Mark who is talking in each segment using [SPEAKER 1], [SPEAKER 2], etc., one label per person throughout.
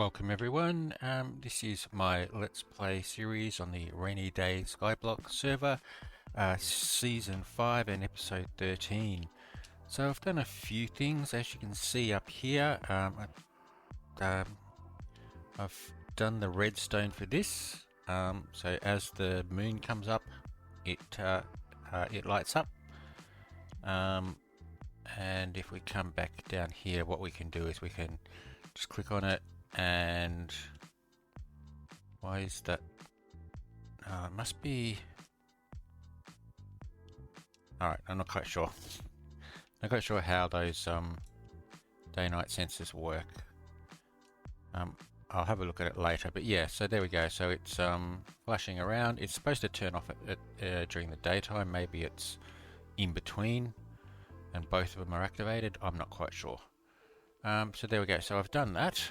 [SPEAKER 1] Welcome everyone, this is my Let's Play series on the Rainy Day Skyblock server, Season 5 and Episode 13. So I've done a few things, as you can see up here. I've done the redstone for this, so as the moon comes up, it lights up. And if we come back down here, what we can do is we can just click on it. And why is that? It must be. Alright, I'm not quite sure. Not quite sure how those day-night sensors work. I'll have a look at it later. But yeah, so there we go. So it's flashing around. It's supposed to turn off during the daytime. Maybe it's in between, and both of them are activated. I'm not quite sure. So there we go. So I've done that.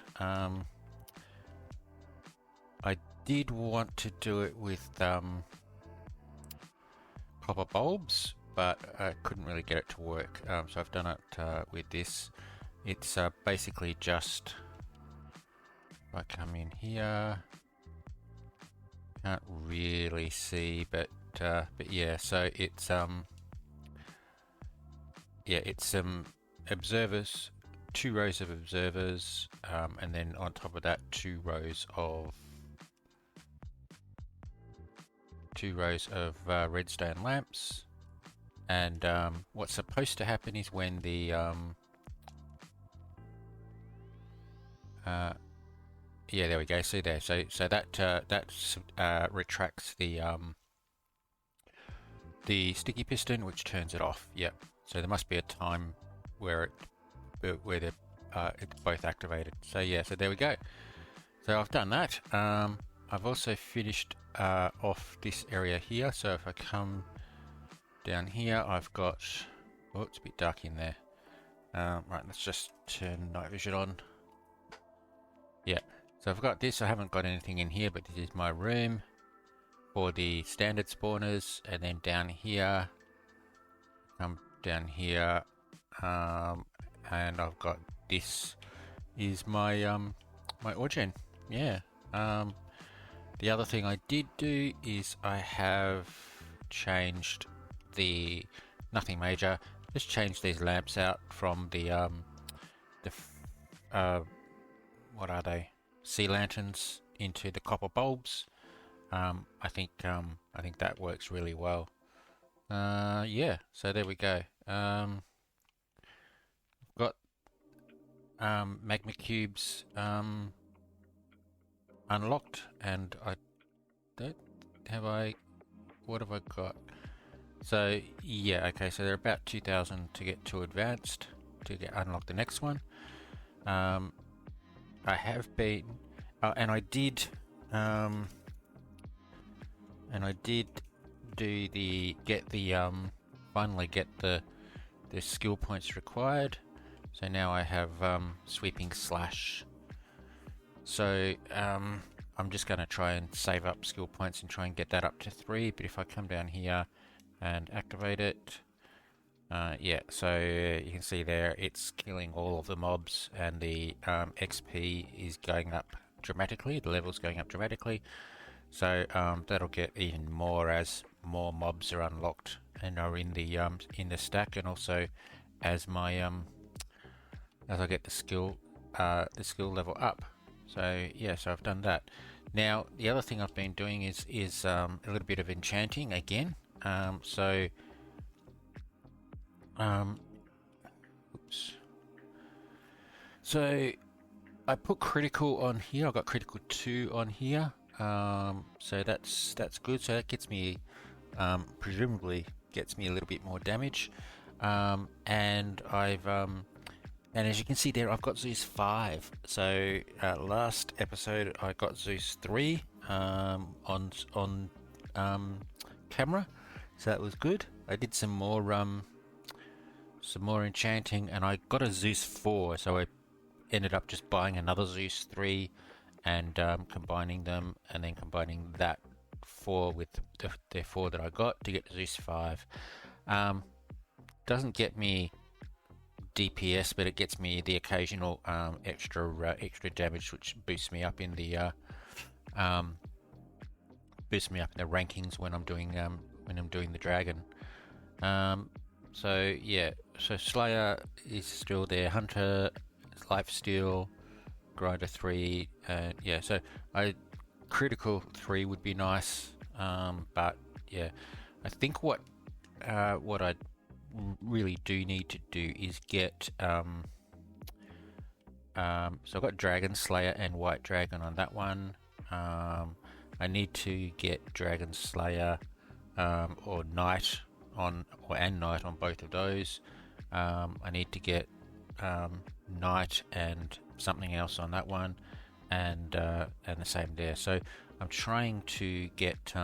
[SPEAKER 1] I did want to do it with copper bulbs, but I couldn't really get it to work. So I've done it with this. It's basically just, if I come in here, can't really see, but yeah. So it's it's some observers. 2 rows of observers, and then on top of that 2 rows of redstone lamps. And what's supposed to happen is when the yeah, there we go. See there. So that retracts the sticky piston, which turns it off. Yep. So there must be a time where it's both activated. So yeah, so there we go. So I've done that. I've also finished off this area here. So if I come down here, I've got, oh, it's a bit dark in there. Right, let's just turn night vision on. Yeah, so I've got this. I haven't got anything in here, but this is my room for the standard spawners. And then down here, come down here, and I've got this is my my origin. Yeah. The other thing I did do is I have changed nothing major, just changed these lamps out from the what are they, sea lanterns, into the copper bulbs. I think that works really well. Yeah, so there we go. Got magma cubes unlocked, and I don't what have I got? So yeah, okay, so they're about 2,000 to get to advanced to unlock the next one. I have been and I did finally get the skill points required. So now I have sweeping slash. So I'm just going to try and save up skill points and try and get that up to 3. But if I come down here and activate it, yeah, so you can see there it's killing all of the mobs, and the XP is going up dramatically. The level's going up dramatically. So that'll get even more as more mobs are unlocked and are in the stack, and also as my as I get the skill level up. So yeah, so I've done that. Now the other thing I've been doing is a little bit of enchanting again. Oops. So I put critical on here. I got critical 2 on here. So that's good. So that gets me, presumably gets me a little bit more damage. And I've and as you can see there, I've got Zeus 5. So last episode I got Zeus 3 on camera, so that was good. I did some more enchanting, and I got a Zeus 4. So I ended up just buying another Zeus 3 and combining them, and then combining that 4 with the 4 that I got to get Zeus 5. Doesn't get me DPS, but it gets me the occasional extra damage, which boosts me up in the rankings when I'm doing the dragon. So yeah, so Slayer is still there, Hunter, Lifesteal, Grinder 3, yeah. So critical 3 would be nice, but yeah, I think what I really do need to do is get so I've got Dragon Slayer and White Dragon on that one. I need to get Dragon Slayer or Knight on Knight on both of those. I need to get Knight and something else on that one, and the same there. So I'm trying to get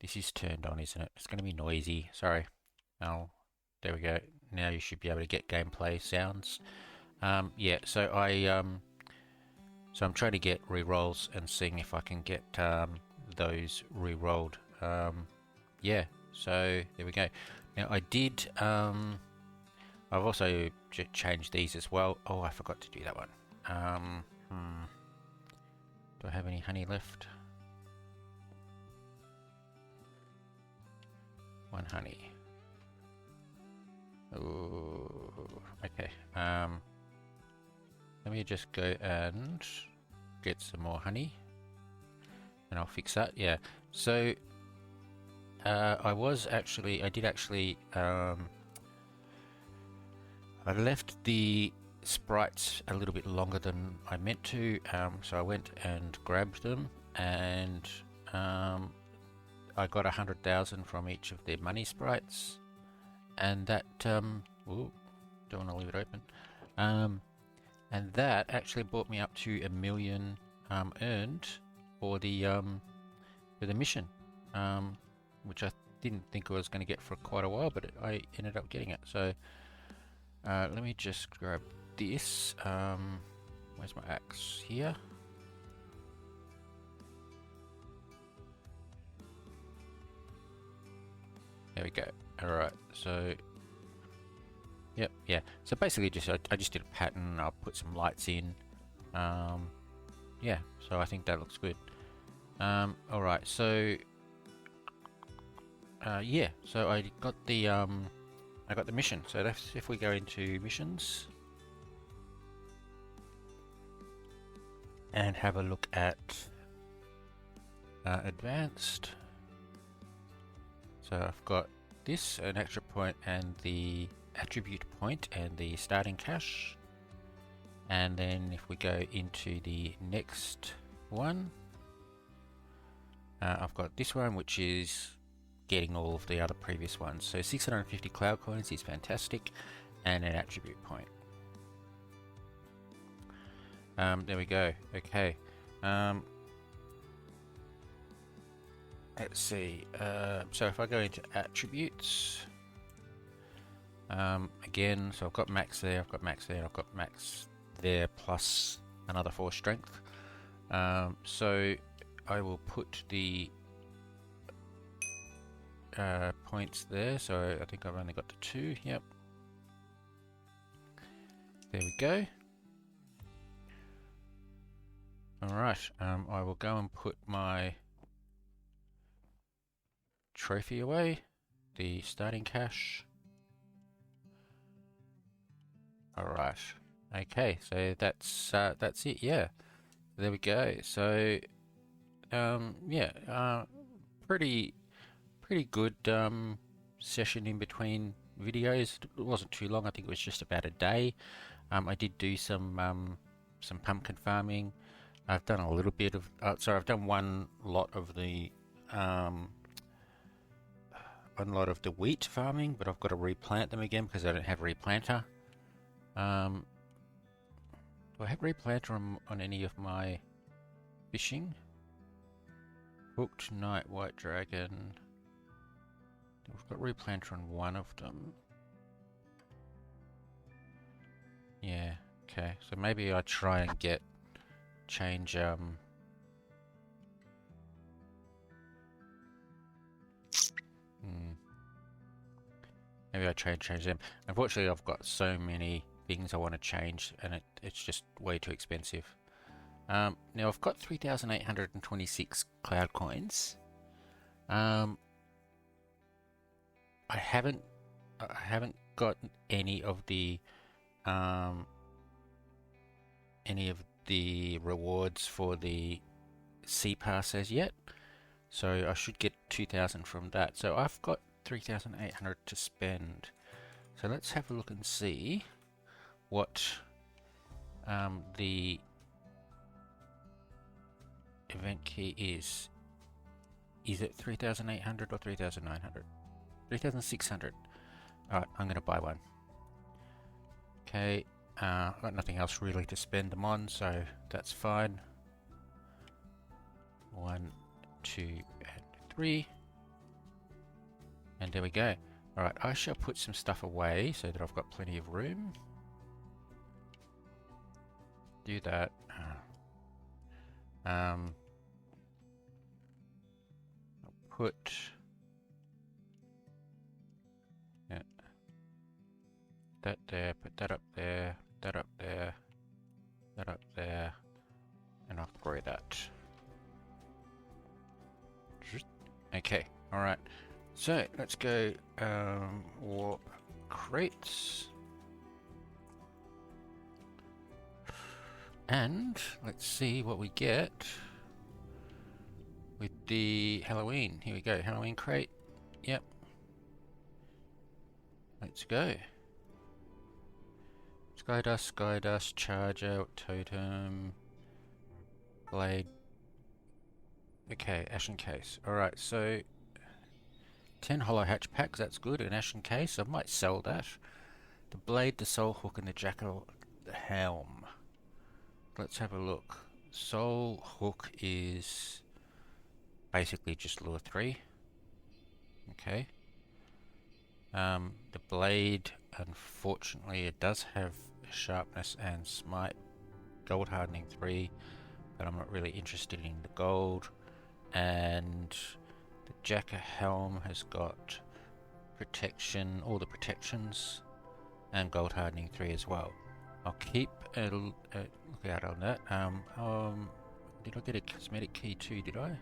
[SPEAKER 1] this is turned on, isn't it? It's going to be noisy. Sorry. Oh, there we go. Now you should be able to get gameplay sounds. Yeah. So I'm trying to get rerolls and seeing if I can get those rerolled. Yeah. So there we go. Now I did. I've also changed these as well. Oh, I forgot to do that one. Do I have any honey left? 1 honey. Ooh, okay. Let me just go and get some more honey, and I'll fix that. Yeah. So I did actually. I left the sprites a little bit longer than I meant to, so I went and grabbed them, and I got 100,000 from each of their money sprites, and that ooh, don't want to leave it open, and that actually brought me up to 1 million earned for the mission, which I didn't think I was going to get for quite a while, but I ended up getting it. So let me just grab this. Where's my axe? Here. There we go. Alright, so yep, yeah. So basically I just did a pattern, I'll put some lights in. Yeah, so I think that looks good. Alright, so yeah, so I got the mission. So that's, if we go into missions and have a look at advanced. So I've got this, an extra point and the attribute point and the starting cash. And then if we go into the next one, I've got this one, which is getting all of the other previous ones. So 650 cloud coins is fantastic, and an attribute point. There we go. Okay. Let's see. So if I go into attributes, again, so I've got max there, I've got max there, I've got max there, plus another 4 strength. So I will put the points there. So I think I've only got the 2. Yep. There we go. Alright, I will go and put my trophy away, the starting cash. Alright, okay, so that's it. Yeah, there we go. So yeah, pretty good session in between videos. It wasn't too long. I think it was just about a day. I did do some pumpkin farming. I've done a little bit of I've done one lot of the wheat farming, but I've got to replant them again because I don't have replanter. Do I have replanter on any of my fishing? Hooked Knight, White Dragon. We've got replanter on one of them. Yeah, okay. So maybe I try and change Maybe I change them. Unfortunately, I've got so many things I want to change, and it's just way too expensive. Now I've got 3,826 cloud coins. I haven't got any of the rewards for the sea pass as yet, so I should get 2,000 from that. So I've got 3,800 to spend. So let's have a look and see what the event key is. Is it 3,800 or 3,900? 3,600. Alright, I'm going to buy one. Okay, I've got nothing else really to spend them on, so that's fine. 1, 2, and 3. And there we go. Alright, I shall put some stuff away so that I've got plenty of room. Do that. I'll put that there, put that up there, that up there, that up there, and I'll throw that. Okay, alright. So let's go warp crates. And let's see what we get with the Halloween. Here we go, Halloween crate. Yep. Let's go. Skydust, Charger, Totem, Blade. Okay, Ashen Case. Alright, so 10 hollow hatch packs, that's good. An Ashen Case, I might sell that. The Blade, the Soul Hook, and the Jackal the Helm. Let's have a look. Soul Hook is basically just lure 3. Okay. The Blade, unfortunately, it does have Sharpness and Smite. Gold Hardening 3, but I'm not really interested in the gold. And the Jackal Helm has got protection, all the protections, and Gold Hardening 3 as well. I'll keep a look out on that. Did I get a cosmetic key too? Did I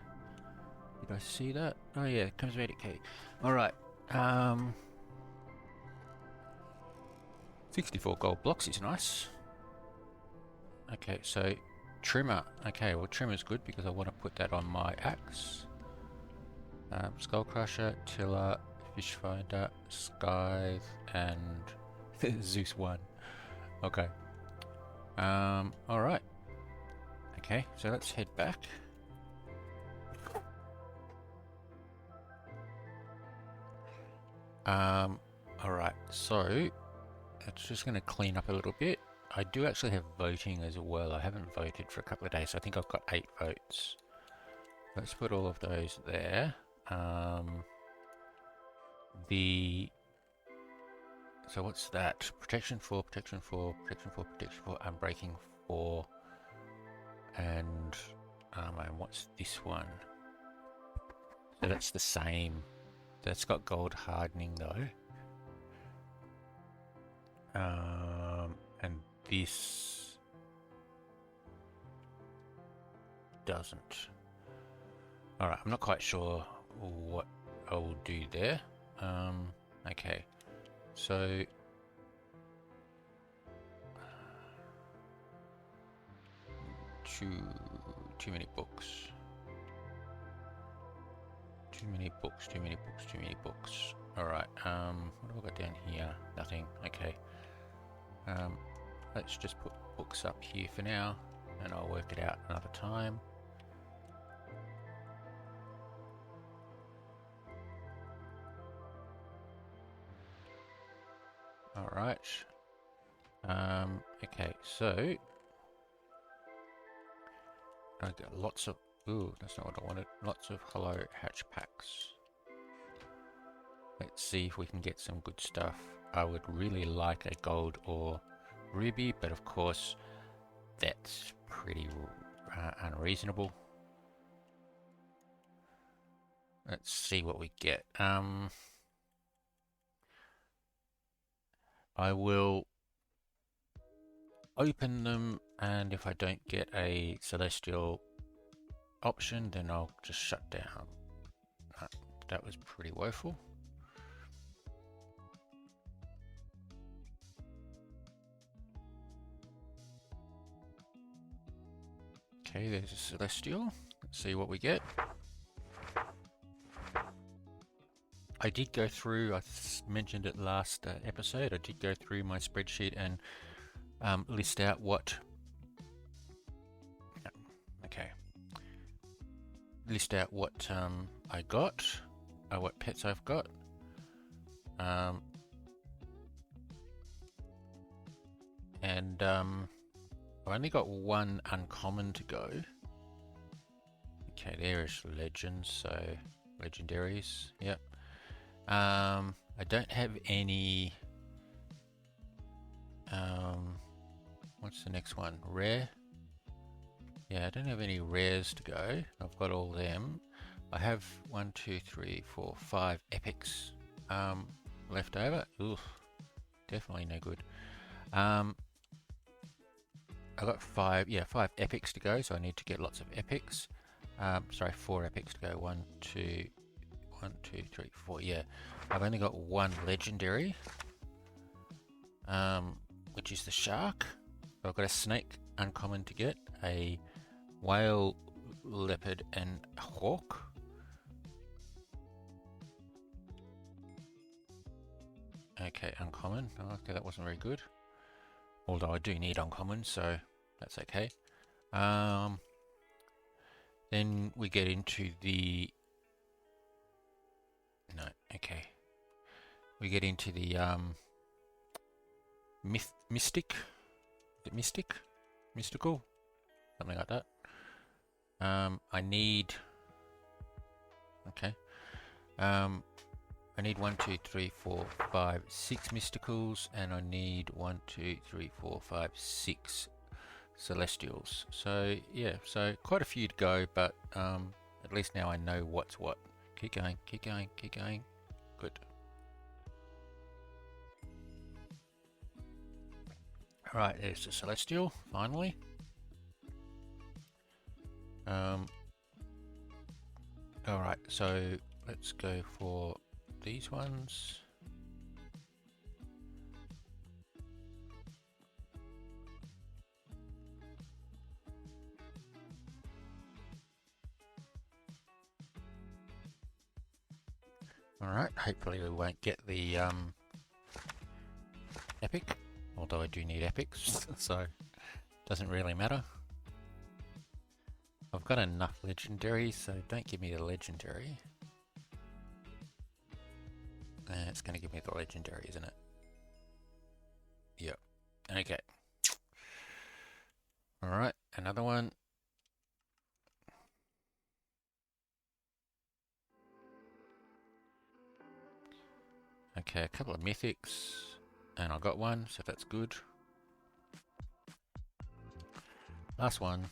[SPEAKER 1] see that? Oh yeah, cosmetic key. All right. 64 gold blocks is nice. Okay, so trimmer. Okay, well trimmer's good because I want to put that on my axe. Skull Crusher, Tiller, Fish Finder, Scythe, and Zeus 1. Okay. Alright. Okay, so let's head back. Alright, so it's just going to clean up a little bit. I do actually have voting as well. I haven't voted for a couple of days, so I think I've got 8 votes. Let's put all of those there. So what's that? Protection 4, Protection 4, Protection 4, Protection 4, Unbreaking 4, and what's this one? So that's the same. That's got gold hardening though. And this doesn't. Alright, I'm not quite sure what I will do there. Okay, so too many books. Too many books. Alright, what have I got down here? Nothing, okay. Let's just put books up here for now, and I'll work it out another time. Alright. Okay, so I got lots of, ooh, that's not what I wanted. Lots of hollow hatch packs. Let's see if we can get some good stuff. I would really like a gold or ruby, but of course that's pretty unreasonable. Let's see what we get. I will open them, and if I don't get a celestial option, then I'll just shut down. That was pretty woeful. Okay, there's a celestial. Let's see what we get. I did go through, I mentioned it last episode, I did go through my spreadsheet and list out what, list out what I got, what pets I've got. And I've only got one uncommon to go. Okay, there is legends, so legendaries, yep. I don't have any, what's the next one? Rare? Yeah, I don't have any rares to go. I've got all them. I have 1, 2, 3, 4, 5 epics left over. Oof, definitely no good. I got 5 epics to go, so I need to get lots of epics. Sorry, 4 epics to go. 1, 2, 3, 4. Yeah, I've only got one legendary, which is the shark. I've got a snake uncommon to get, a whale, leopard, and hawk. Okay, uncommon. Okay, that wasn't very good. Although I do need uncommon, so that's okay. Then we get into the... No, okay. We get into the mystic. Is it mystic? Mystical? Something like that. I need... Okay. I need 1, 2, 3, 4, 5, 6 mysticals, and I need 1, 2, 3, 4, 5, 6 celestials. So yeah, so quite a few to go, but at least now I know what's what. Keep going, keep going, keep going. Good. Alright, there's the celestial, finally. Alright, so let's go for these ones. Alright, hopefully we won't get the epic, although I do need epics, so doesn't really matter. I've got enough legendaries, so don't give me the legendary. It's going to give me the legendary, isn't it? Yep. Okay. Alright, another one. Okay, a couple of mythics, and I got one, so that's good. Last one.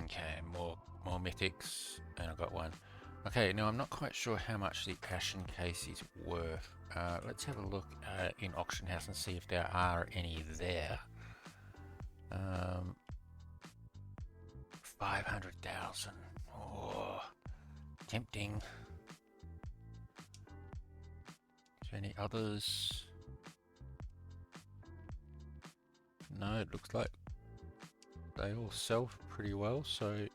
[SPEAKER 1] Okay, more mythics, and I got one. Okay, now I'm not quite sure how much the Ashen case is worth. Let's have a look in Auction House and see if there are any there. 500,000. Oh, tempting. Is there any others? No, it looks like they all sell pretty well, so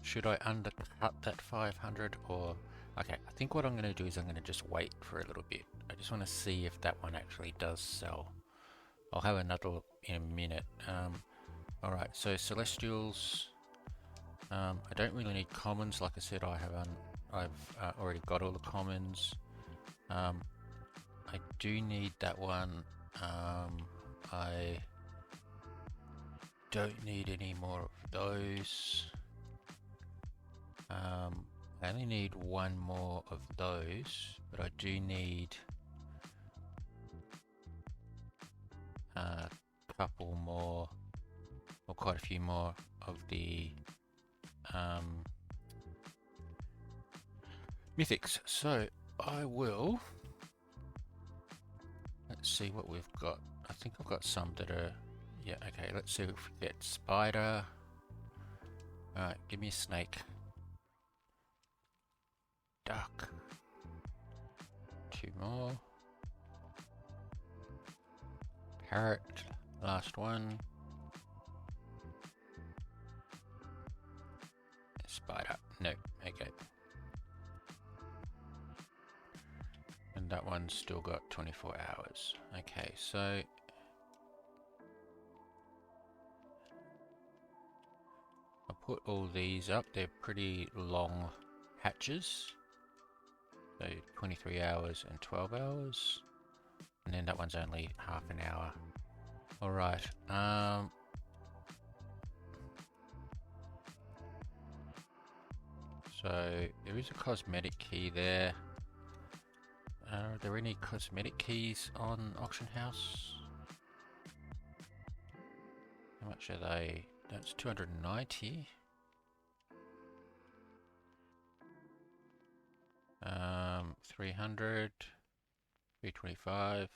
[SPEAKER 1] should I undercut that 500 or... Okay, I think what I'm going to do is I'm going to just wait for a little bit. I just want to see if that one actually does sell. I'll have another in a minute. Alright, so Celestials. I don't really need commons. Like I said, I've already got all the commons. I do need that one. I don't need any more of those. I only need one more of those, but I do need a couple more, or quite a few more of the mythics. So I will, let's see what we've got. I think I've got some that are, yeah, okay, let's see if we get spider. Alright, give me a snake. Duck. 2 more. Parrot, last one. Spider, no, okay. And that one's still got 24 hours. Okay, so I'll put all these up. They're pretty long hatches. So 23 hours and 12 hours. And then that one's only half an hour. Alright, so there is a cosmetic key there. Are there any cosmetic keys on Auction House? How much are they? That's 290. 300, 325.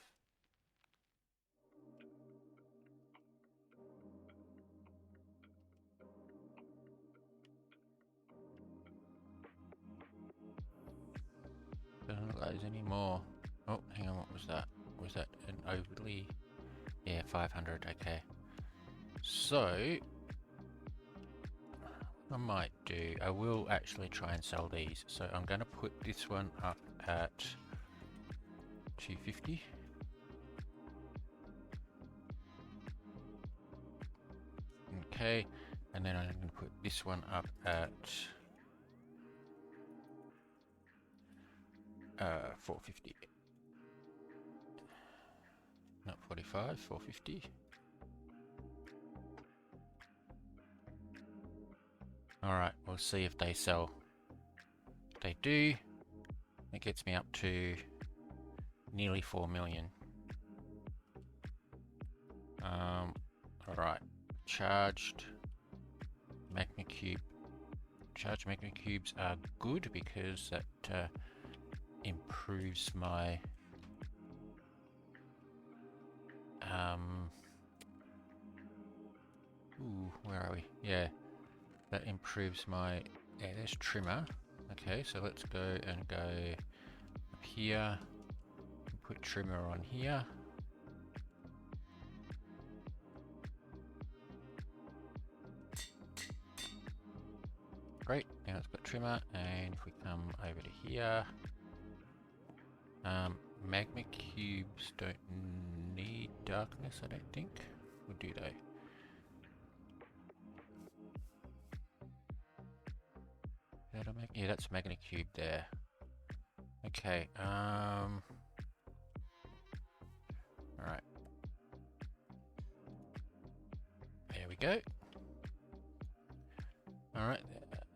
[SPEAKER 1] Doesn't look like there's any more. Oh, hang on, what was that? Was that an overly? Yeah, 500, okay. So, I might do, I will actually try and sell these. So I'm going to put this one up at 250. Okay, and then I'm going to put this one up at 450. Not 45, 450. Alright, we'll see if they sell. If they do, it gets me up to nearly 4 million. Alright, charged magma cube. Charged magma cubes are good because that improves my where are we? Yeah, that improves my, yeah, there's trimmer. Okay, so let's go and go up here, put trimmer on here. Great, now it's got trimmer, and if we come over to here, magma cubes don't need darkness, I don't think, or do they? Yeah, that's magma cube there. Okay, alright. There we go. Alright,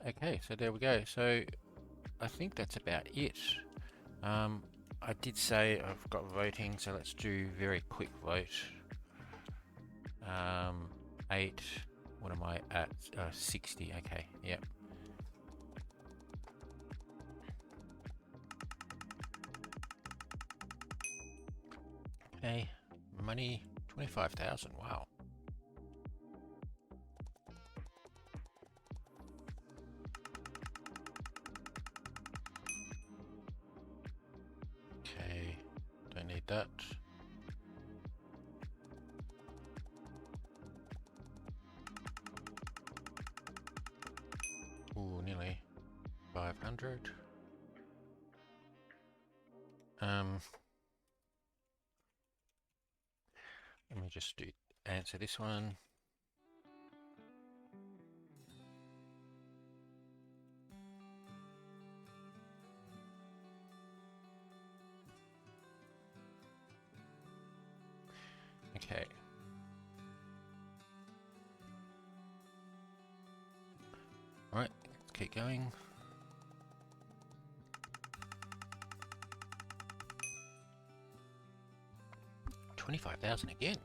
[SPEAKER 1] okay, so there we go. So, I think that's about it. I did say I've got voting, so let's do very quick vote. 8, what am I at? 60, okay, yep. Okay, money, 25,000, wow. Okay, don't need that. Ooh, nearly 500. Let me just answer this one. Okay. All right, let's keep going. $25,000 again.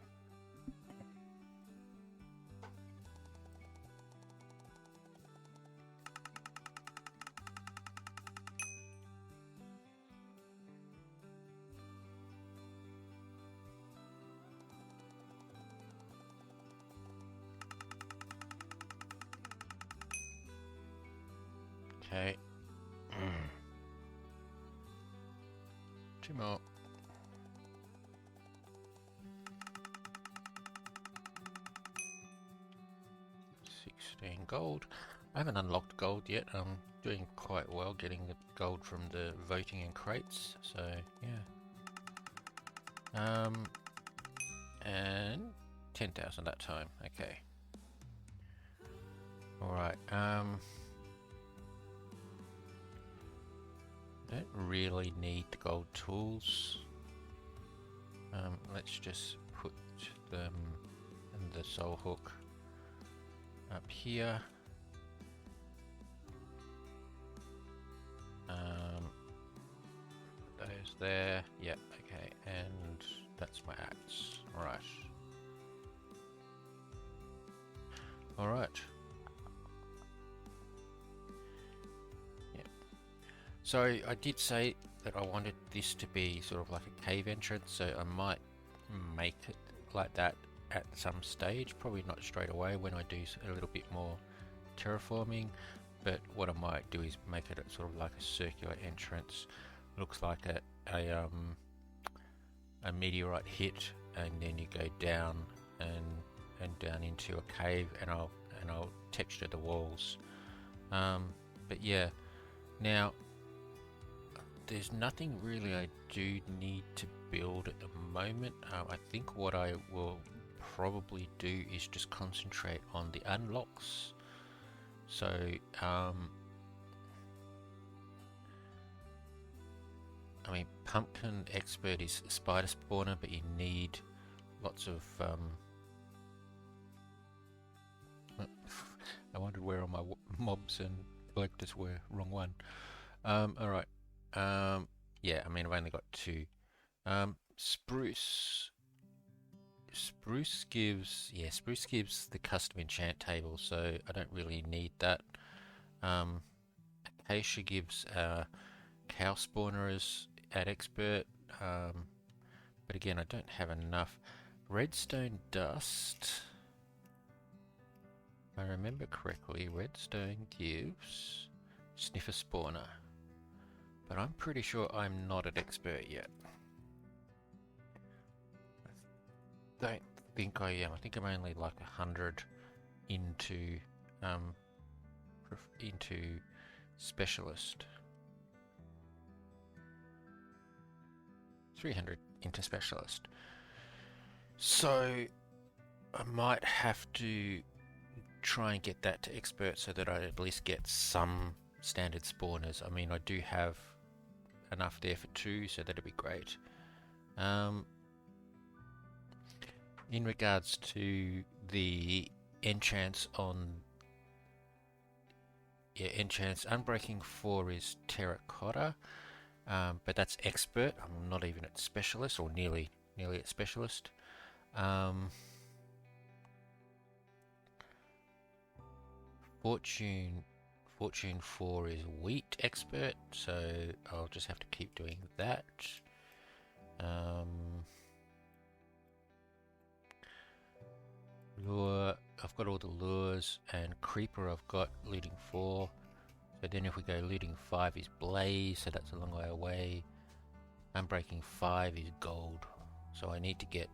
[SPEAKER 1] Okay. 2 more. Gold. I haven't unlocked gold yet. I'm doing quite well getting the gold from the voting and crates, so yeah. And 10,000 that time. Okay. Alright, don't really need the gold tools. Let's just put them in the soul hook up here. Those there. Yep, okay, and that's my axe. Right. Alright. Yep. So I did say that I wanted this to be sort of like a cave entrance, so I might make it like that at some stage, probably not straight away when I do a little bit more terraforming, but what I might do is make it sort of like a circular entrance. Looks like a meteorite hit, and then you go down and down into a cave, and I'll texture the walls. But yeah, now there's nothing really I do need to build at the moment. I think what I will probably do is just concentrate on the unlocks. So I mean, pumpkin expert is spider spawner, but you need lots of I wondered where all my mobs and collectors were. Wrong one. Alright. Yeah, I mean, I've only got 2. Spruce gives the custom enchant table, so I don't really need that. Acacia gives cow spawners at expert, but again, I don't have enough. Redstone dust, if I remember correctly, redstone gives sniffer spawner, but I'm pretty sure I'm not at expert yet. Don't think I am. I think I'm only like 100 into specialist. 300 into specialist. So I might have to try and get that to expert so that I at least get some standard spawners. I mean, I do have enough there for 2, so that'd be great. In regards to the enchants on... Yeah, enchants, Unbreaking 4 is terracotta, but that's expert. I'm not even at specialist, or nearly at specialist. Fortune 4 is wheat expert, so I'll just have to keep doing that. Lure, I've got all the lures, and creeper I've got looting 4. So then if we go looting 5 is blaze, so that's a long way away. Unbreaking 5 is gold, so I need to get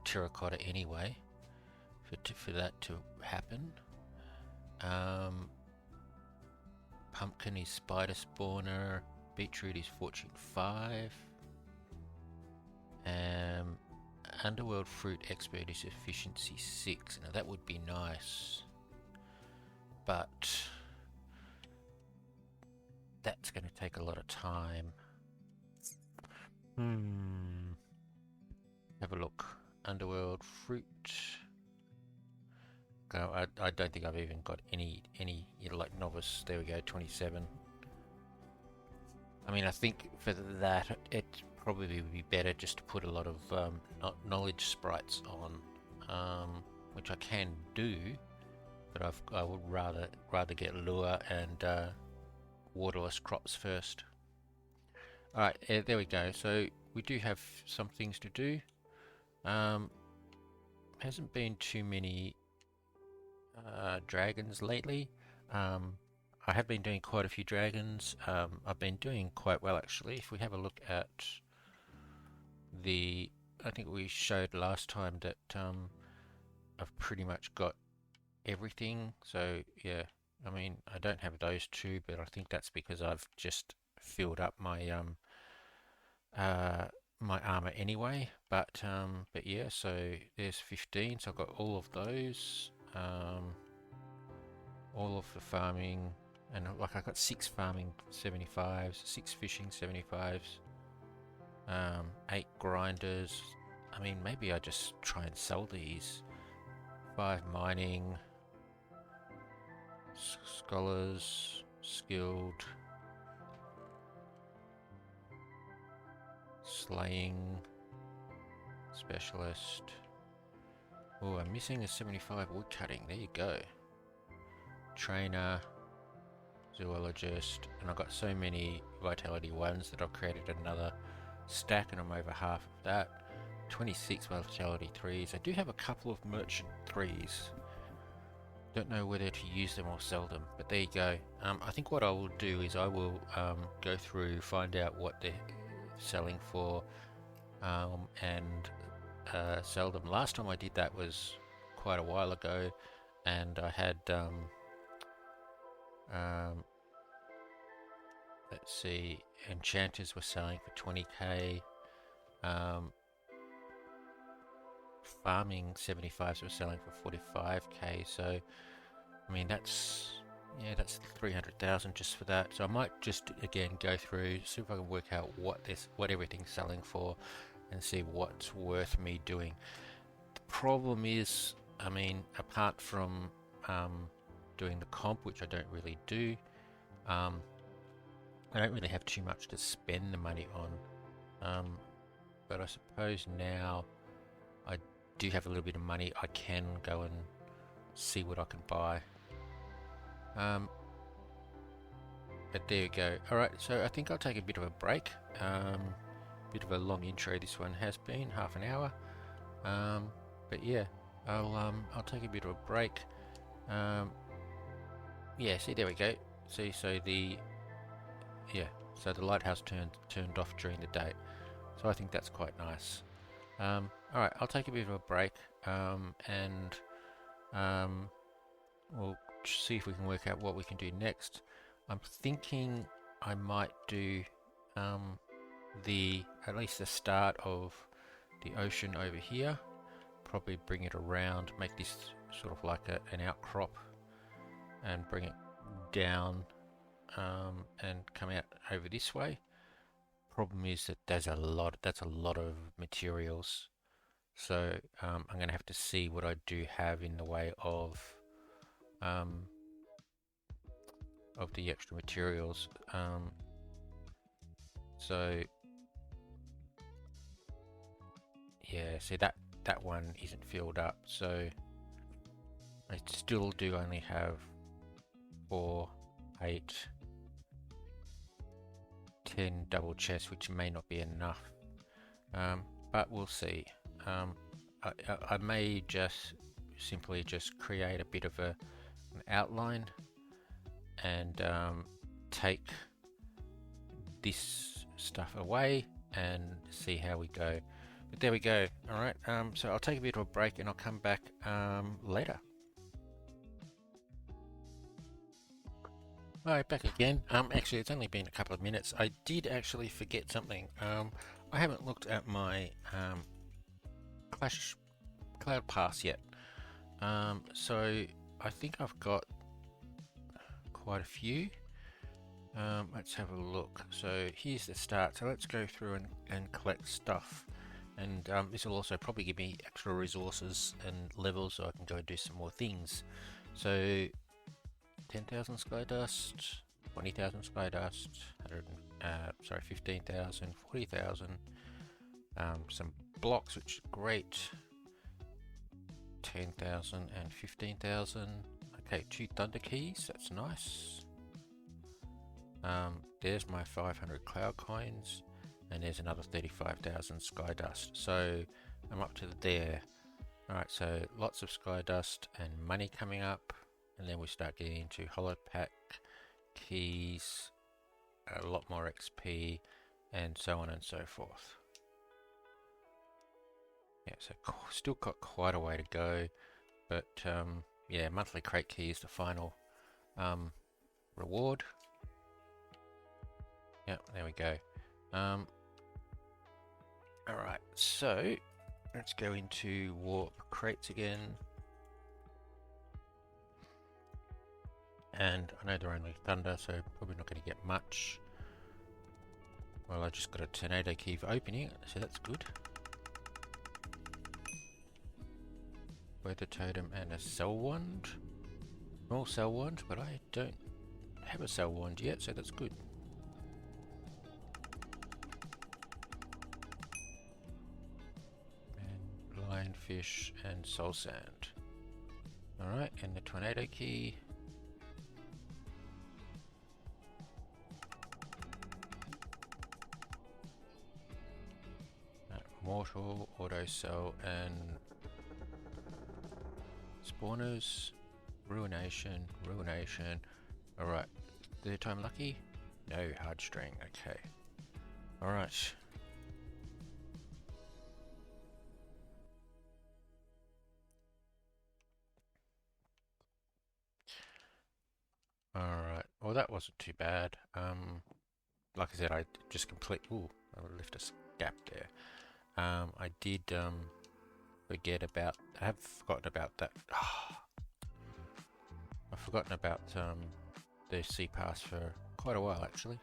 [SPEAKER 1] terracotta anyway for that to happen. Pumpkin is spider spawner, beetroot is fortune 5. Underworld fruit expert is efficiency 6. Now that would be nice, but that's going to take a lot of time. Have a look. Underworld fruit. I don't think I've even got any like novice. There we go, 27. I mean, I think for that it probably would be better just to put a lot of knowledge sprites on, which I can do, but I would rather get lure and waterless crops first. Alright, there we go. So we do have some things to do. Hasn't been too many dragons lately. I have been doing quite a few dragons. I've been doing quite well actually. If we have a look at I think we showed last time that I've pretty much got everything. So yeah, I mean I don't have those two, but I think that's because I've just filled up uh, my armor anyway. But yeah, so there's 15. So I've got all of those, all of the farming, and like I got 6 farming 75s, 6 fishing 75s, 8 grinders. I mean, maybe I just try and sell these. 5 mining, scholars, skilled, slaying, specialist. Oh, I'm missing a 75 wood cutting. There you go. Trainer, zoologist, and I've got so many vitality 1s that I've created another stack, and I'm over half of that. 26 vitality 3s. I do have a couple of merchant 3s. Don't know whether to use them or sell them, but there you go. I think what I will do is I will go through, find out what they're selling for, and sell them. Last time I did that was quite a while ago, and I had let's see, enchanters were selling for 20k. Farming 75s were selling for 45k. So I mean that's 300,000 just for that. So I might just again go through, see if I can work out what everything's selling for, and see what's worth me doing. The problem is, I mean, apart from doing the comp, which I don't really do, I don't really have too much to spend the money on. But I suppose now I do have a little bit of money, I can go and see what I can buy. But there you go. Alright, so I think I'll take a bit of a break. Bit of a long intro this one has been, half an hour. But yeah, I'll take a bit of a break. Yeah, see, there we go. See, so the lighthouse turned off during the day. So I think that's quite nice. Alright, I'll take a bit of a break, and we'll see if we can work out what we can do next. I'm thinking I might do at least the start of the ocean over here. Probably bring it around, make this sort of like an outcrop, and bring it down and come out over this way. Problem is that that's a lot of materials, so I'm going to have to see what I do have in the way of the extra materials. So yeah, see that one isn't filled up, so I still do only have 4, 8, 10 double chests, which may not be enough, but we'll see. I may just simply create a bit of an outline and take this stuff away and see how we go. But there we go. Alright, so I'll take a bit of a break and I'll come back later. Alright, back again. Actually, it's only been a couple of minutes. I did actually forget something. I haven't looked at my Clash Cloud Pass yet. So I think I've got quite a few. Let's have a look. So here's the start. So let's go through and collect stuff. And this will also probably give me extra resources and levels so I can go and do some more things. So 10,000 sky dust, 20,000 sky dust, 15,000, 40,000, some blocks, which is great, 10,000 and 15,000. Okay, 2 thunder keys, that's nice. There's my 500 cloud coins, and there's another 35,000 sky dust. So I'm up to there. Alright, so lots of sky dust and money coming up, and then we start getting into holo pack, keys, a lot more XP, and so on and so forth. Yeah, so still got quite a way to go, but yeah, monthly crate key is the final reward. Yeah, there we go. Alright, so let's go into warp crates again. And I know they're only thunder, so probably not going to get much. Well, I just got a tornado key for opening it, so that's good. Weather totem and a cell wand. Small cell wand, but I don't have a cell wand yet, so that's good. And lionfish and soul sand. Alright, and the tornado key. Mortal, auto cell, and spawners, ruination. Alright, third time lucky? No, hard string, okay. Alright. Alright, well that wasn't too bad. Like I said, I just ooh, I left a gap there. I did I have forgotten about that. I've forgotten about the sea pass for quite a while actually.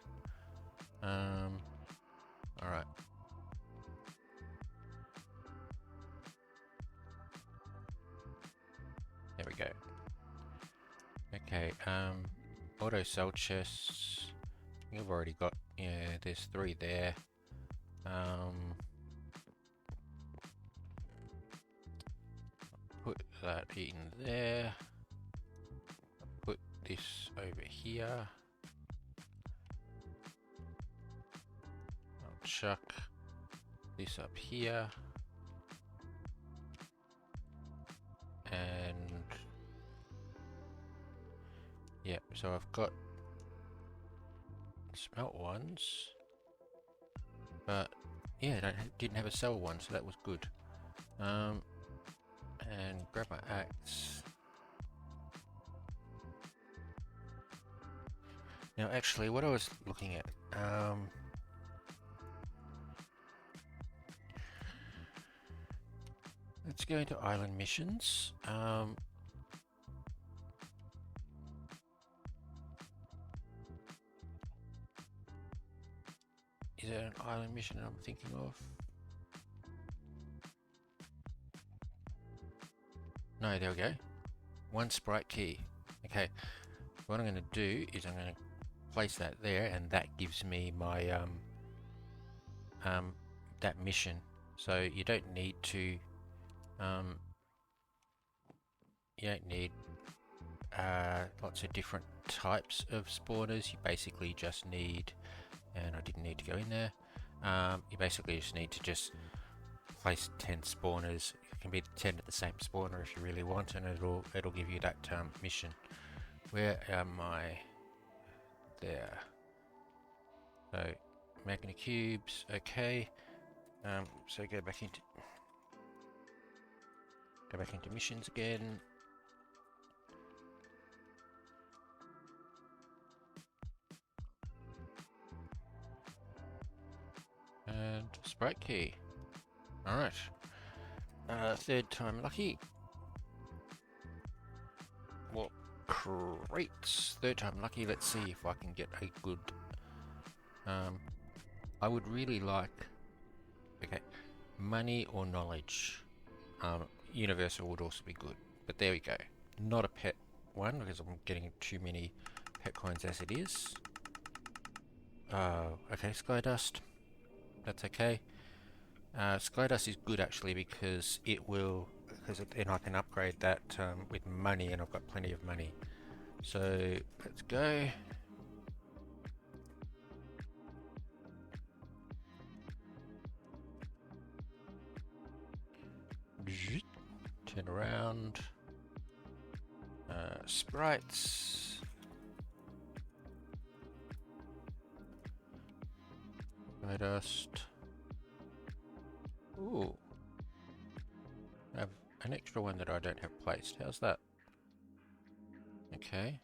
[SPEAKER 1] Alright. There we go. Okay, auto cell chests. You've already got, yeah, there's 3 there. Put that in there. Put this over here. I'll chuck this up here. And yeah, so I've got smelt ones, but yeah, I didn't have a cell one, so that was good. And grab my axe. Now actually what I was looking at, let's go into island missions. Is there an island mission I'm thinking of? No, there we go. 1 sprite key. Okay, what I'm going to do is I'm going to place that there, and that gives me my that mission. So you don't need to lots of different types of spawners. You basically just need, and I didn't need to go in there, you basically just need to just place 10 spawners. It can be 10 at the same spawner if you really want, and it'll give you that mission. Where am I? There. So magna cubes, okay. So go back into missions again. And sprite key. Alright. 3rd time lucky. Well, crates. 3rd time lucky. Let's see if I can get a good... I would really like... Okay. Money or knowledge. Universal would also be good. But there we go. Not a pet one, because I'm getting too many pet coins as it is. Okay, sky dust. That's okay. Sky dust is good actually, because then I can upgrade that with money, and I've got plenty of money. So let's go. Turn around. Sprites. Dust. Ooh. I have an extra one that I don't have placed. How's that? Okay.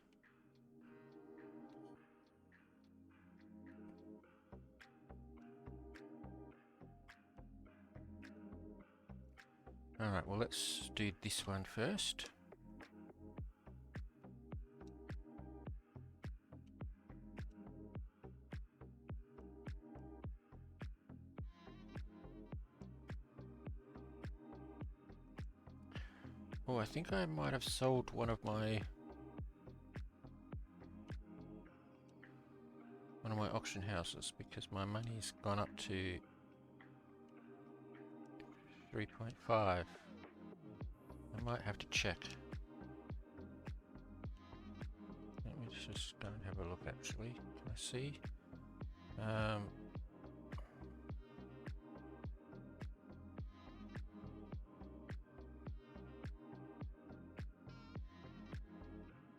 [SPEAKER 1] Alright, well let's do this one first. Oh, I think I might have sold one of my auction houses because my money's gone up to 3.5. I might have to check. Let me just go and have a look actually. Can I see?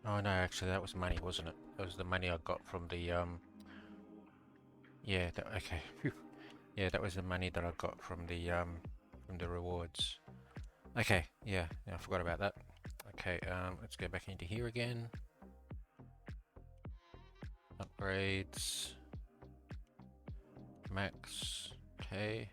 [SPEAKER 1] Oh no, actually that was money, wasn't it? That was the money I got from the yeah, okay. Yeah, that was the money that I got from the rewards. Okay, yeah, I forgot about that. Okay, let's go back into here again. Upgrades. Max. Okay.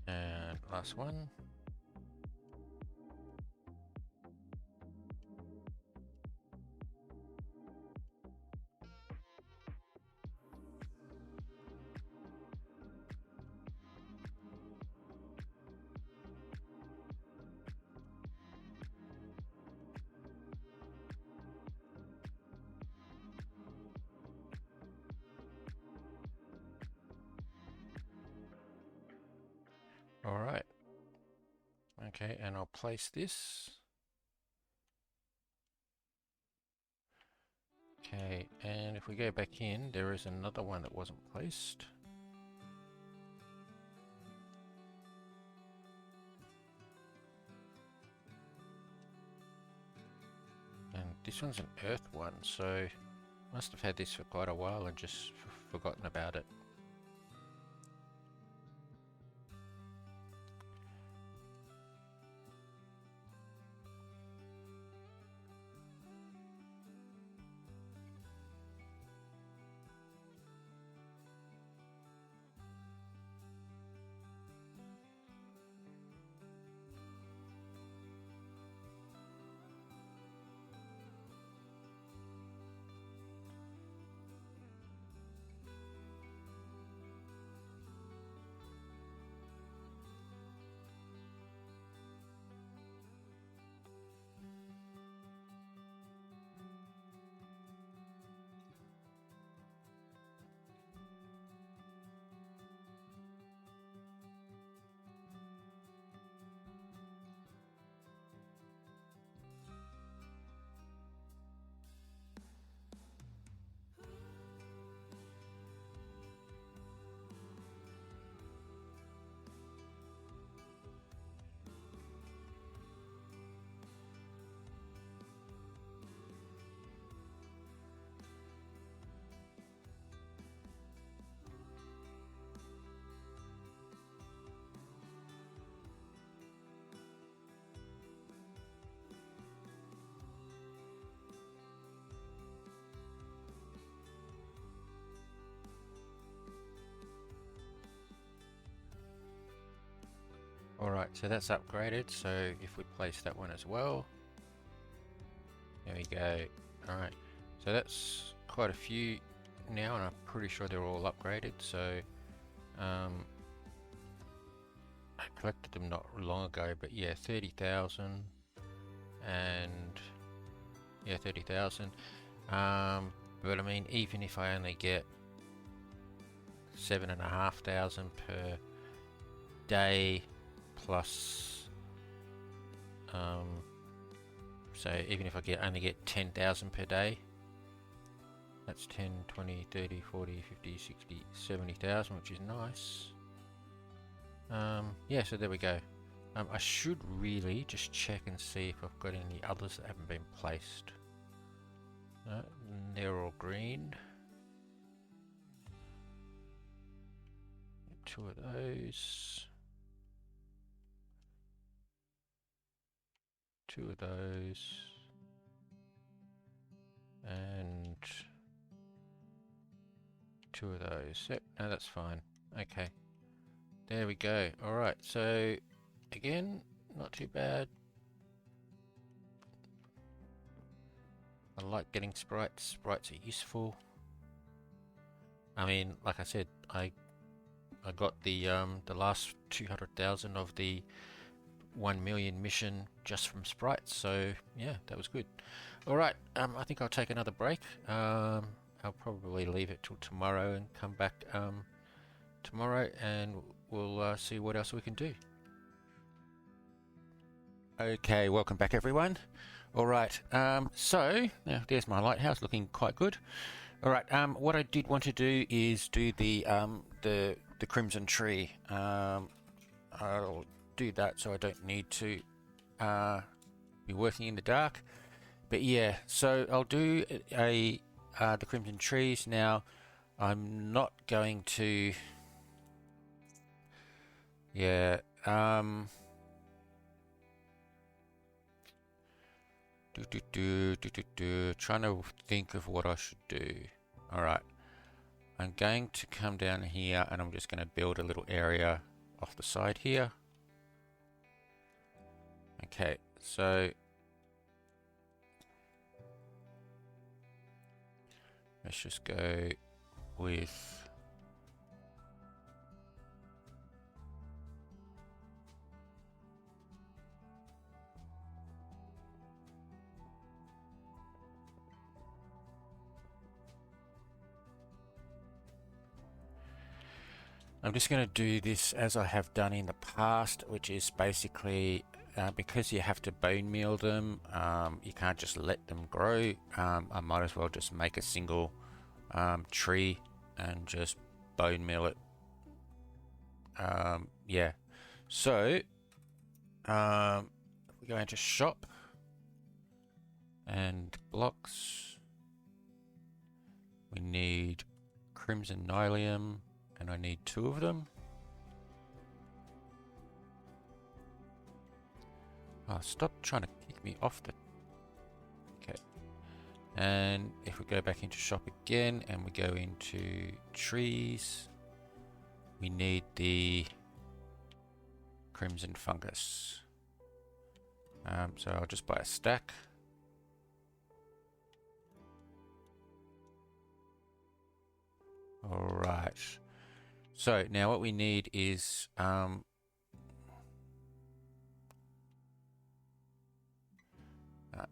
[SPEAKER 1] And last one. All right. Okay, and I'll place this. Okay, and if we go back in, there is another one that wasn't placed. And this one's an earth one, so must have had this for quite a while and just forgotten about it. Alright, so that's upgraded, so if we place that one as well, there we go. Alright, so that's quite a few now, and I'm pretty sure they're all upgraded, so I collected them not long ago, but yeah, 30,000 and yeah, 30,000. But I mean, even if I only get 7,500 per day plus, so even if I only get 10,000 per day, that's 10, 20, 30, 40, 50, 60, 70,000, which is nice. Yeah, so there we go. I should really just check and see if I've got any others that haven't been placed. They're all green. 2 of those. 2 of those. And 2 of those. Yep, no, that's fine. Okay. There we go. Alright, so again, not too bad. I like getting sprites. Sprites are useful. I mean, like I said, I got the last 200,000 of the 1 million mission just from sprites, so yeah, that was good. Alright, I think I'll take another break. I'll probably leave it till tomorrow and come back tomorrow, and we'll see what else we can do. Okay, welcome back everyone. Alright, so now there's my lighthouse looking quite good. Alright, what I did want to do is do the crimson tree. I'll do that so I don't need to be working in the dark. But yeah, so I'll do the crimson trees. Now I'm not going to trying to think of what I should do. Alright, I'm going to come down here and I'm just going to build a little area off the side here. Okay, so let's just go with I'm just going to do this as I have done in the past, which is basically because you have to bone meal them, you can't just let them grow. I might as well just make a single tree and just bone meal it. Yeah, so we go into shop and blocks. We need crimson nylium, and I need 2 of them. Oh, stop trying to kick me off the... Okay. And if we go back into shop again and we go into trees, we need the crimson fungus. So I'll just buy a stack. Alright. So now what we need is I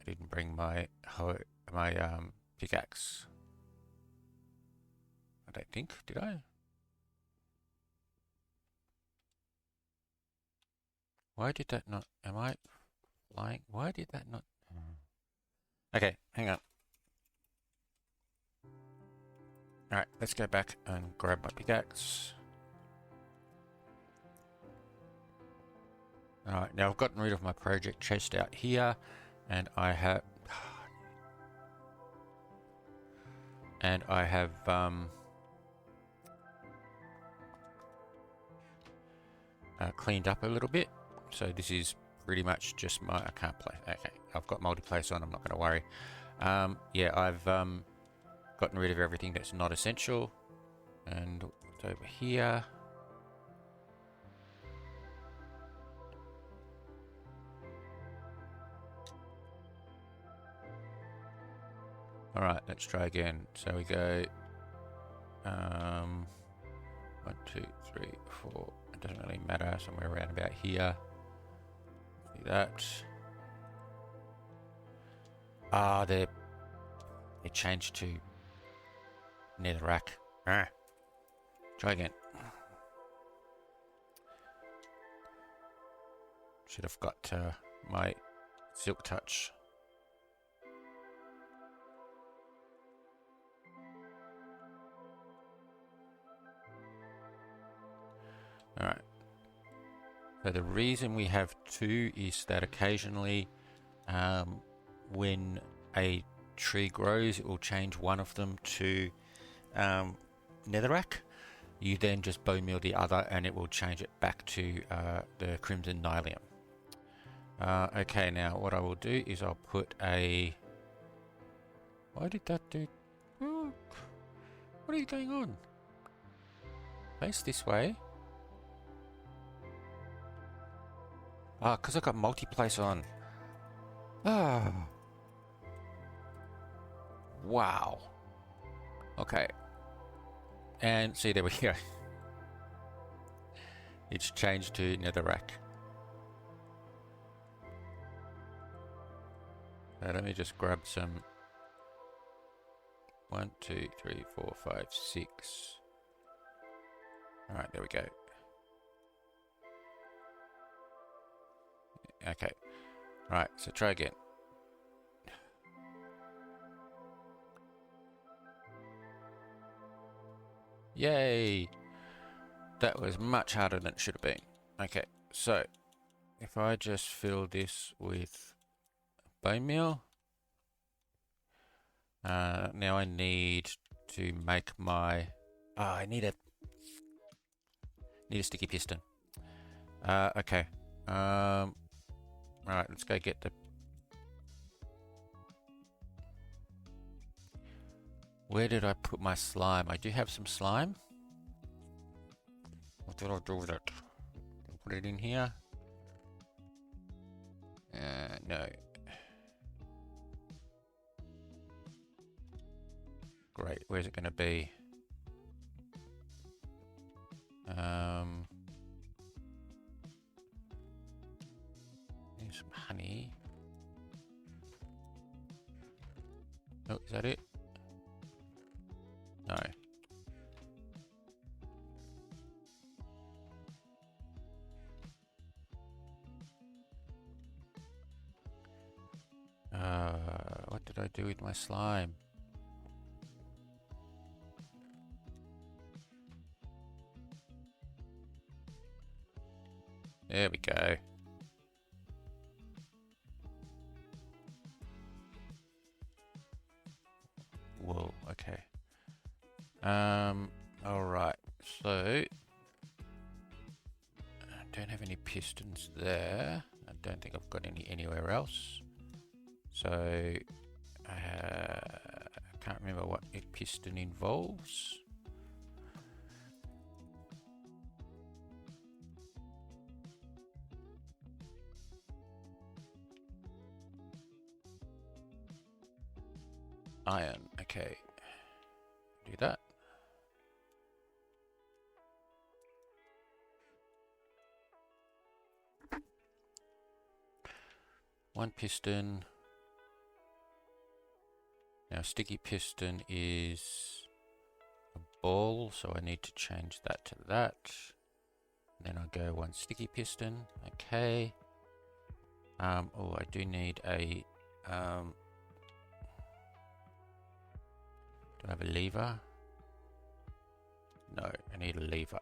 [SPEAKER 1] didn't bring my pickaxe. I don't think, did I? Why did that not? Am I flying? Why did that not? Okay, hang on. Alright, let's go back and grab my pickaxe. Alright, now I've gotten rid of my project chest out here, and I have cleaned up a little bit. So this is pretty much just my... I can't play. Okay, I've got multiplace on, I'm not going to worry. Yeah, I've gotten rid of everything that's not essential, and it's over here. Alright, let's try again. So we go 1, 2, 3, 4. It doesn't really matter, somewhere around about here. See that. Ah, they changed to netherrack. Try again. Should have got my Silk Touch. Alright. So the reason we have two is that occasionally when a tree grows, it will change one of them to netherrack. You then just bone meal the other and it will change it back to the crimson nylium. Okay, now what I will do is I'll put a... Why did that do... Oh, what are you going on? Face this way. Ah, because I got multi-place on. Ah. Wow. Okay. And see, there we go. It's changed to netherrack. Let me just grab some. 1, 2, 3, 4, 5, 6. Alright, there we go. Okay. Right, so try again. Yay! That was much harder than it should have been. Okay, so if I just fill this with bone meal. Now I need to make my... I need a sticky piston. Okay. Alright, let's go get the... Where did I put my slime? I do have some slime. What did I do with it? Put it in here? No. Great, where's it going to be? There's some honey. Oh, is that it? No. What did I do with my slime? There we go. Whoa, okay. Alright, so I don't have any pistons there. I don't think I've got any anywhere else. So I can't remember what a piston involves. Iron, okay. Do that. One piston. Now sticky piston is a ball, so I need to change that to that. Then I go one sticky piston, okay. Oh, I do need a do I have a lever? No, I need a lever.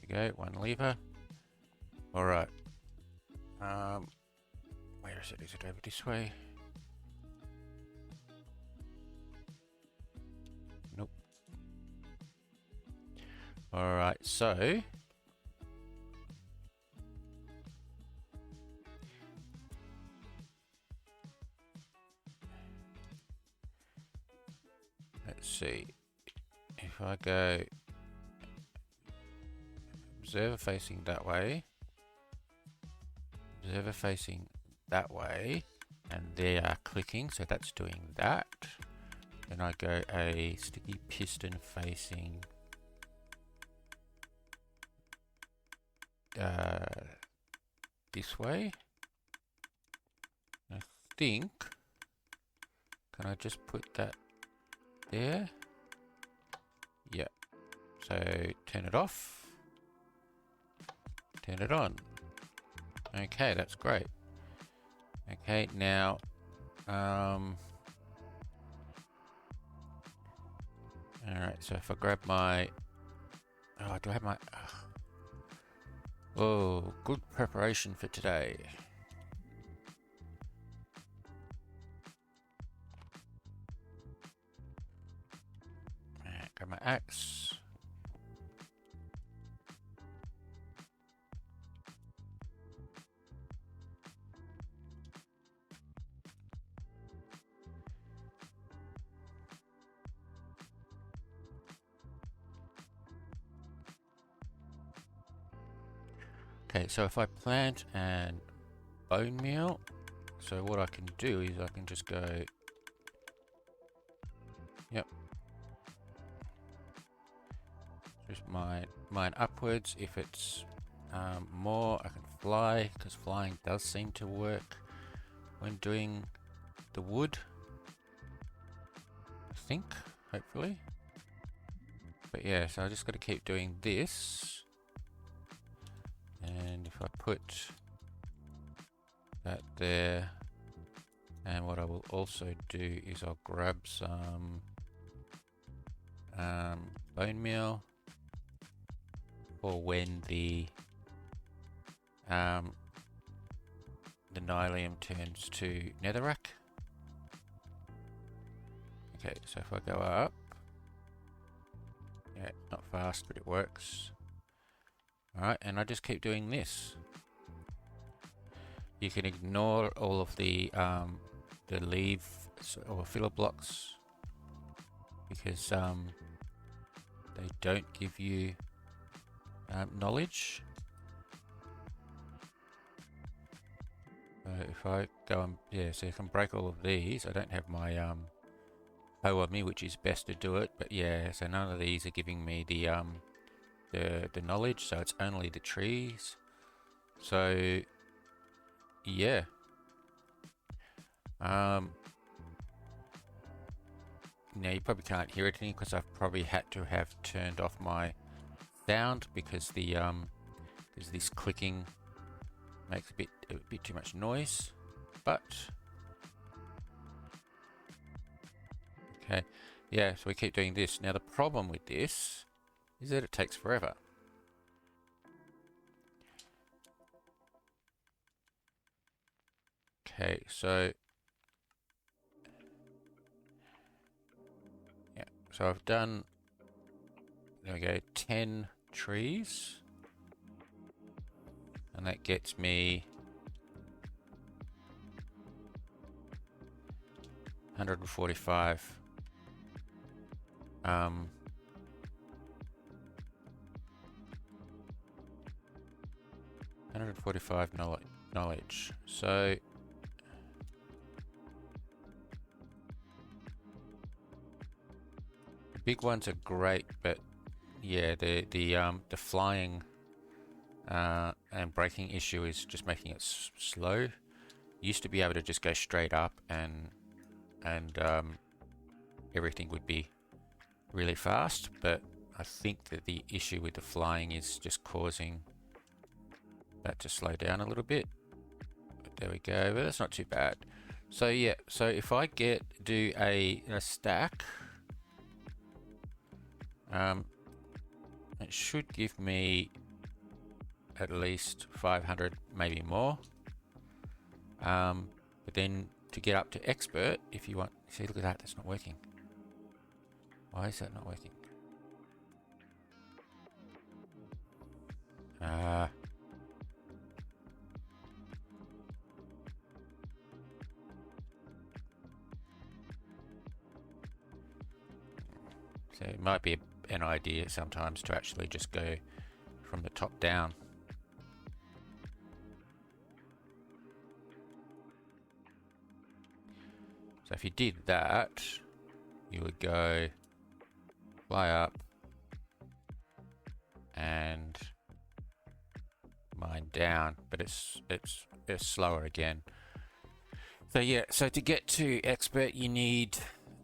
[SPEAKER 1] There we go, one lever. Alright. Where is it? Is it over this way? Nope. Alright, so let's see. If I go observer facing that way, observer facing that way, and they are clicking, so that's doing that. Then I go a sticky piston facing this way. I think can I just put that there? Yeah. So turn it off, turn it on. Okay, that's great. Okay, now alright, so if I grab my do I have my oh, good preparation for today. Grab my axe. Okay, so if I plant and bone meal, so what I can do is I can just go, yep, just mine upwards. If it's more, I can fly, because flying does seem to work when doing the wood, I think, hopefully. But yeah, so I just got to keep doing this. And if I put that there, and what I will also do is I'll grab some bone meal for when the nylium turns to netherrack. Okay, so if I go up, yeah, not fast, but it works. Alright, and I just keep doing this. You can ignore all of the leaf or filler blocks because they don't give you knowledge. If I go and so you can break all of these. I don't have my hoe on me, which is best to do it. But yeah, so none of these are giving me the knowledge. So it's only the trees. So yeah. Now you probably can't hear it because I've probably had to have turned off my sound because the this clicking makes a bit too much noise. But okay, yeah, so we keep doing this. Now the problem with this is that it takes forever. Okay, so yeah, so I've done, there we go, 10 trees, and that gets me 145 145 knowledge. So the big ones are great, but yeah, the flying and braking issue is just making it slow. Used to be able to just go straight up and everything would be really fast, but I think that the issue with the flying is just causing that to slow down a little bit. But there we go, but that's not too bad. So yeah, so if I do a stack, it should give me at least 500, maybe more. But then to get up to expert, if you want, see, look at that, that's not working. Why is that not working? So it might be an idea sometimes to actually just go from the top down. So if you did that, you would go fly up and mine down, but it's slower again. So yeah, so to get to expert, you need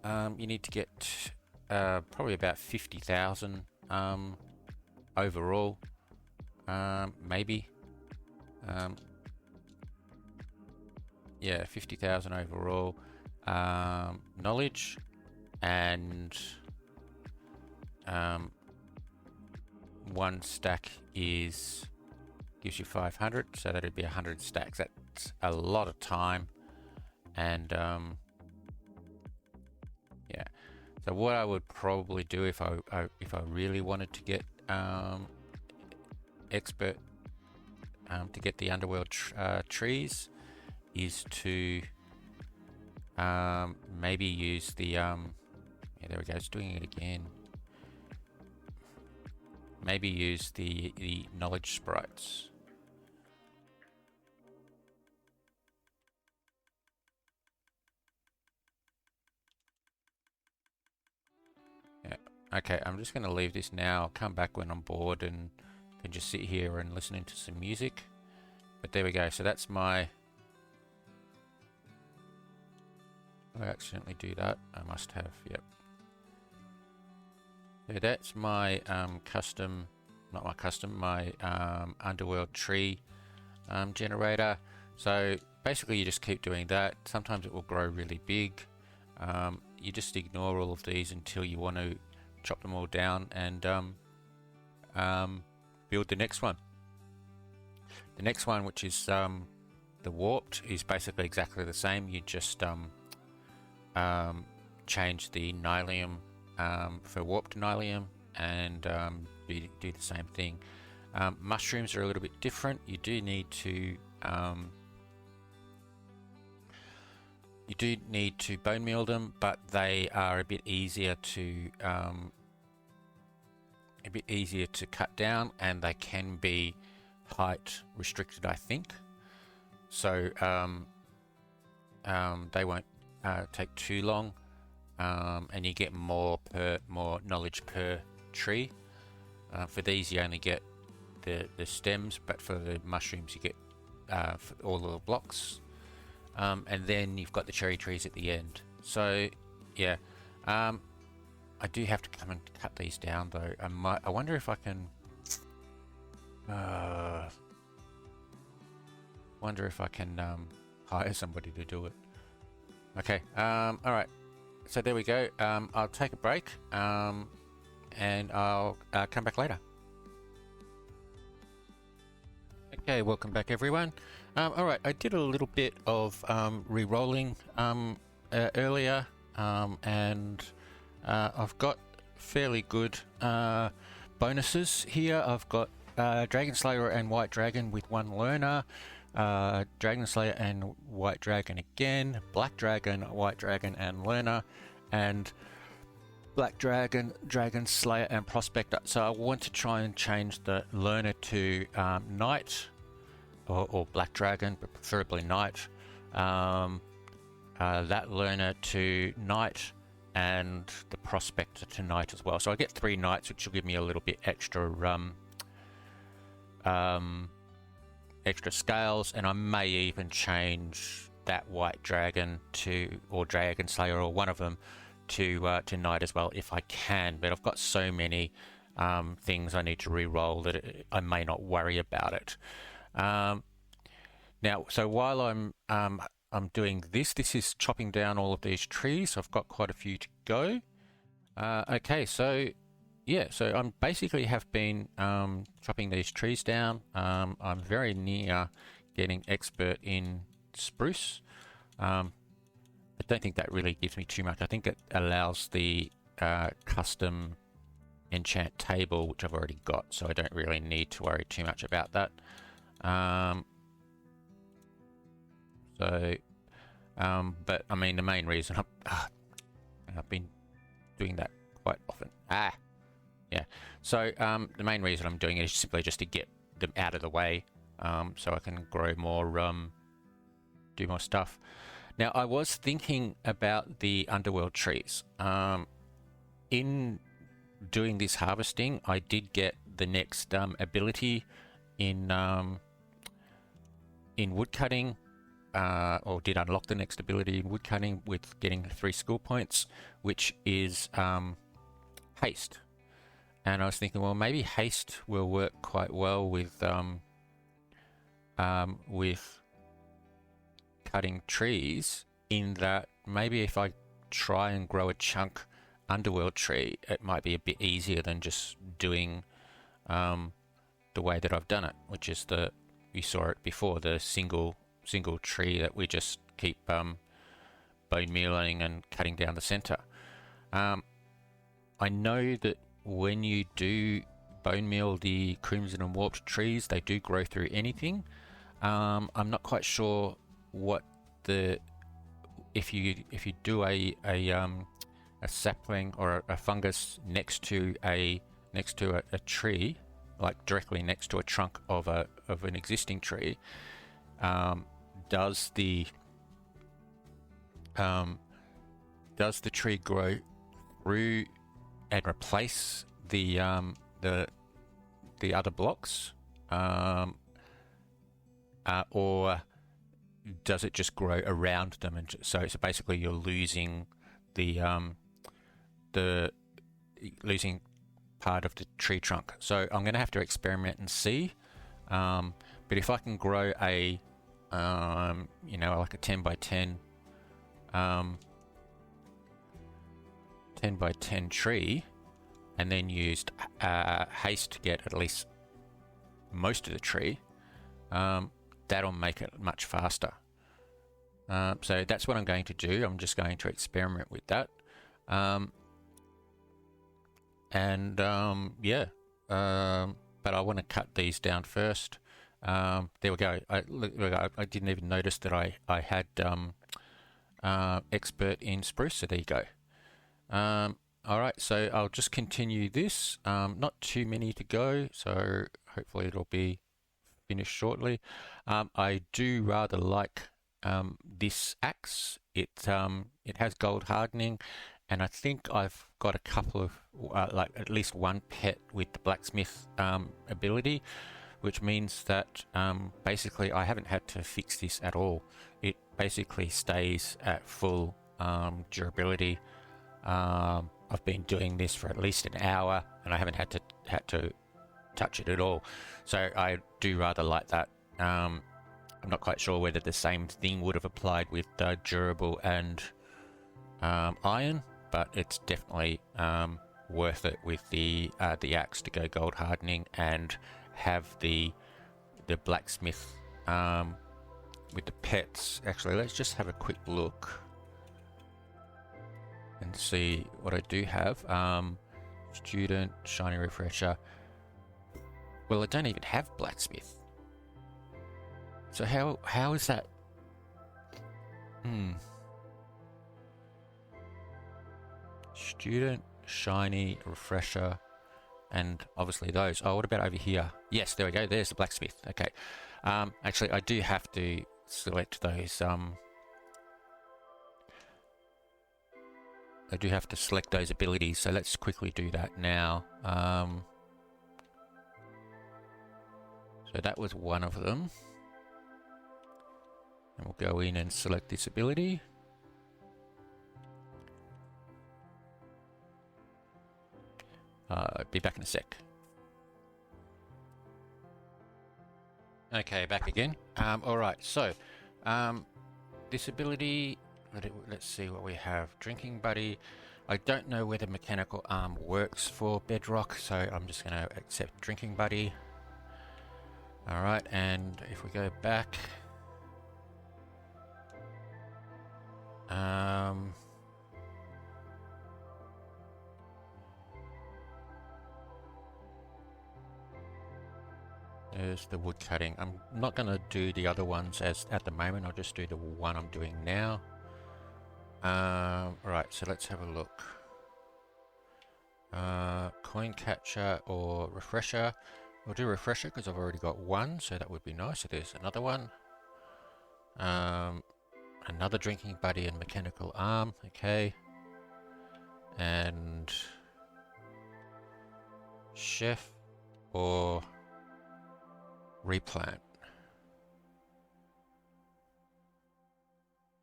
[SPEAKER 1] to get probably about 50,000 overall, maybe. Yeah, 50,000 overall knowledge, and one stack gives you 500, so that'd be 100 stacks. That's a lot of time, and yeah. So what I would probably do if I really wanted to get expert, to get the underworld trees, is to maybe use the yeah, there we go, it's doing it again. Maybe use the knowledge sprites. Yeah. Okay, I'm just going to leave this now. I'll come back when I'm bored and can just sit here and listen to some music. But there we go. So that's my... I accidentally do that. I must have. Yep. So that's my custom, not my custom, my underworld tree generator. So basically you just keep doing that. Sometimes it will grow really big. You just ignore all of these until you want to chop them all down and build the next one. The next one, which is the warped, is basically exactly the same. You just change the nylium for warped nylium and do the same thing. Mushrooms are a little bit different. You do need to bone meal them, but they are a bit easier to cut down, and they can be height restricted, I think. So they won't take too long, and you get more knowledge per tree. For these, you only get the stems, but for the mushrooms, you get for all the blocks. And then you've got the cherry trees at the end. So yeah, I do have to come and cut these down though. I wonder if I can. Wonder if I can hire somebody to do it. Okay. All right. So there we go. I'll take a break. And I'll come back later. Okay, welcome back everyone. Alright, I did a little bit of re-rolling earlier, and I've got fairly good bonuses here. I've got Dragon Slayer and White Dragon with 1 learner, Dragon Slayer and White Dragon again, Black Dragon, White Dragon and learner, and Black Dragon, Dragon Slayer and Prospector. So I want to try and change the learner to Knight or Black Dragon, but preferably Knight. That learner to Knight, and the Prospector to Knight as well. So I get 3 Knights, which will give me a little bit extra extra scales, and I may even change that White Dragon to, or Dragon Slayer, or one of them to Knight as well if I can. But I've got so many things I need to re-roll that I may not worry about it. Now, so while I'm doing this is chopping down all of these trees. I've got quite a few to go. Okay, so yeah, so I'm basically have been chopping these trees down. I'm very near getting expert in spruce. I don't think that really gives me too much. I think it allows the custom enchant table, which I've already got, so I don't really need to worry too much about that. But I mean, the main reason I've been doing that quite often. Yeah. So the main reason I'm doing it is simply just to get them out of the way, so I can grow more, do more stuff. Now, I was thinking about the underworld trees. In doing this harvesting, I did get the next ability in woodcutting, or did unlock the next ability in woodcutting with getting 3 skill points, which is haste. And I was thinking, well, maybe haste will work quite well with cutting trees, in that maybe if I try and grow a chunk underworld tree, it might be a bit easier than just doing the way that I've done it, which is you saw it before, the single tree that we just keep bone mealing and cutting down the center. I know that when you do bone meal the crimson and warped trees, they do grow through anything. I'm not quite sure what if you do a sapling or a fungus next to a tree, like directly next to a trunk of an existing tree, does the tree grow through and replace the other blocks, or does it just grow around them? And so basically you're losing losing part of the tree trunk. So I'm going to have to experiment and see. But if I can grow a like a 10 by 10 tree, and then used haste to get at least most of the tree, that'll make it much faster. So that's what I'm going to do. I'm just going to experiment with that. But I want to cut these down first. There we go. I didn't even notice that I had expert in spruce, so there you go. All right, so I'll just continue this. Not too many to go, so hopefully it'll be finished shortly. I do rather like this axe. It has gold hardening, and I think I've got a couple of like at least one pet with the blacksmith ability, which means that basically I haven't had to fix this at all. It basically stays at full durability. I've been doing this for at least an hour, and I haven't had to touch it at all. So I do rather like that. I'm not quite sure whether the same thing would have applied with durable and iron, but it's definitely worth it with the axe to go gold hardening and have the blacksmith with the pets. Actually, let's just have a quick look and see what I do have. Student, shiny refresher. Well, I don't even have blacksmith. So how is that? Student, shiny, refresher, and obviously those. Oh, what about over here? Yes, there we go. There's the blacksmith. Okay. Actually, I do have to select those. I do have to select those abilities. So let's quickly do that now. So that was one of them. And we'll go in and select this ability. Be back in a sec. Okay, back again. Alright, so this ability, let's see what we have. Drinking Buddy. I don't know whether Mechanical Arm works for Bedrock, so I'm just going to accept Drinking Buddy. Alright, and if we go back, there's the wood cutting. I'm not going to do the other ones at the moment. I'll just do the one I'm doing now. Right, so let's have a look. Coin catcher or refresher. We'll do refresher because I've already got one, so that would be nice. So there's another one. Another drinking buddy and mechanical arm. Okay. And chef or replant.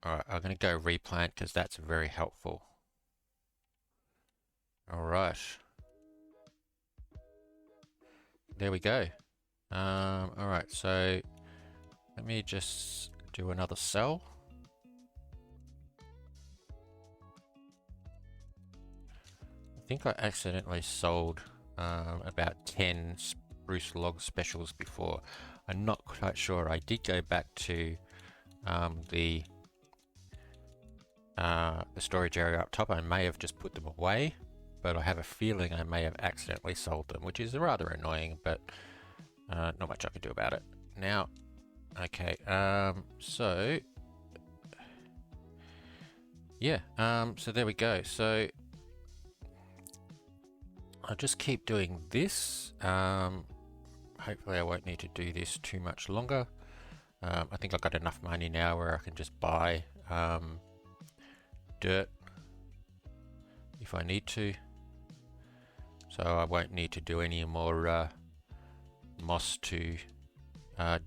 [SPEAKER 1] Alright, I'm going to go replant because that's very helpful. Alright. There we go. Alright, so let me just do another cell. I think I accidentally sold about 10 spruce log specials before. I'm not quite sure. I did go back to the storage area up top. I may have just put them away, but I have a feeling I may have accidentally sold them, which is rather annoying, but not much I can do about it. Now, okay, so yeah, so there we go. So I'll just keep doing this. Hopefully I won't need to do this too much longer. I think I've got enough money now where I can just buy dirt if I need to. So I won't need to do any more moss to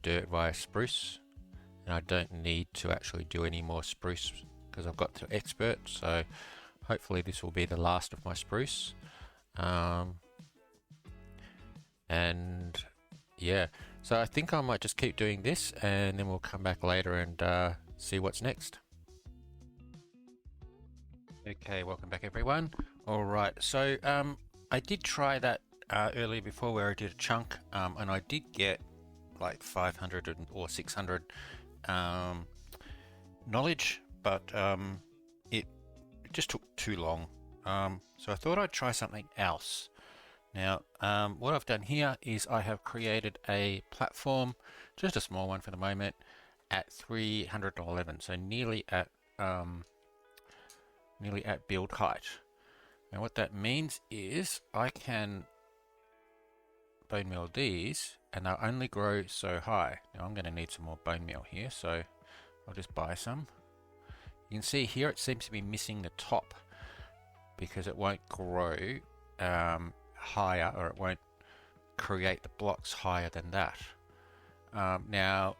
[SPEAKER 1] dirt via spruce. And I don't need to actually do any more spruce because I've got to expert. So hopefully this will be the last of my spruce. And yeah, so I think I might just keep doing this and then we'll come back later and see what's next. Okay, welcome back everyone. Alright, so I did try that earlier before where I did a chunk and I did get like 500 or 600 knowledge, but it just took too long. So I thought I'd try something else. Now, what I've done here is I have created a platform, just a small one for the moment, at 311, so nearly at build height. And what that means is I can bone meal these, and they'll only grow so high. Now I'm going to need some more bone meal here, so I'll just buy some. You can see here it seems to be missing the top because it won't grow higher, or it won't create the blocks higher than that. Now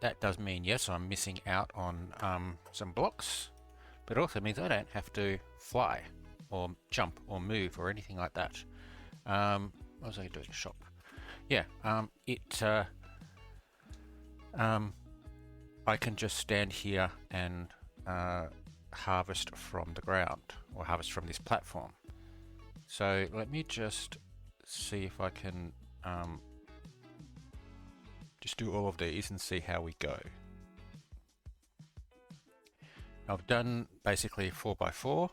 [SPEAKER 1] that does mean yes, I'm missing out on some blocks, but it also means I don't have to fly or jump or move or anything like that. What was I doing? Shop. Yeah, I can just stand here and harvest from the ground, or harvest from this platform. So let me just see if I can just do all of these and see how we go. I've done basically 4x4,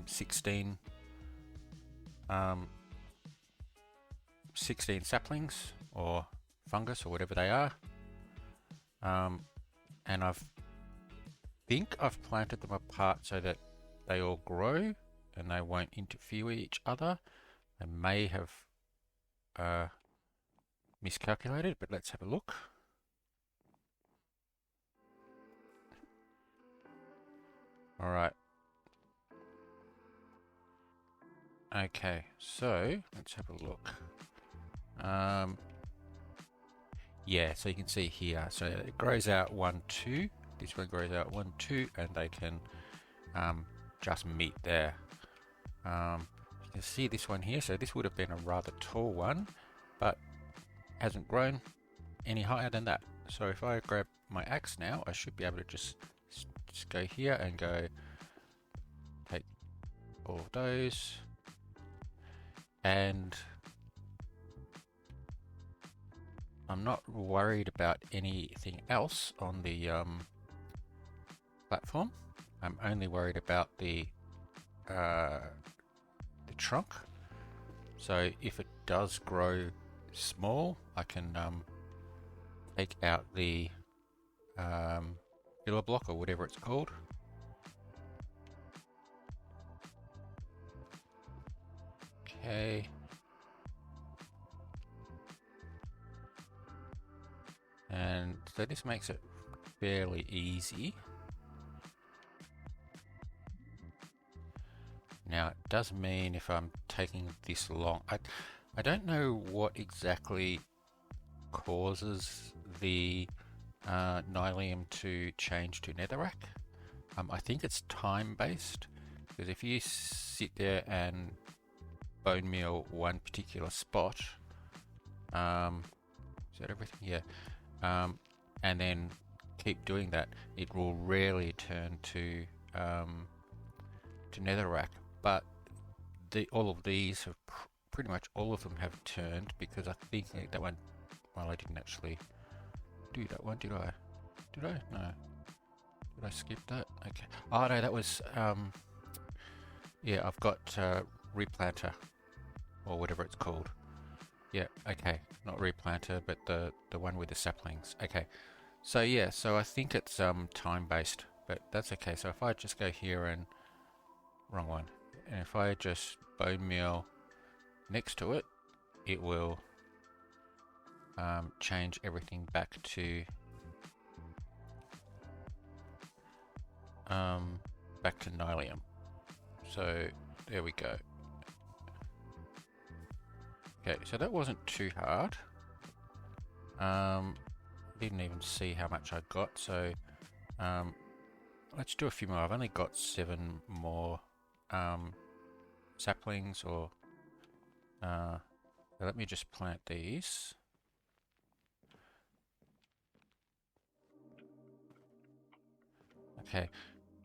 [SPEAKER 1] 16 saplings or fungus or whatever they are, and I think I've planted them apart so that they all grow and they won't interfere with each other. I may have miscalculated, but let's have a look. All right. Okay, so let's have a look. Yeah, so you can see here, so it grows out 1, 2. This one grows out 1, 2, and they can just meet there. You can see this one here, so this would have been a rather tall one, but hasn't grown any higher than that. So if I grab my axe now, I should be able to just go here and go take all of those, and I'm not worried about anything else on the platform. I'm only worried about the trunk. So if it does grow small, I can take out the filler block or whatever it's called. Okay. And so this makes it fairly easy. Now it does mean if I'm taking this long, I don't know what exactly causes the Nylium to change to netherrack. I think it's time based, because if you sit there and bone meal one particular spot, is that everything? Yeah. And then keep doing that, it will rarely turn to netherrack. But all of these have pretty much all of them have turned, because I think that one. Well, I didn't actually do that one, did I? Did I? No. Did I skip that? Okay. Oh no, that was yeah. I've got replanter or whatever it's called. Yeah. Okay. Not replanter, but the one with the saplings. Okay. So yeah. So I think it's time based, but that's okay. So if I just go here and wrong one, and if I just bone meal next to it, it will change everything back to Nylium. So there we go. Okay, so that wasn't too hard. Didn't even see how much I got, so let's do a few more. I've only got 7 more saplings, or so let me just plant these. Okay,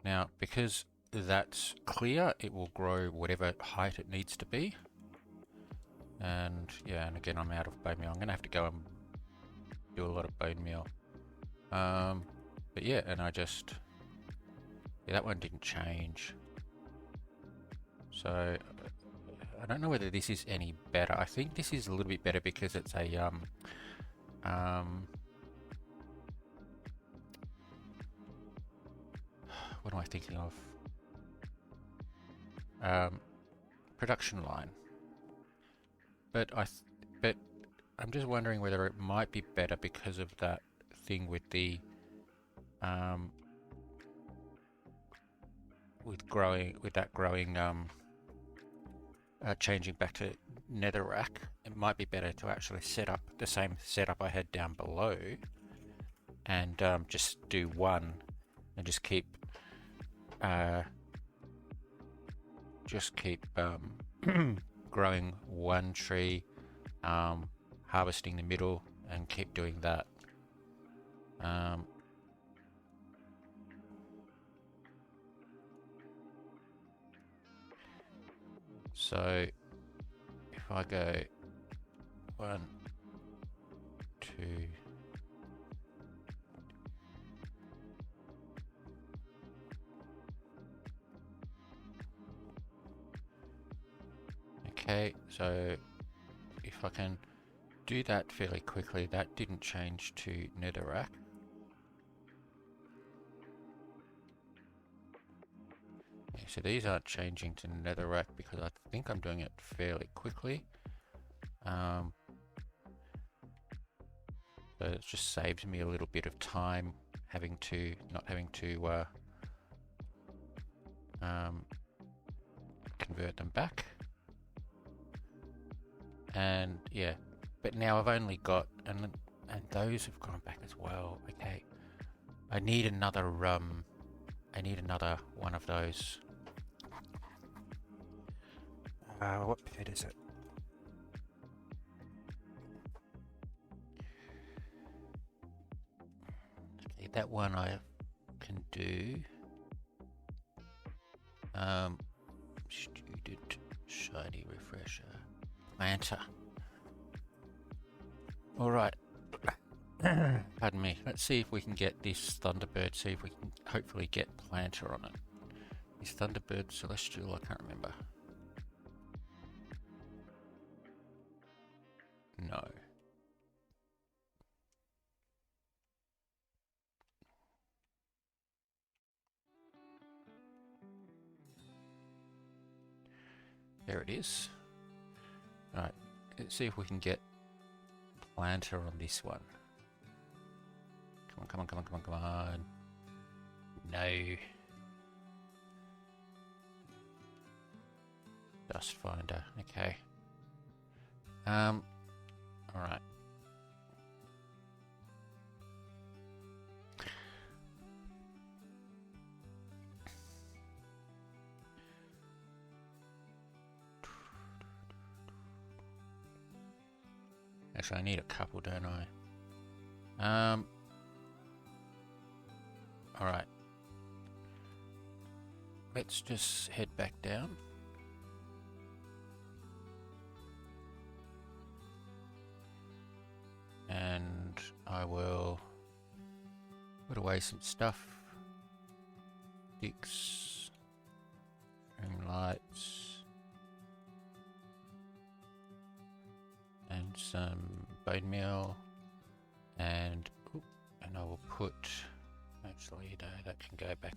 [SPEAKER 1] now because that's clear, it will grow whatever height it needs to be. And yeah, and again, I'm out of bone meal. I'm gonna have to go and do a lot of bone meal. But yeah, and I just, yeah, that one didn't change. So I don't know whether this is any better. I think this is a little bit better because it's a what am I thinking of? Production line. But I'm just wondering whether it might be better because of that thing with the with that growing changing back to netherrack. It might be better to actually set up the same setup I had down below, and just do one, and just keep growing one tree, harvesting the middle, and keep doing that. So if I go 1, 2, okay, so if I can do that fairly quickly, that didn't change to netherrack. Yeah, so these aren't changing to netherrack because I think I'm doing it fairly quickly. So it just saves me a little bit of time not having to convert them back. And yeah, but now I've only got, and those have gone back as well. Okay, I need another one of those. What bit is it? Okay, that one I can do. Student shiny refresher planter. All right. Pardon me. Let's see if we can get this Thunderbird. See if we can hopefully get planter on it. Is Thunderbird celestial? I can't remember. No. There it is. Alright, let's see if we can get planter on this one. Come on. No. Dust finder, okay. Alright. actually I need a couple, don't I? Alright. Let's just head back down. And I will put away some stuff. Sticks, string lights, and some bone meal, and I will put, actually no, that can go back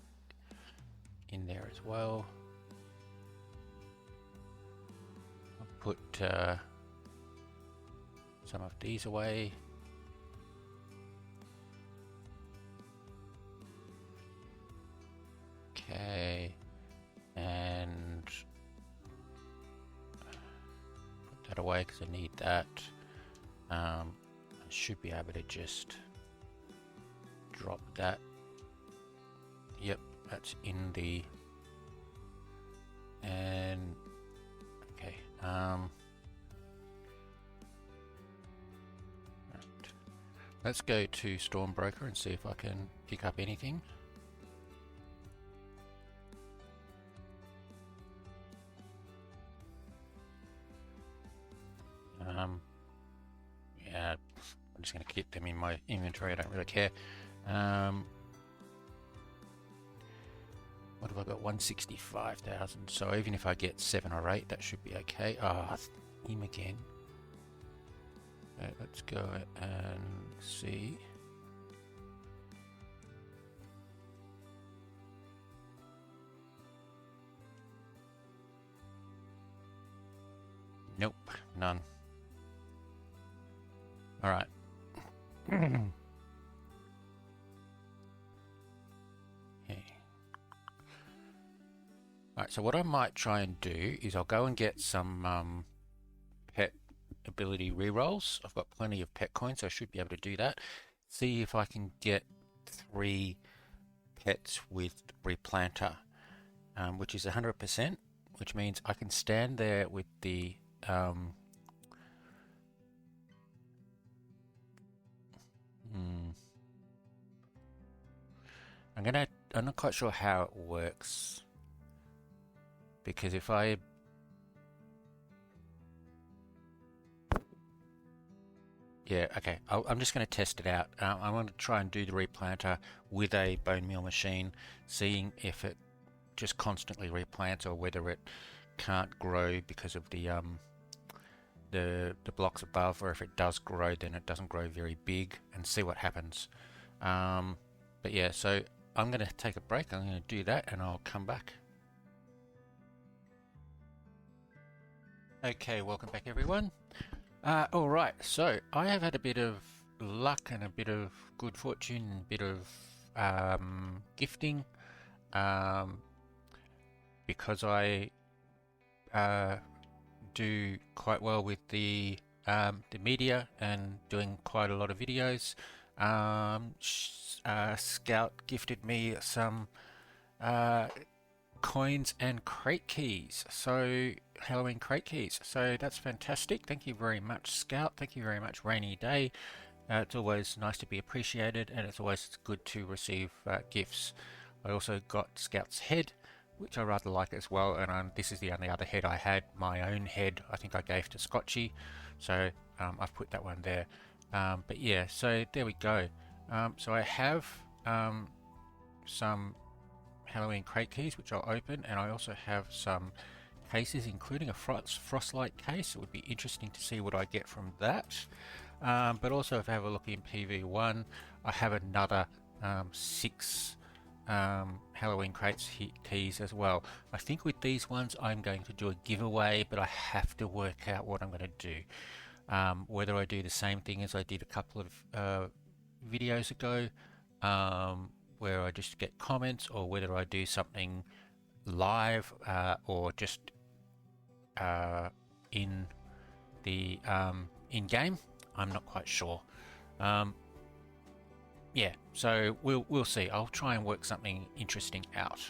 [SPEAKER 1] in there as well. I'll put some of these away. Okay, and put that away because I need that. I should be able to just drop that. Yep, that's in the, and okay, right. Let's go to Stormbroker and see if I can pick up anything. Yeah, I'm just going to keep them in my inventory, I don't really care. What have I got? 165,000. So even if I get 7 or 8, that should be okay. Ah, oh, him again. Okay, let's go and see. Nope, none. All right. Okay. Alright, so what I might try and do is I'll go and get some pet ability rerolls. I've got plenty of pet coins, so I should be able to do that. See if I can get 3 pets with replanter, which is 100%, which means I can stand there with the I'm not quite sure how it works, because if I okay, I'm just going to test it out. I want to try and do the replanter with a bone meal machine, seeing if it just constantly replants or whether it can't grow because of the blocks above, or if it does grow then it doesn't grow very big, and see what happens. But yeah, so I'm going to take a break, I'm going to do that, and I'll come back. Okay, welcome back everyone. Alright, so I have had a bit of luck and a bit of good fortune and a bit of gifting, because I do quite well with the media and doing quite a lot of videos. Scout gifted me some coins and crate keys, so Halloween crate keys, so that's fantastic. Thank you very much, Scout. Thank you very much, Rainy Day. It's always nice to be appreciated, and it's always good to receive gifts. I also got Scout's head, which I rather like as well, and this is the only other head I had. My own head I think I gave to Scotchy, so I've put that one there. But yeah, so there we go. So I have some Halloween crate keys which I'll open, and I also have some cases, including a frostlight case. It would be interesting to see what I get from that. But also, if I have a look in PV1, I have another 6 Halloween crates keys as well. I think with these ones I'm going to do a giveaway, but I have to work out what I'm going to do. Whether I do the same thing as I did a couple of videos ago, where I just get comments, or whether I do something live, or just in the in-game. I'm not quite sure. Yeah, so we'll see. I'll try and work something interesting out,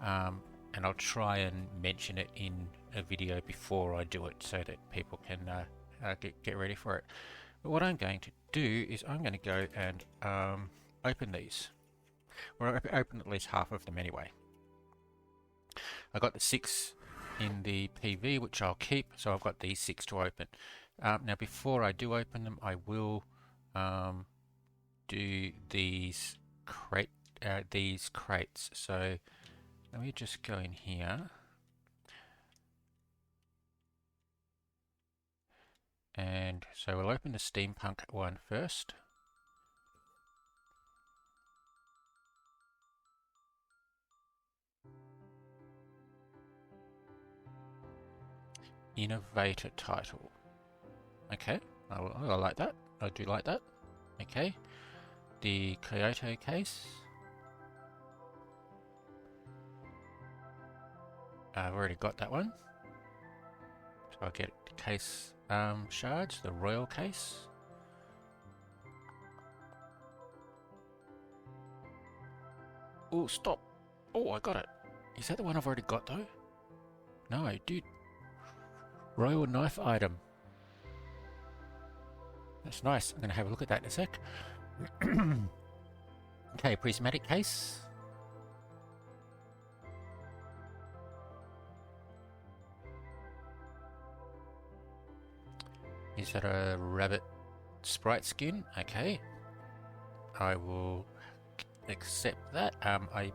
[SPEAKER 1] and I'll try and mention it in a video before I do it, so that people can get ready for it. But what I'm going to do is I'm going to go and open these. Or open at least half of them anyway. I got the 6 in the PV, which I'll keep, so I've got these 6 to open. Now before I do open them, I will do these crates. So let me just go in here. And so we'll open the steampunk one first. Innovator title. Okay, I like that. I do like that. Okay, the Kyoto case. I've already got that one. So I'll get the case shards, the royal case. Oh, stop. Oh, I got it. Is that the one I've already got though? No, dude. Royal knife item. That's nice. I'm going to have a look at that in a sec. Okay, prismatic case. Is that a rabbit sprite skin? Okay. I will accept that. I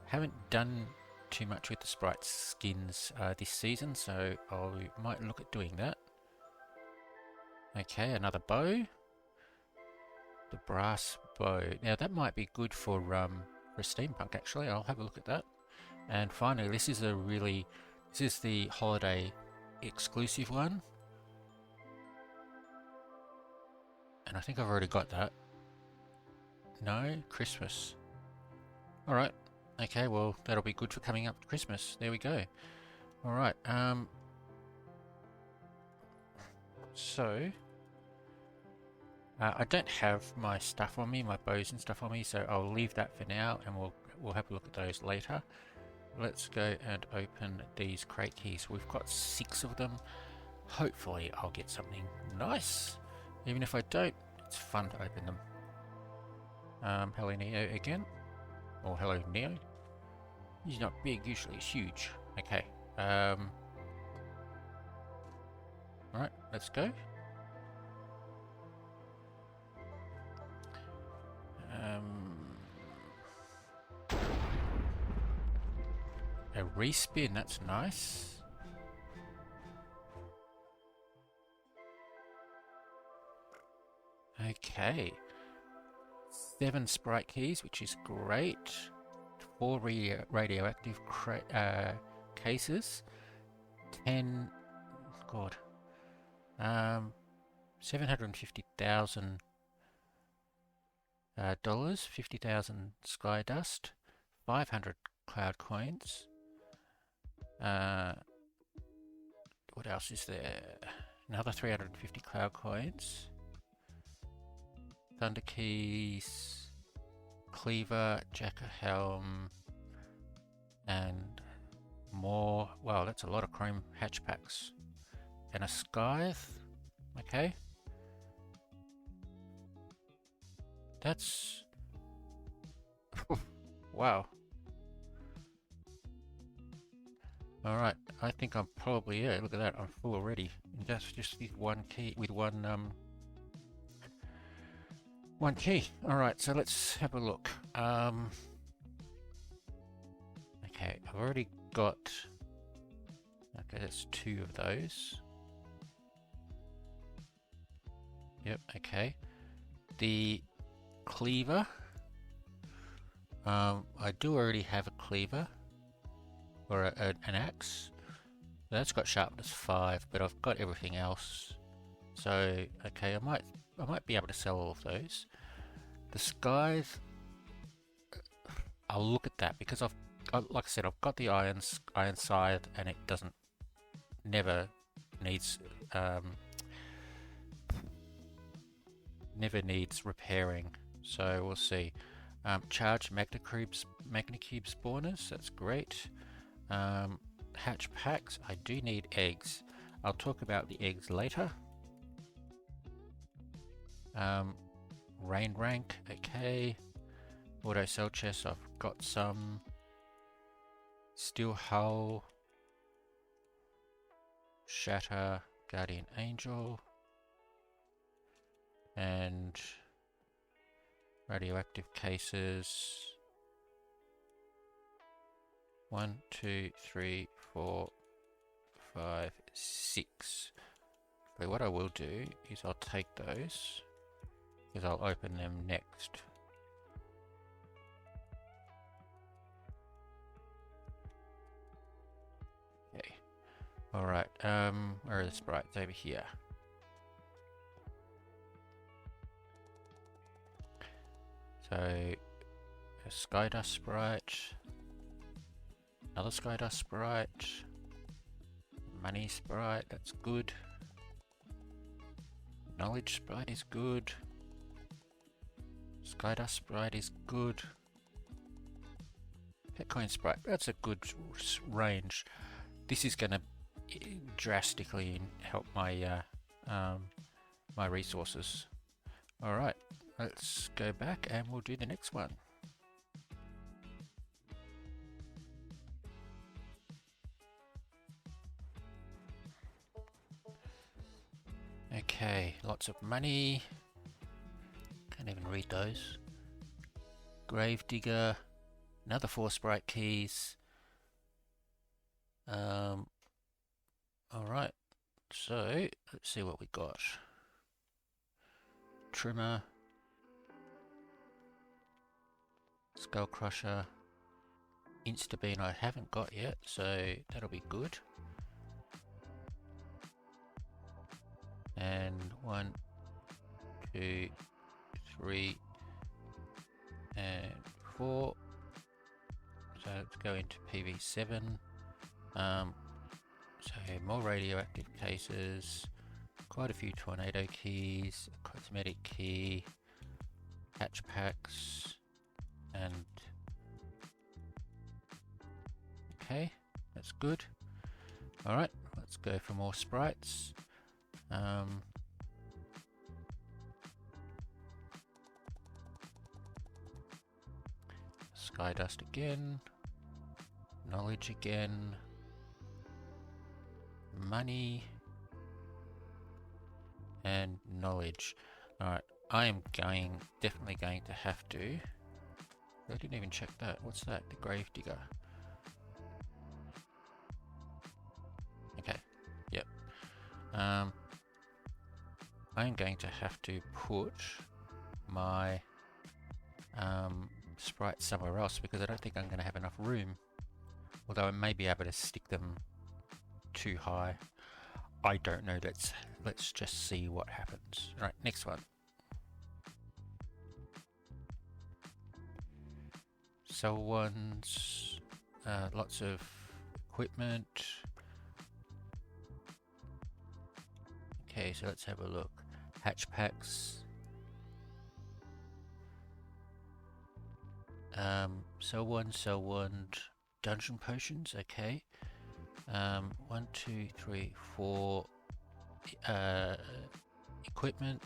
[SPEAKER 1] haven't done too much with the sprite skins this season, so I might look at doing that. Okay, another bow. The brass bow. Now that might be good for steampunk actually. I'll have a look at that. And finally, this is the holiday exclusive one. And I think I've already got that. No, Christmas. Alright. Okay, well, that'll be good for coming up to Christmas. There we go. Alright, so I don't have my stuff on me, my bows and stuff on me, so I'll leave that for now, and we'll have a look at those later. Let's go and open these crate keys. We've got 6 of them. Hopefully I'll get something nice. Even if I don't, it's fun to open them. Hello Neo again. Or hello Neo. He's not big, usually he's huge. Okay. Alright, let's go. A respin, that's nice. Okay. 7 sprite keys, which is great. 4 radioactive cases. 10... God. $750,000 dollars. 50,000 sky dust. 500 cloud coins. What else is there? Another 350 cloud coins. Thunder keys, cleaver, jacker helm, and more. Wow, that's a lot of chrome hatch packs. And a scythe. Okay. That's... wow. Alright, I think I'm probably, yeah, look at that, I'm full already. And that's just with one key, with one key. Alright, so let's have a look. Okay, I've already got... okay, that's 2 of those. Yep, okay. The cleaver. I do already have a cleaver. Or an axe. That's got sharpness 5, but I've got everything else. So, okay, I might be able to sell all of those. The scythe, I'll look at that because like I said, I've got the iron scythe, and it never needs repairing. So we'll see. Charged magna cube spawners, that's great. Hatch packs, I do need eggs. I'll talk about the eggs later. Rain rank, okay. Auto cell chest, I've got some. Steel hull. Shatter, Guardian Angel. And radioactive cases. 1, 2, 3, 4, 5, 6. So what I will do is I'll take those, because I'll open them next. Okay. Alright, where are the sprites? Over here. So, a Skydust sprite, another Skydust sprite, money sprite, that's good. Knowledge sprite is good. Skydust sprite is good. Petcoin sprite, that's a good range. This is going to drastically help my my resources. Alright, let's go back and we'll do the next one. Okay, lots of money. Can't even read those. Gravedigger, another 4 sprite keys. Alright, so let's see what we got. Trimmer, Skull Crusher, Instabeam I haven't got yet, so that'll be good. And 1, 2, 3, and 4. So let's go into PV7. So more radioactive cases, quite a few tornado keys, a cosmetic key, hatch packs, and okay, that's good. Alright, let's go for more sprites. Skydust again, knowledge again, money, and knowledge. Alright, I am definitely going to have to. I didn't even check that. What's that? The Gravedigger. Okay, yep. I'm going to have to put my sprites somewhere else because I don't think I'm going to have enough room. Although I may be able to stick them too high. I don't know. Let's just see what happens. Right, next one. Cell ones, lots of equipment. Okay, so let's have a look. Hatch packs. Cell one, dungeon potions, okay. 1, 2, 3, 4 equipment,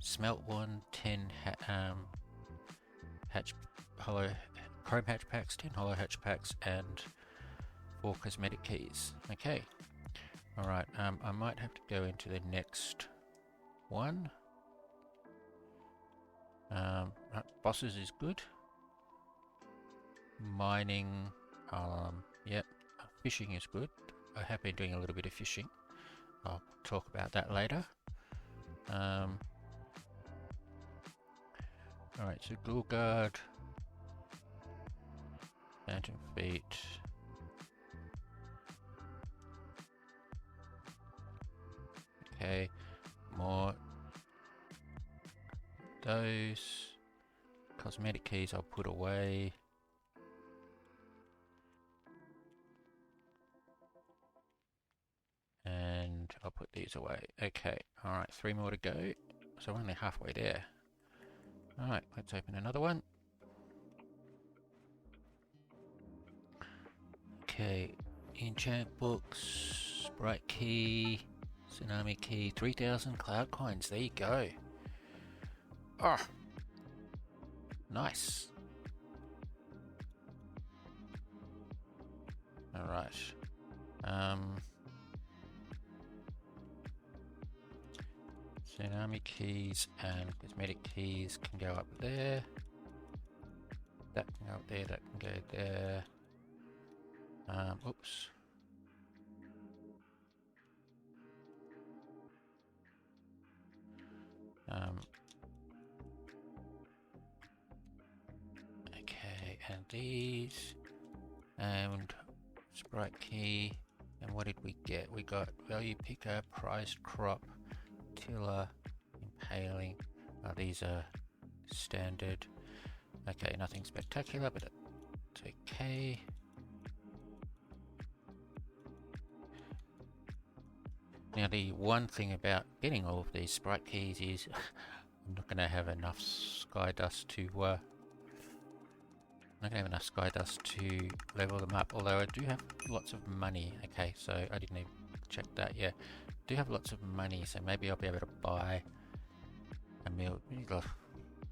[SPEAKER 1] smelt 1, 10 chrome hatch packs, 10 hollow hatch packs, and 4 cosmetic keys. Okay, alright, I might have to go into the next one. Bosses is good. Mining, yep. Fishing is good. I have been doing a little bit of fishing. I'll talk about that later. Alright, so Ghoul Guard, Phantom Feet, okay, more those. Cosmetic keys I'll put away. And I'll put these away. Okay, alright, 3 more to go. So we're only halfway there. Alright, let's open another one. Okay, enchant books, sprite key, tsunami key, 3,000 cloud coins, there you go. Oh, nice. All right. Tsunami keys and cosmetic keys can go up there. That can go up there. That can go there. Oops. Okay, and these, and sprite key, and what did we get? We got value picker, prized crop, tiller, impaling. These are standard. Okay, nothing spectacular, but it's okay. Now the one thing about getting all of these sprite keys is I'm not going to have enough sky dust to level them up, although I do have lots of money. Okay, so I didn't even check that. Yeah, I do have lots of money, so maybe I'll be able to buy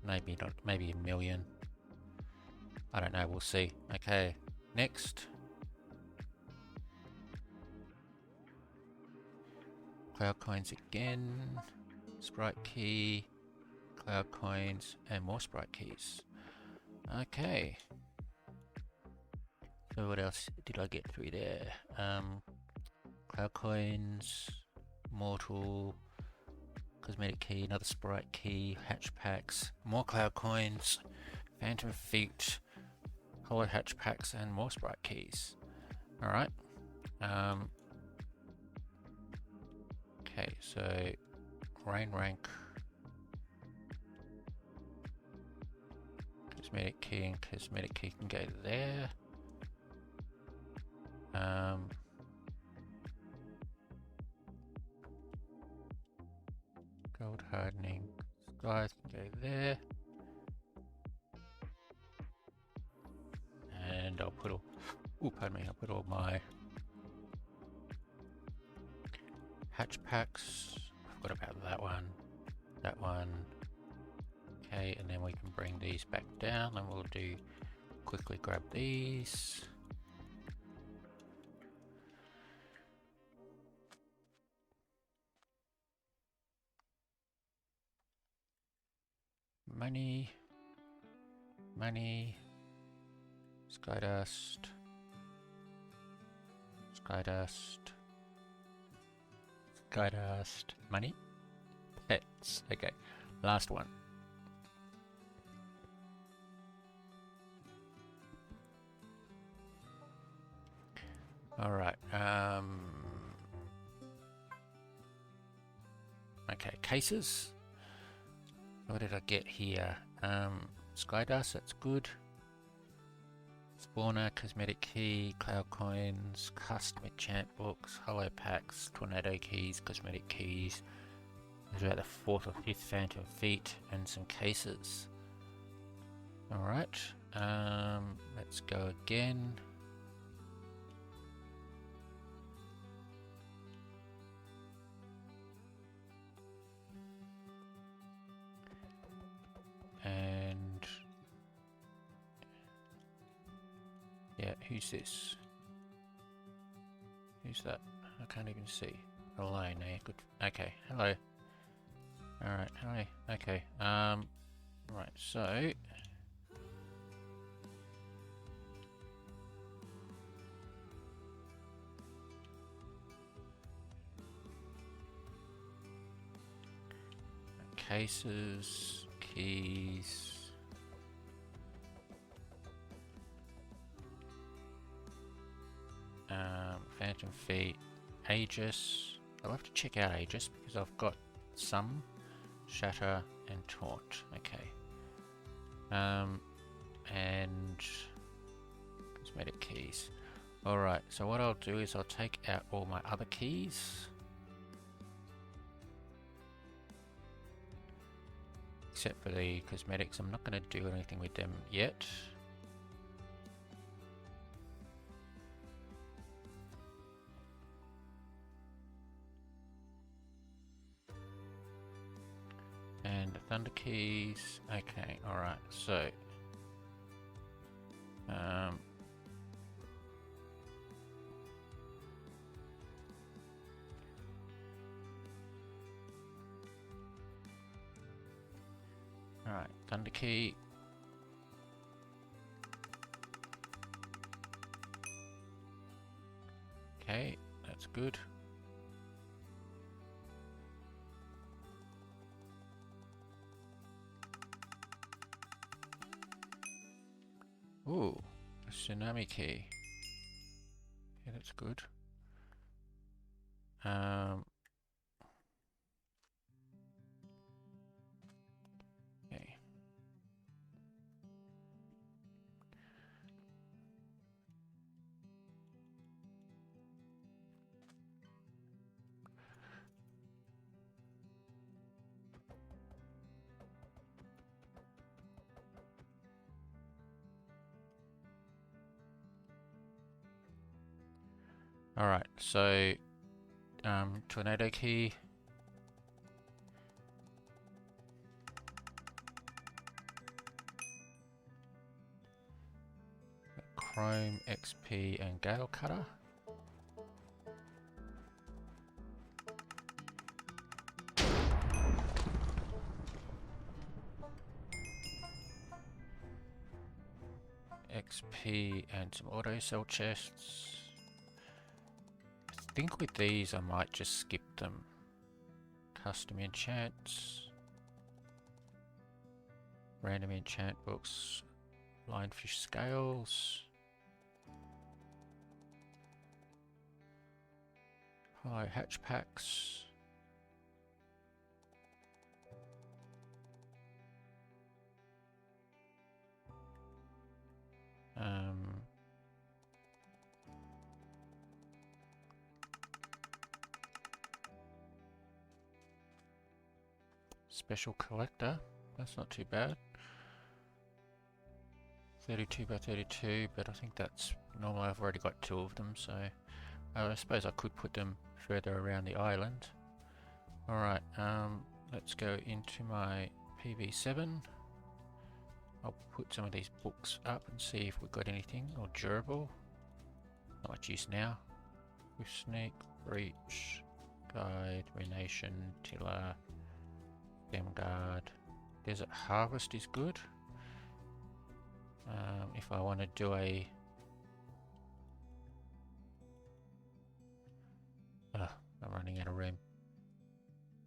[SPEAKER 1] maybe not, maybe a million. I don't know, we'll see. Okay, next. Cloud coins again, sprite key, cloud coins, and more sprite keys. Okay. So what else did I get through there? Cloud coins, mortal, cosmetic key, another sprite key, hatch packs, more cloud coins, phantom feet, hollow hatch packs, and more sprite keys. Alright. Okay, so rain rank, cosmetic key and cosmetic key can go there. Gold hardening, skies can go there. And I'll put all, I'll put all my hatch packs. I forgot about that one. Okay, and then we can bring these back down, and we'll quickly grab these. Money, Skydust, money, pets. Okay, last one. All right. Okay, cases. What did I get here? Skydust, that's good. Spawner, cosmetic key, cloud coins, custom enchant books, hollow packs, tornado keys, cosmetic keys. There's about the 4th or 5th phantom feet and some cases. Alright, let's go again. And yeah, who's this? Who's that? I can't even see. Alone, eh? Good. Okay, hello. Alright, hi. Okay, right, so cases, keys, phantom feet, Aegis. I'll have to check out Aegis because I've got some shatter and taunt. Okay, and cosmetic keys. Alright, so what I'll do is I'll take out all my other keys, except for the cosmetics. I'm not going to do anything with them yet. And the thunder keys. Okay, alright, so alright, thunder key. Okay, that's good. Ooh, a tsunami key. Yeah, that's good. Okay. Alright, so tornado key. Chrome, XP, and Gale Cutter. XP and some auto cell chests. I think with these I might just skip them. Custom enchants. Random enchant books. Lionfish scales. High hatch packs. Special collector, that's not too bad. 32 by 32, but I think that's normal. I've already got 2 of them, so I suppose I could put them further around the island. Alright, let's go into my PV7. I'll put some of these books up and see if we've got anything or durable. Not much use now. With Snake, Breach, Guide, Renation, Tiller, Guard. Desert Harvest is good. If I want to do a I'm running out of room.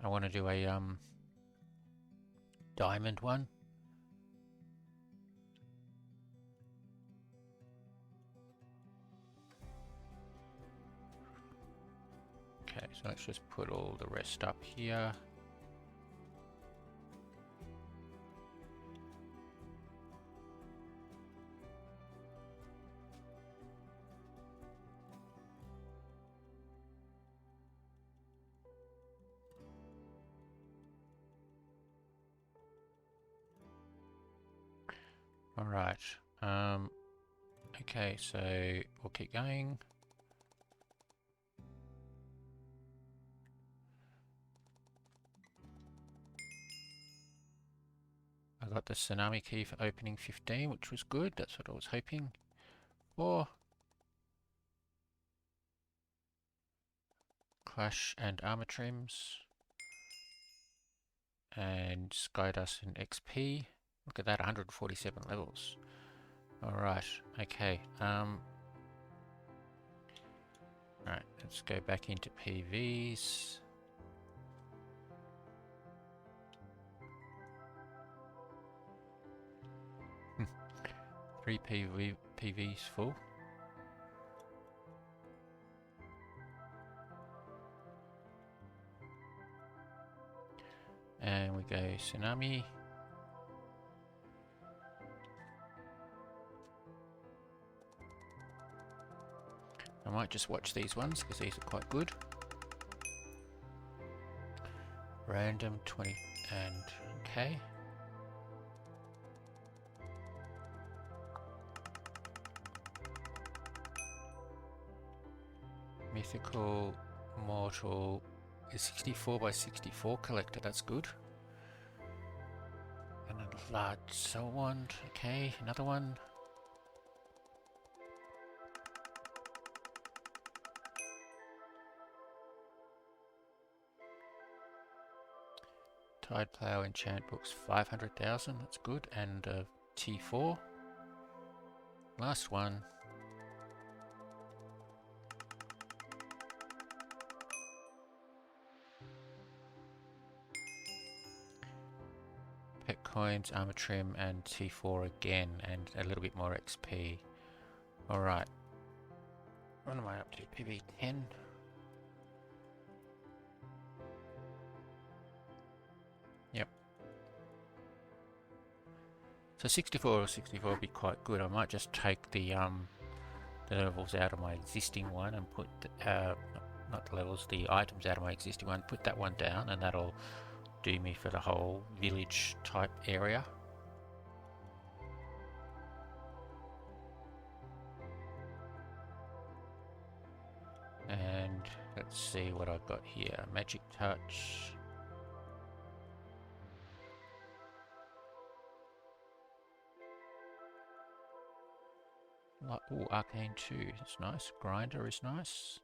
[SPEAKER 1] I want to do a diamond one. Okay, so let's just put all the rest up here. Alright, okay, so we'll keep going. I got the tsunami key for opening 15, which was good, that's what I was hoping for. Clash and armor trims. And Skydust and XP. Look at that, 147 levels. Alright, okay. Alright, let's go back into PVs. Three PVs full. And we go tsunami. I might just watch these ones because these are quite good. Random 20 and okay. Mythical, mortal, is 64 by 64 collector, that's good. Large cell wand. Okay, another one. Tide Plow enchant books 500,000. That's good. And T4. Last one. Pet coins, armor trim, and T4 again, and a little bit more XP. Alright. What am I up to? PB 10? Yep. So 64 or 64 would be quite good. I might just take the levels out of my existing one and put, not the levels, the items out of my existing one, put that one down, and that'll do me for the whole village type area. And let's see what I've got here. Magic Touch. Oh, Arcane 2, it's nice. Grinder is nice.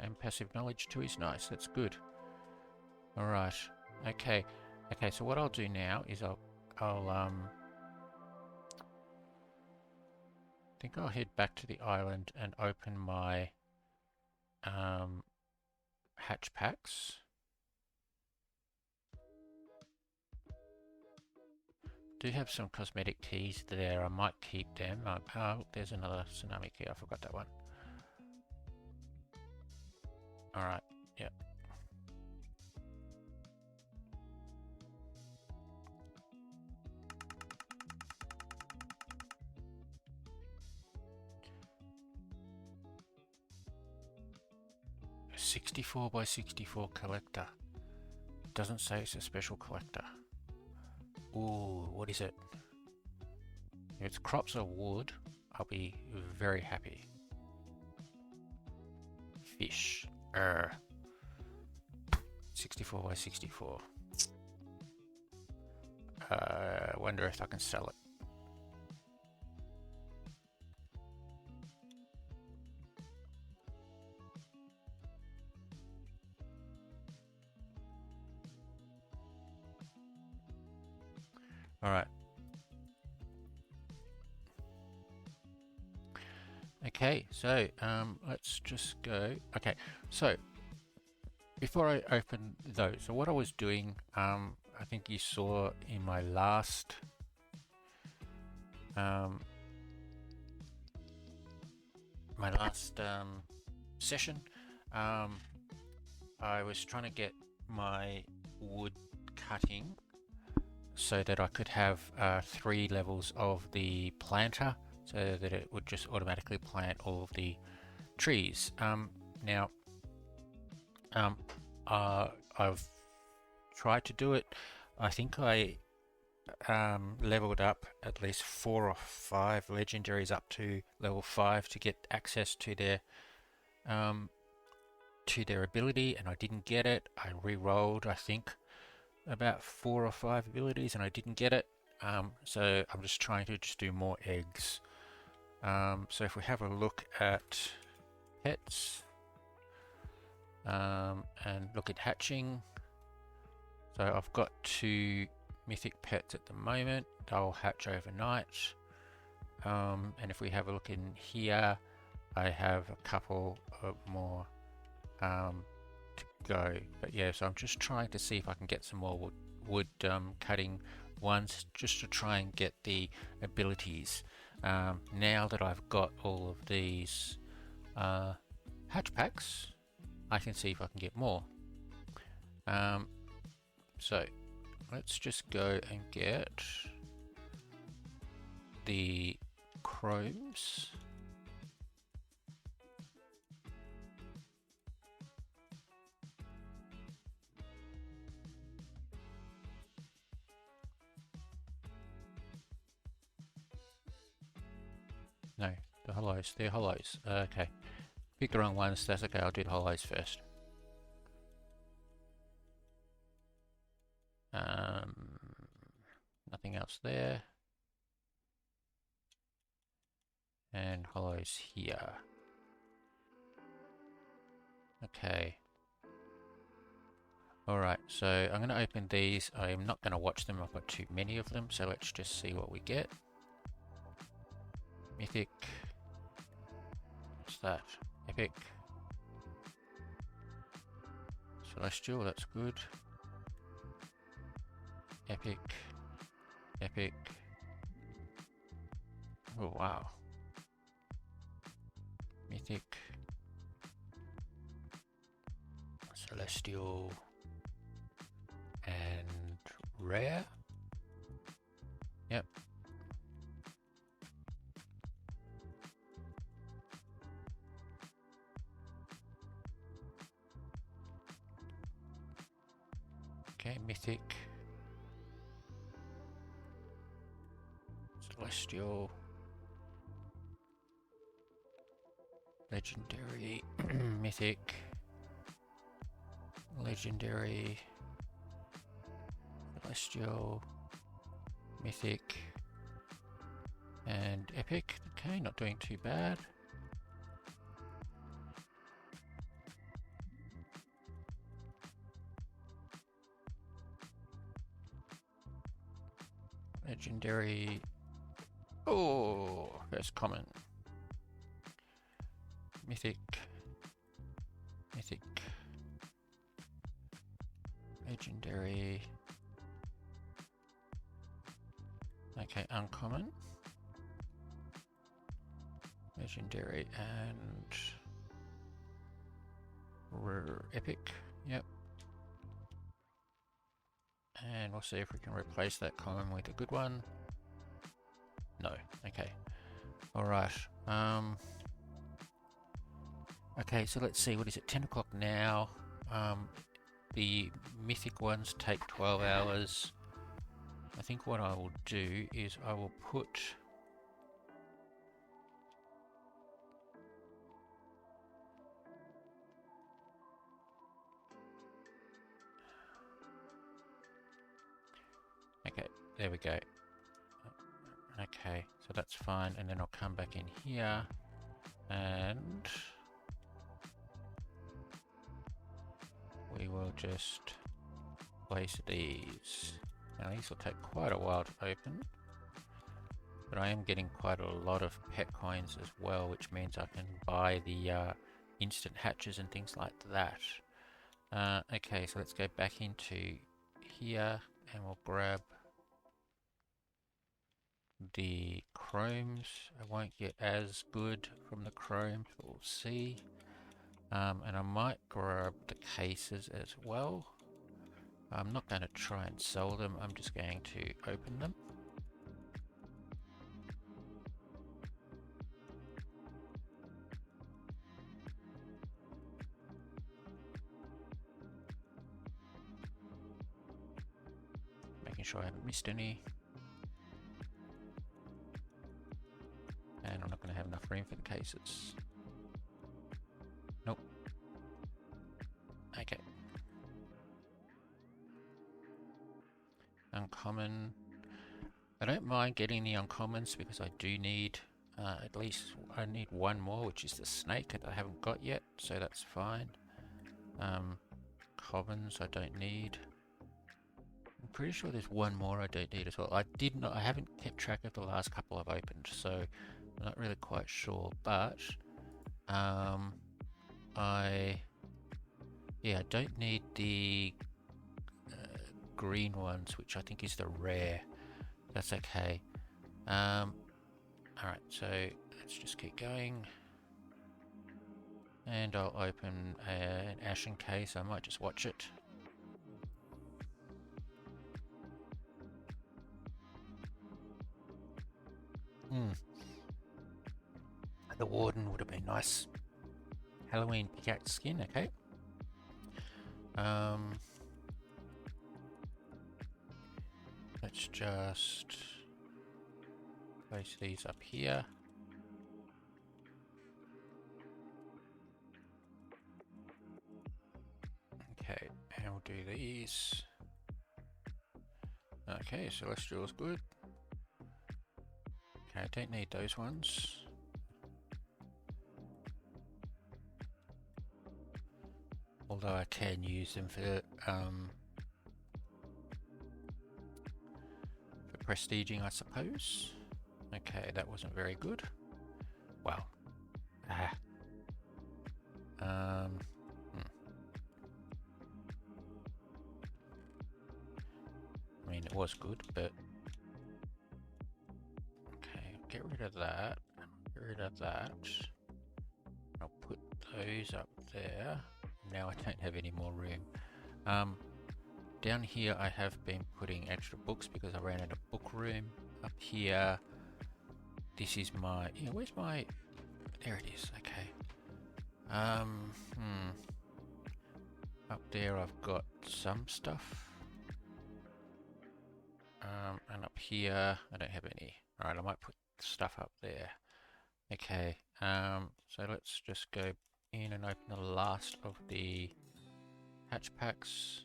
[SPEAKER 1] And Passive Knowledge 2 is nice, that's good. Alright, okay. Okay, so what I'll do now is I think I'll head back to the island and open my hatch packs. Do have some cosmetic keys there. I might keep them. Oh, there's another tsunami key. I forgot that one. All right. Yep. A 64 by 64 collector. It doesn't say it's a special collector. Ooh, what is it? If it's crops of wood, I'll be very happy. Fish. 64 by 64. Wonder if I can sell it. All right. Okay, so let's just go. Okay, so before I open those, so what I was doing, I think you saw in my last session, I was trying to get my wood cutting so that I could have 3 levels of the planter, so that it would just automatically plant all of the trees. Now, I've tried to do it. I think I leveled up at least 4 or 5 legendaries up to level 5 to get access to their ability, and I didn't get it. I re-rolled, I think, about 4 or 5 abilities, and I didn't get it. So I'm just trying to do more eggs. So if we have a look at pets and look at hatching, so I've got 2 mythic pets at the moment. They'll hatch overnight. And if we have a look in here, I have a couple of more to go. But yeah, so I'm just trying to see if I can get some more wood cutting ones, just to try and get the abilities. Now that I've got all of these hatch packs, I can see if I can get more. So let's just go and get the chromes. No, the hollows. They're hollows. Okay. Pick the wrong ones. That's okay. I'll do the hollows first. Nothing else there. And hollows here. Okay. Alright, so I'm going to open these. I'm not going to watch them, I've got too many of them, so let's just see what we get. Mythic. What's that? Epic. Celestial, that's good. Epic. Epic. Oh wow. Mythic. Celestial. And rare. Yep. Okay, mythic. Celestial. Legendary. Mythic. Legendary. Celestial. Mythic. And epic. Okay, not doing too bad. Legendary. Oh, first common. Mythic. Mythic. Legendary. Okay, uncommon. Legendary and rare epic. Yep. And we'll see if we can replace that common with a good one. No. Okay. Alright. Okay, so let's see. What is it? 10 o'clock now. The mythic ones take 12 hours. I think what I will do is I will put... Okay, there we go. Okay, so that's fine, and then I'll come back in here and we will just place these. Now these will take quite a while to open, but I am getting quite a lot of pet coins as well, which means I can buy the instant hatches and things like that. Okay, so let's go back into here and we'll grab the chromes. I won't get as good from the chromes, but we'll see. And I might grab the cases as well. I'm not going to try and sell them, I'm just going to open them. Making sure I haven't missed any. And I'm not going to have enough room for the cases. Nope. Okay. Uncommon. I don't mind getting the uncommons because I do need at least, I need one more, which is the snake that I haven't got yet, so that's fine. Commons I don't need. I'm pretty sure there's one more I don't need as well. I haven't kept track of the last couple I've opened, so I'm not really quite sure, but I don't need the green ones, which I think is the rare. That's okay. Alright, so let's just keep going. And I'll open an ashen case. I might just watch it. The warden would have been nice. Halloween pickaxe skin, okay. Let's just place these up here. Okay, and we'll do these. Okay, Celestial's good. Okay, I don't need those ones. Although I can use them for prestiging, I suppose. Okay, that wasn't very good. Wow. Ah. I mean, it was good, but okay, get rid of that. Get rid of that. I'll put those up there. Now I don't have any more room. Down here I have been putting extra books because I ran out of book room. Up here, this is my, where's my, there it is, okay. Up there I've got some stuff. And up here I don't have any. Alright, I might put stuff up there. Okay, so let's just go in and open the last of the hatch packs.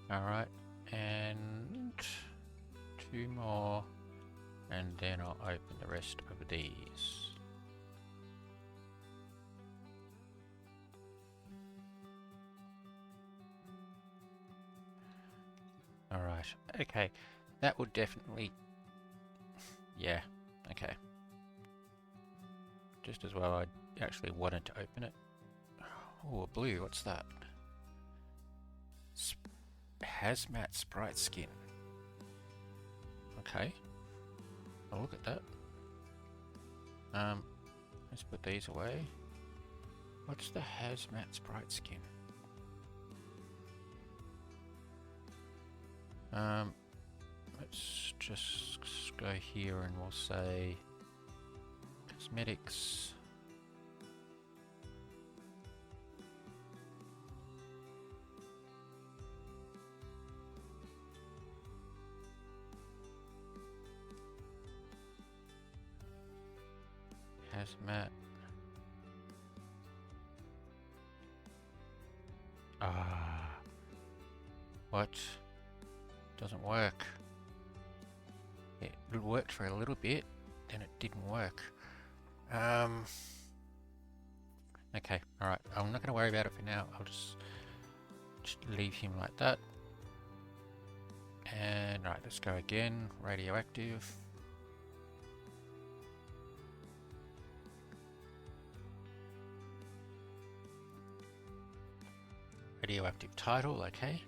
[SPEAKER 1] Alright, and 2 more, and then I'll open the rest of these. Alright, okay, that would definitely, yeah, okay. Just as well I actually wanted to open it. Oh, a blue, what's that? Hazmat sprite skin. Okay, I'll look at that. Let's put these away. What's the hazmat sprite skin? Let's just go here and we'll say cosmetics. Hazmat. What? Doesn't work. It worked for a little bit, then it didn't work. Okay, alright, I'm not going to worry about it for now. I'll just leave him like that. And right, let's go again. Radioactive. Radioactive title, okay.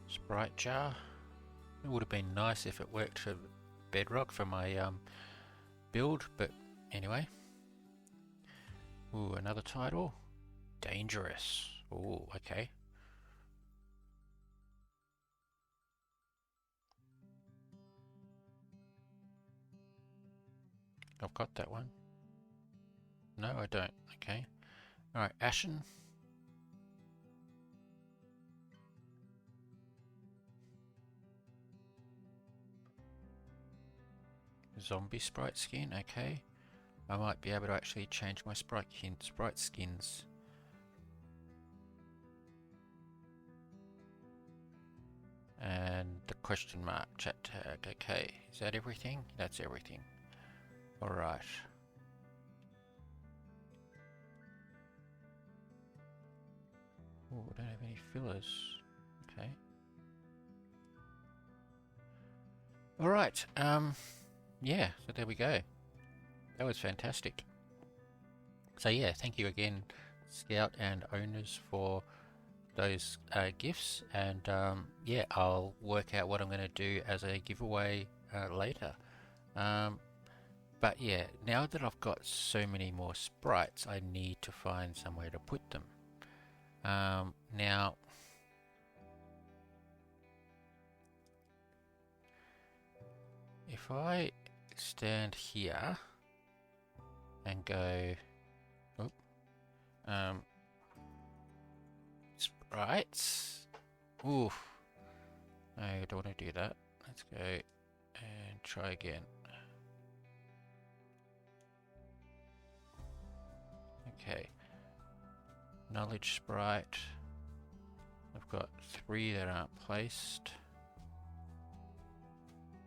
[SPEAKER 1] Sprite jar. It would have been nice if it worked for Bedrock for my build, but anyway. Ooh, another title. Dangerous. Ooh, okay. I've got that one. No, I don't. Okay. Alright, Ashen. Zombie sprite skin, okay. I might be able to actually change my sprite skins. And the question mark chat tag, okay. Is that everything? That's everything. Alright. Oh, I don't have any fillers. Okay. Alright, yeah, so there we go. That was fantastic. So yeah, thank you again, Scout and owners, for those gifts, and yeah, I'll work out what I'm going to do as a giveaway later. But yeah, now that I've got so many more sprites, I need to find somewhere to put them. Now, if I stand here and go, sprites. Oof. No, I don't want to do that. Let's go and try again. Okay. Knowledge sprite. I've got 3 that aren't placed.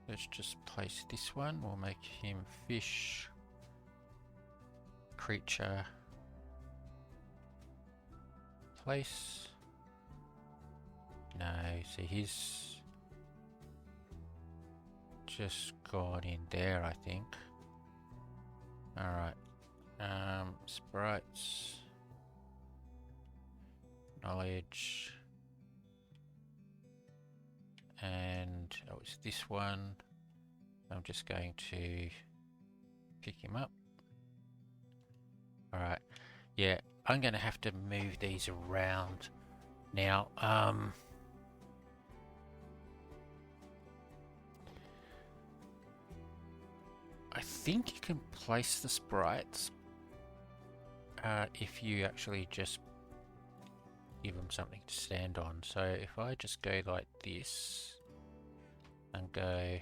[SPEAKER 1] Let's just place this one. We'll make him fish. Creature. Place. No, see, he's just gone in there, I think. Alright. Sprites. Knowledge. And oh, it's this one. I'm just going to pick him up. Alright. Yeah, I'm going to have to move these around now. I think you can place the sprites if you actually just give them something to stand on. So if I just go like this and go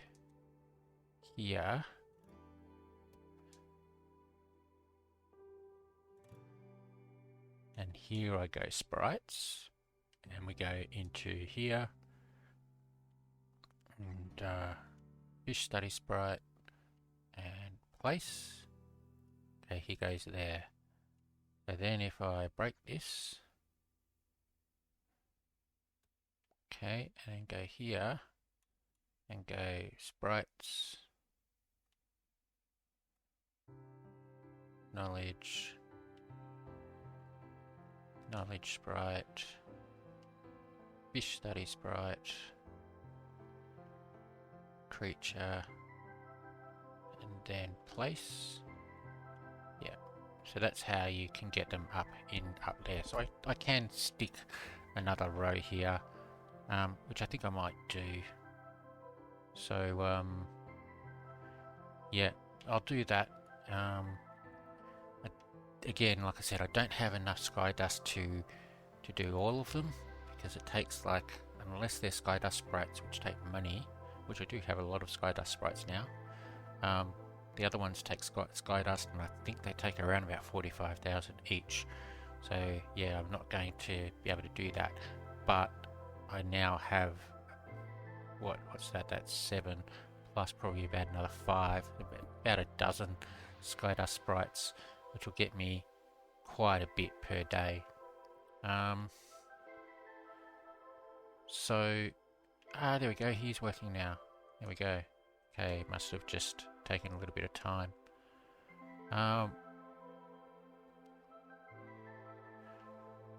[SPEAKER 1] here, and here I go sprites, and we go into here and fish study sprite and place. Okay, he goes there. So then if I break this, okay, and then go here and go sprites, knowledge sprite, fish study sprite, creature, and then place. Yeah, so that's how you can get them up there. So I can stick another row here, which I think I might do. So yeah, I'll do that. Again, like I said, I don't have enough Skydust to do all of them, because it takes, like, unless they're Skydust sprites which take money, which I do have a lot of Skydust sprites now. The other ones take Skydust, and I think they take around about 45,000 each. So yeah, I'm not going to be able to do that, but I now have what's that? That's 7 plus probably about another 5, about a dozen Skydust sprites, which will get me quite a bit per day. So there we go, he's working now. There we go. Okay, must have just taken a little bit of time.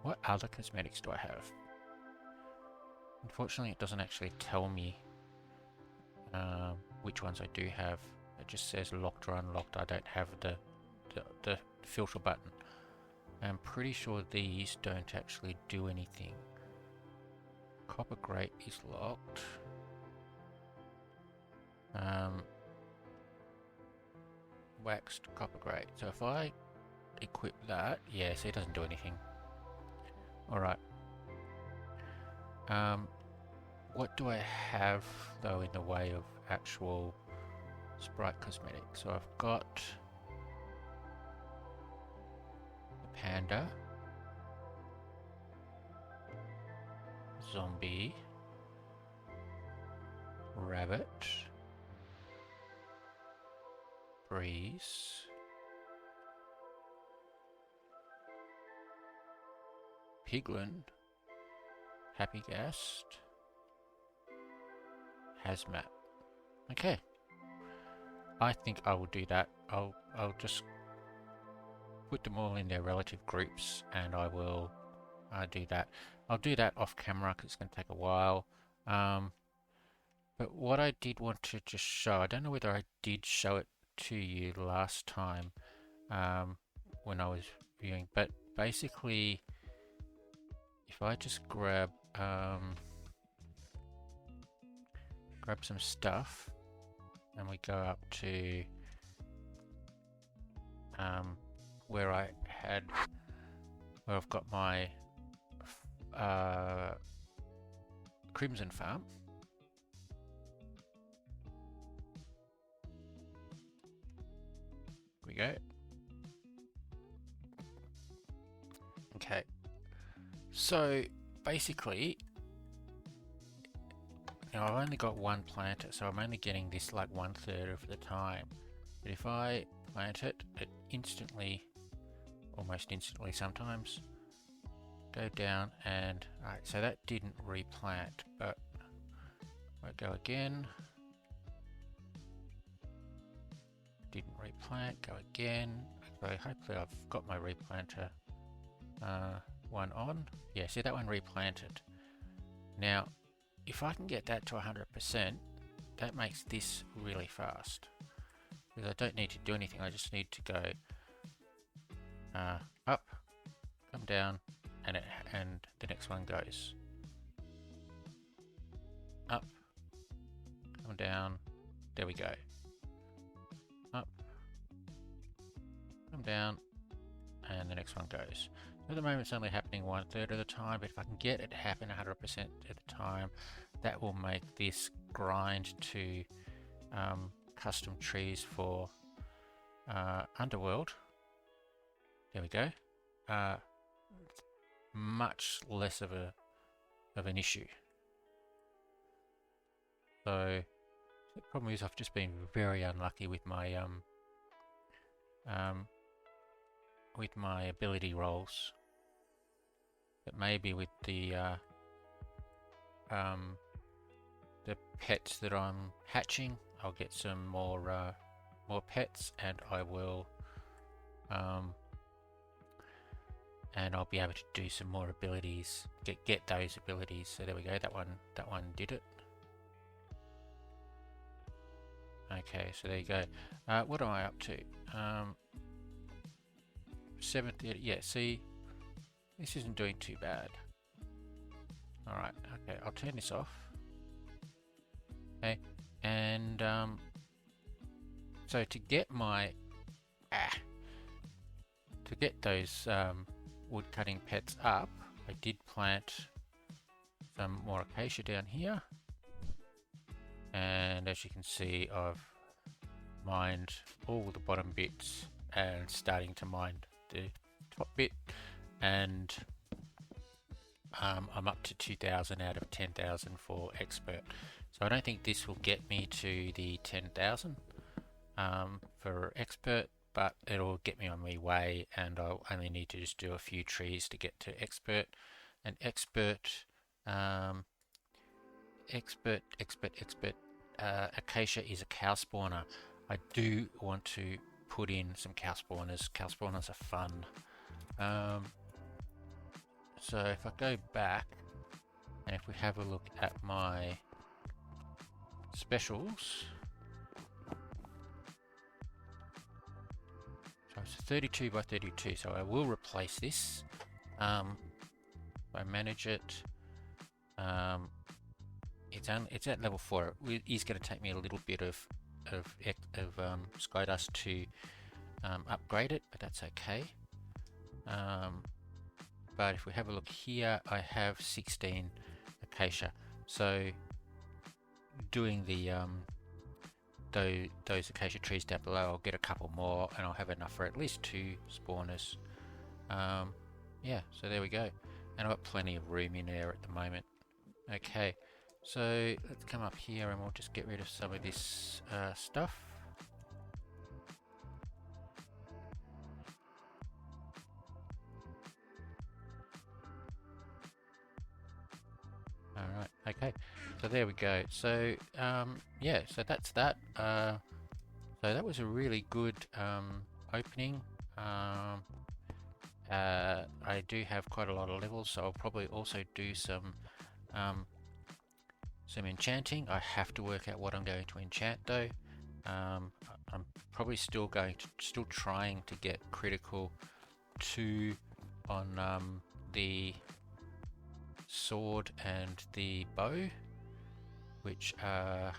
[SPEAKER 1] What other cosmetics do I have? Unfortunately, it doesn't actually tell me which ones I do have. It just says locked or unlocked. I don't have the filter button. I'm pretty sure these don't actually do anything. Copper grate is locked. Waxed copper grate. So if I equip that, yeah, so it doesn't do anything. Alright. What do I have though in the way of actual sprite cosmetics? So I've got the panda, zombie, rabbit, breeze, piglin, happy guest, hazmat. Okay, I think I will do that. I'll just put them all in their relative groups, and I will do that. I'll do that off camera because it's going to take a while. But what I did want to just show, I don't know whether I did show it to you last time when I was viewing, but basically if I just grab some stuff and we go up to where I've got my Crimson Farm. We go. Okay. So basically, now I've only got one planter, so I'm only getting this like 1/3 of the time. But if I plant it, it instantly, almost instantly sometimes, go down and, alright, so that didn't replant, but I go again. Didn't replant, go again. So hopefully I've got my replanter one on. Yeah, see that one replanted. Now, if I can get that to 100%, that makes this really fast. Because I don't need to do anything, I just need to go up, come down, and the next one goes up, come down, there we go. Up, come down, and the next one goes. At the moment it's only happening 1/3 of the time, but if I can get it to happen 100% of the time, that will make this grind to custom trees for Underworld. There we go. Much less of an issue. So the problem is I've just been very unlucky with my ability rolls. But maybe with the pets that I'm hatching, I'll get some more pets, and I will and I'll be able to do some more abilities, get those abilities. So there we go, that one did it. Okay, so there you go. What am I up to? 730. Yeah, see, this isn't doing too bad. Alright, okay, I'll turn this off. Okay, and so to get my to get those wood cutting pets up, I did plant some more acacia down here, and as you can see, I've mined all the bottom bits and starting to mine the top bit, and I'm up to 2,000 out of 10,000 for expert. So I don't think this will get me to the 10,000 for expert, but it'll get me on my way, and I'll only need to just do a few trees to get to expert. And expert acacia is a cow spawner. I do want to put in some cow spawners. Cow spawners are fun. So if I go back, and if we have a look at my specials, so it's 32 by 32, so I will replace this. If I manage it, it's at level 4. It is going to take me a little bit of Skydust to upgrade it, but that's okay. But if we have a look here, I have 16 acacia. So doing the those acacia trees down below, I'll get a couple more, and I'll have enough for at least 2 spawners. Yeah, so there we go. And I've got plenty of room in there at the moment. Okay, so let's come up here and we'll just get rid of some of this stuff. Alright, okay, so there we go. So yeah, so that's that. So that was a really good opening. I do have quite a lot of levels, so I'll probably also do some enchanting. I have to work out what I'm going to enchant though. I'm probably still trying to get critical 2 on the sword and the bow, which are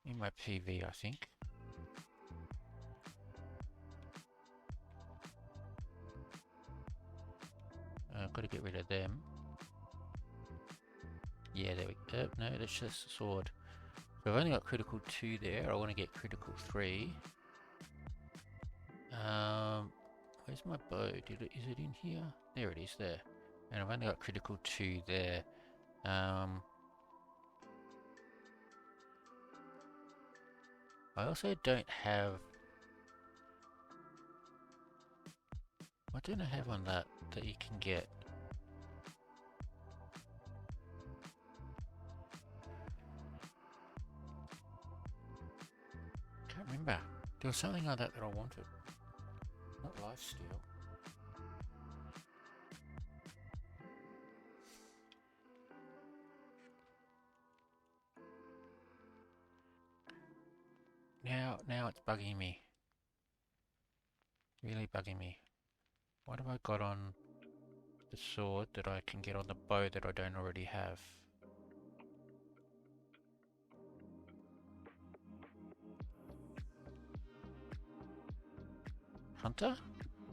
[SPEAKER 1] in my PV, I think. I've got to get rid of them. Yeah, there we go. No, that's just a sword. So I've only got critical 2 there. I want to get critical 3. Where's my bow? Is it in here? There it is, there. And I've only got critical 2 there. I also don't have... What don't I have on that you can get? Can't remember. There was something like that I wanted. Not lifesteal. Now it's bugging me. Really bugging me. What have I got on the sword that I can get on the bow that I don't already have? Hunter?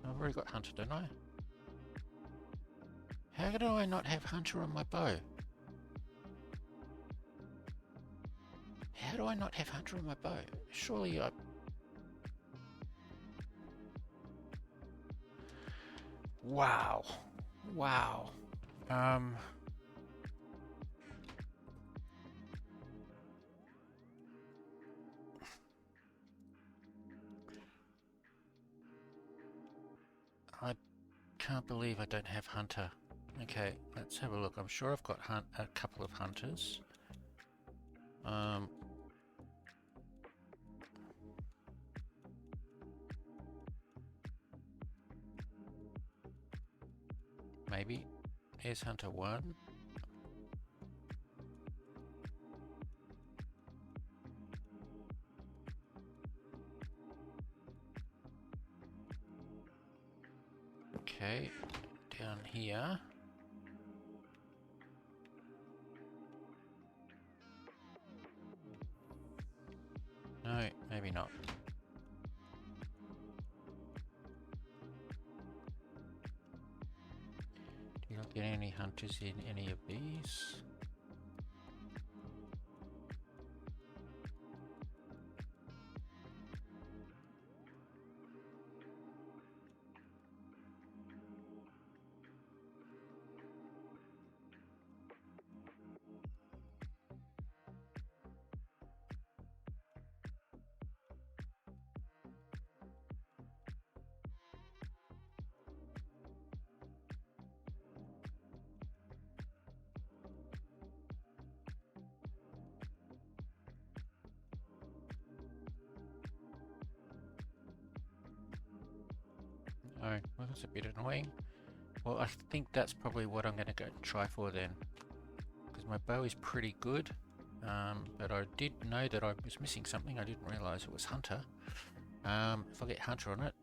[SPEAKER 1] I've already got Hunter, don't I? How do I not have Hunter on my bow? How do I not have Hunter on my bow? Surely I... Wow. Wow. I can't believe I don't have Hunter. Okay, let's have a look. I'm sure I've got a couple of Hunters. Maybe. Here's Hunter 1. Okay, down here. No, maybe not. Do you not get any hunters in any of these? Oh, well, that's a bit annoying. Well, I think that's probably what I'm going to go try for then. Because my bow is pretty good. But I did know that I was missing something. I didn't realise it was Hunter. If I get Hunter on it,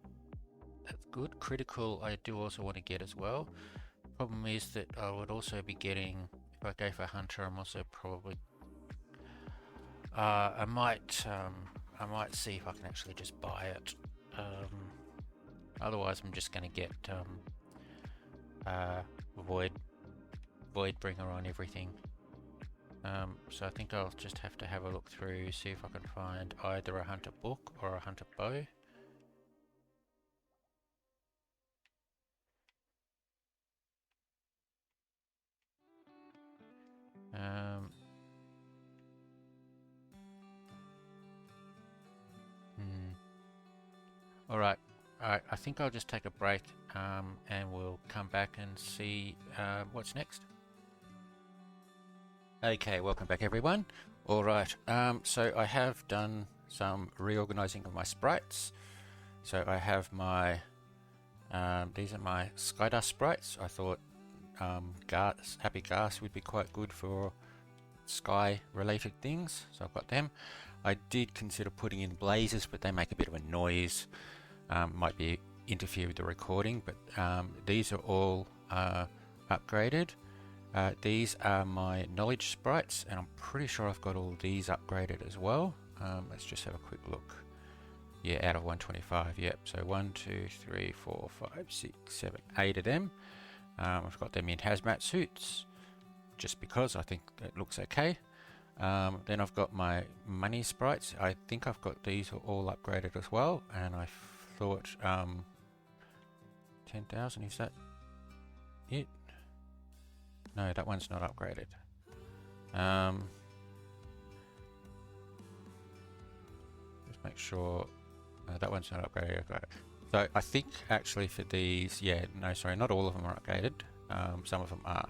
[SPEAKER 1] that's good. Critical I do also want to get as well. Problem is that I would also be getting, if I go for Hunter, I'm also probably... I might see if I can actually just buy it. Otherwise, I'm just going to get Void Bringer on everything. So I think I'll just have to have a look through, see if I can find either a Hunter book or a Hunter bow. Alright, I think I'll just take a break and we'll come back and see what's next. Okay, welcome back everyone. Alright, so I have done some reorganizing of my sprites. So I have my these are my Skydust sprites. I thought Happy Gas would be quite good for sky related things, so I've got them. I did consider putting in blazes, but they make a bit of a noise, might be interfere with the recording, but these are all upgraded. These are my knowledge sprites, and I'm pretty sure I've got all these upgraded as well. Let's just have a quick look. Yeah, out of 125, yep. So 1, 2, 3, 4, 5, 6, 7, 8 of them. I've got them in hazmat suits, just because I think it looks okay. Then I've got my money sprites. I think I've got these all upgraded as well, and I thought 10,000, is that it? No, that one's not upgraded. Just make sure that one's not upgraded. So I think actually for these, yeah, no, sorry, not all of them are upgraded. Some of them are.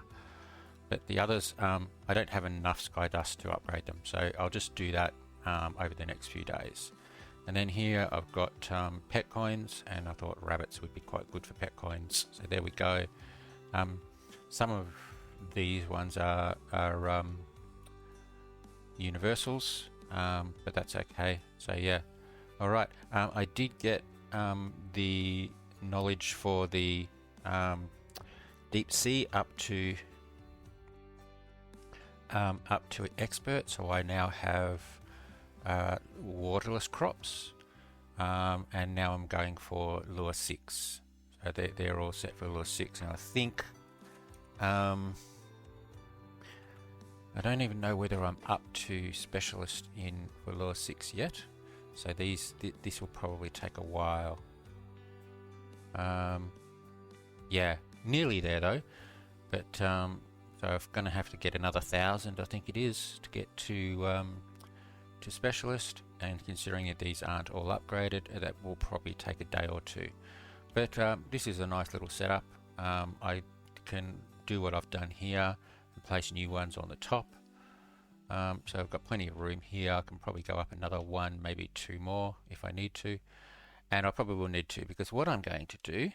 [SPEAKER 1] But the others, I don't have enough Skydust to upgrade them, so I'll just do that over the next few days. And then here I've got pet coins, and I thought rabbits would be quite good for pet coins. So there we go. Some of these ones are universals, but that's okay. So yeah, all right. I did get the knowledge for the deep sea up to expert, so I now have waterless crops, and now I'm going for lure 6. So they're all set for lure 6, and I think I don't even know whether I'm up to specialist in for lure 6 yet. So this will probably take a while. Yeah, nearly there though, but so I'm going to have to get another 1,000, I think it is, to get to specialist. And considering that these aren't all upgraded, that will probably take a day or two. But this is a nice little setup. I can do what I've done here and place new ones on the top. So I've got plenty of room here. I can probably go up another 1, maybe 2 more if I need to. And I probably will need to, because what I'm going to do,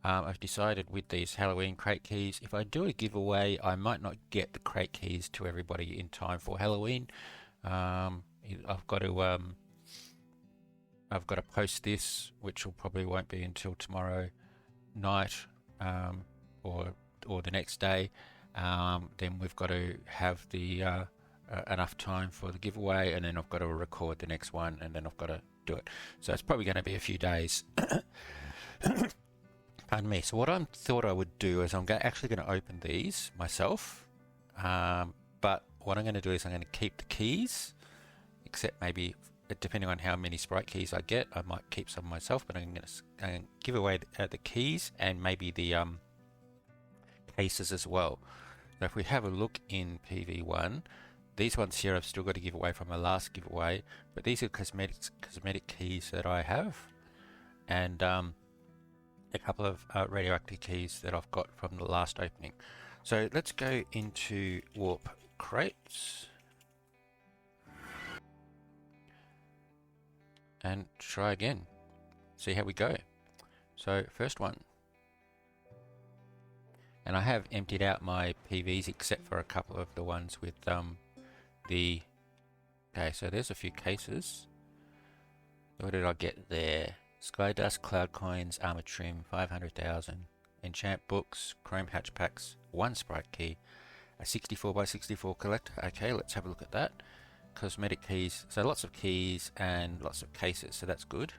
[SPEAKER 1] I've decided with these Halloween crate keys, if I do a giveaway, I might not get the crate keys to everybody in time for Halloween. I've got to post this, which will probably won't be until tomorrow night, or the next day. Then we've got to have the enough time for the giveaway, and then I've got to record the next one, and then I've got to do it. So it's probably going to be a few days. Pardon me. So what I thought I would do is I'm actually going to open these myself, but what I'm going to do is I'm going to keep the keys, except maybe depending on how many sprite keys I get, I might keep some myself, but I'm going to give away the keys and maybe the cases as well. So if we have a look in PV1, these ones here I've still got to give away from my last giveaway, but these are cosmetic keys that I have, and a couple of radioactive keys that I've got from the last opening. So let's go into warp crates and try again, see how we go. So first one, and I have emptied out my PVs except for a couple of the ones with okay, so there's a few cases. What did I get there? Skydust, Cloud Coins, Armor Trim, 500,000, Enchant Books, Chrome Hatch Packs, 1 Sprite Key, a 64x64 collector. Okay, let's have a look at that. Cosmetic keys, so lots of keys and lots of cases, so that's good.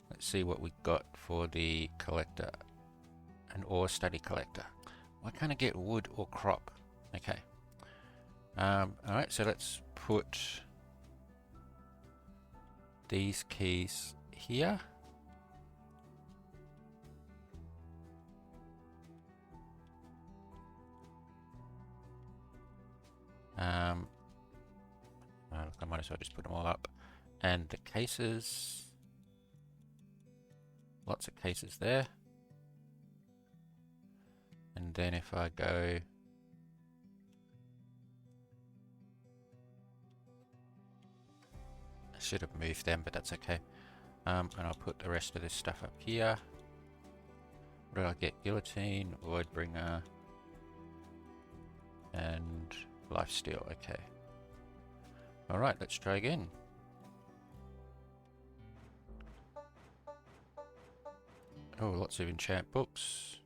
[SPEAKER 1] Let's see what we got for the collector. An ore study collector. Why can't I get wood or crop? Okay. Alright, so let's put these keys here. I might as well just put them all up. And the cases, lots of cases there. And then if I go should have moved them, but that's okay. And I'll put the rest of this stuff up here. What did I get? Guillotine, Voidbringer, and Lifesteal. Okay. Alright, let's try again. Oh, lots of enchant books.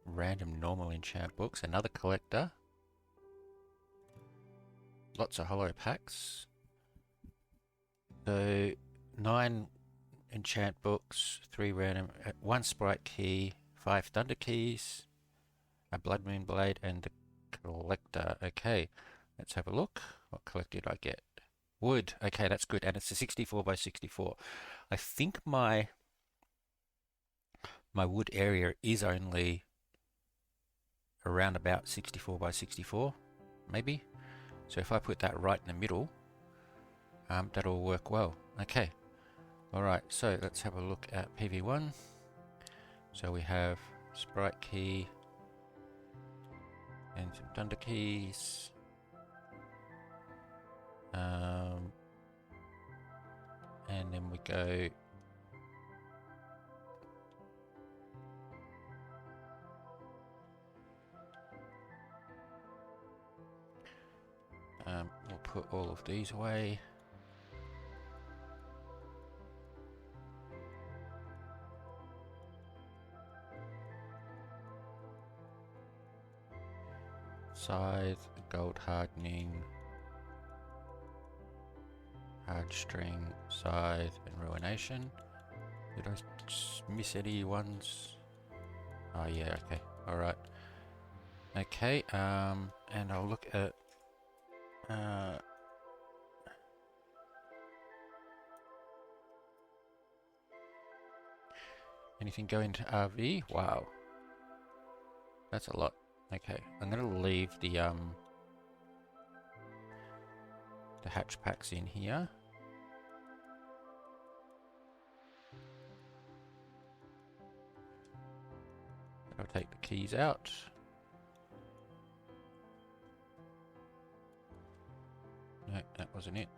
[SPEAKER 1] Random normal enchant books. Another collector. Lots of hollow packs. So 9 enchant books, 3 random, 1 sprite key, 5 thunder keys, a blood moon blade, and the collector. Okay, let's have a look. What collector did I get? Wood. Okay, that's good, and it's a 64 by 64. I think my wood area is only around about 64 by 64, maybe. So if I put that right in the middle, that'll work well. Okay. Alright, so let's have a look at PV1. So we have sprite key and some thunder keys. And then we go we'll put all of these away. Scythe, gold hardening, hard string, scythe, and ruination. Did I miss any ones? Oh yeah, okay, alright. Okay, and I'll look at anything going to RV? Wow. That's a lot. Okay, I'm gonna leave the hatch packs in here. I'll take the keys out. No, that wasn't it.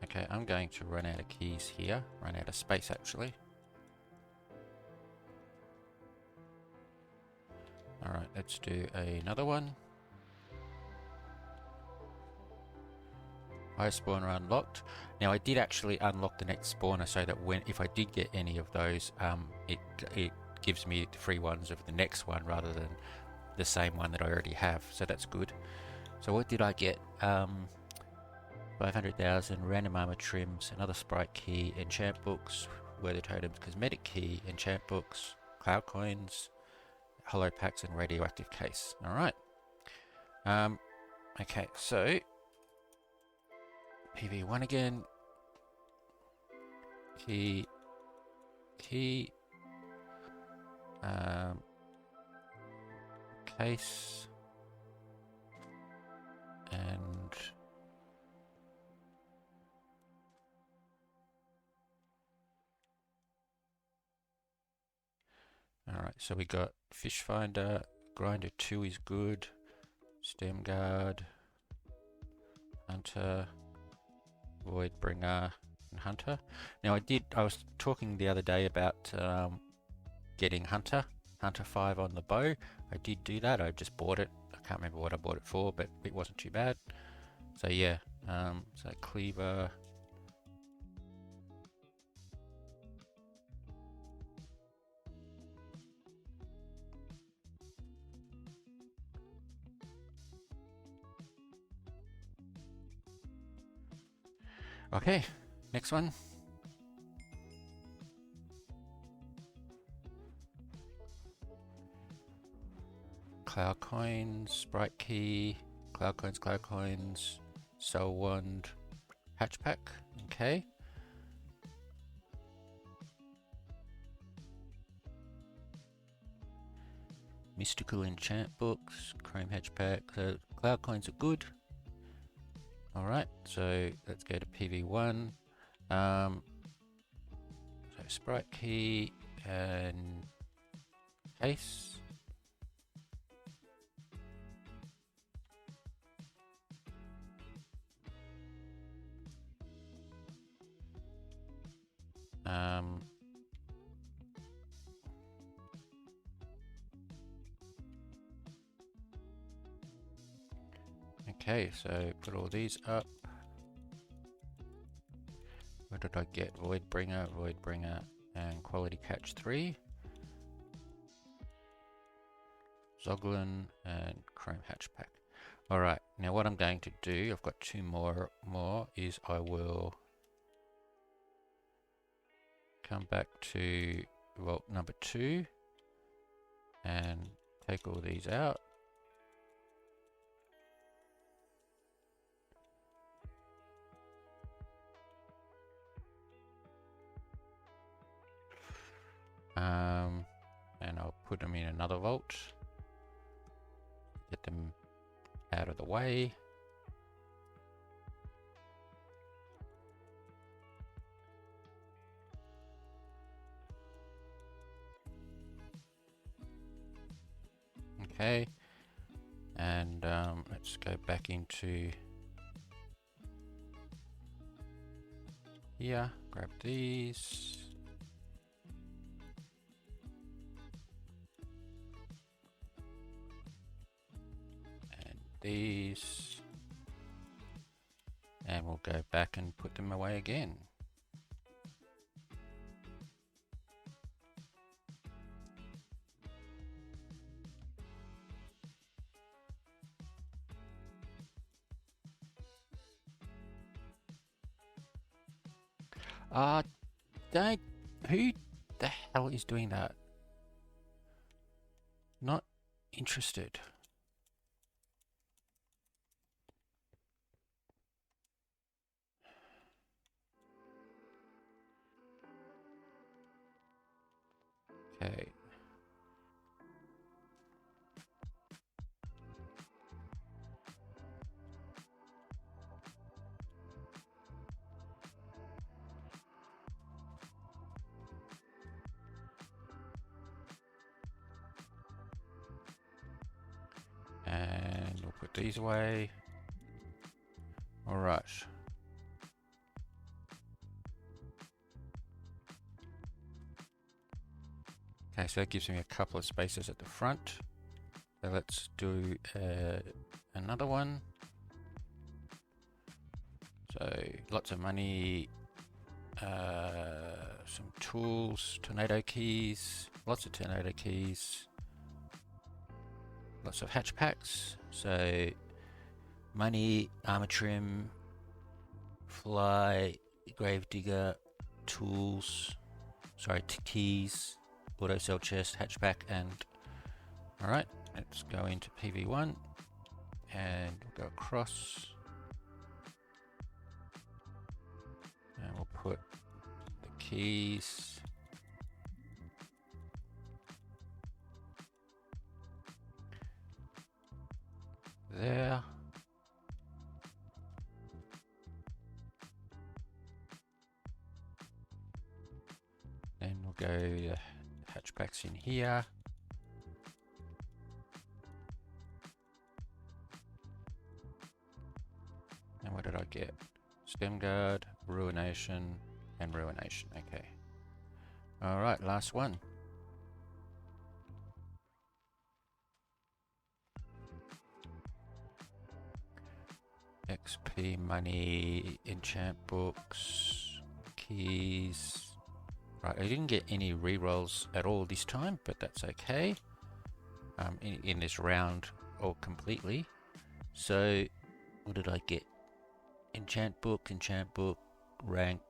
[SPEAKER 1] Okay, I'm going to run out of keys here. Run out of space, actually. Alright, let's do another one. High spawner unlocked. Now I did actually unlock the next spawner so that if I did get any of those, it gives me the free ones of the next one rather than the same one that I already have. So that's good. So what did I get? 500,000 random armor trims, another sprite key, enchant books, weather totems, cosmetic key, enchant books, cloud coins, hollow packs, and radioactive case. All right. Okay, so PV1 again. Key. Case. And alright, so we got Fish Finder, Grinder 2 is good, Stem Guard, Hunter, Voidbringer, and Hunter. Now I was talking the other day about getting Hunter 5 on the bow. I did do that, I just bought it. I can't remember what I bought it for, but it wasn't too bad. So yeah, so Cleaver. Okay, next one. Cloud coins, sprite key, cloud coins, soul wand, hatch pack. Okay. Mystical enchant books, chrome hatch pack. So cloud coins are good. Alright, so let's go to PV1. So sprite key and case. Okay, so put all these up. What did I get? Void Bringer, and Quality Catch 3. Zoglin and Chrome Hatchpack. Alright, now what I'm going to do, I've got two more, is I will come back to vault number 2 and take all these out. And I'll put them in another vault. Get them out of the way. Okay, and let's go back into here, grab these. These, and we'll go back and put them away again. Who the hell is doing that? Not interested. Okay. And we'll put these away. All right. Okay, so that gives me a couple of spaces at the front. So let's do another one. So lots of money, some tools, tornado keys, lots of tornado keys, lots of hatch packs. So money, armor trim, fly, grave digger, tools, keys, auto cell chest, hatchback, and alright, let's go into PV1 and we'll go across and we'll put the keys there. Then we'll go the hatchbacks in here. And what did I get? Stem guard, ruination, and ruination. Okay. Alright, last one. XP, money, enchant books, keys. Right, I didn't get any rerolls at all this time, but that's okay. In this round, or completely. So, what did I get? Enchant book, rank,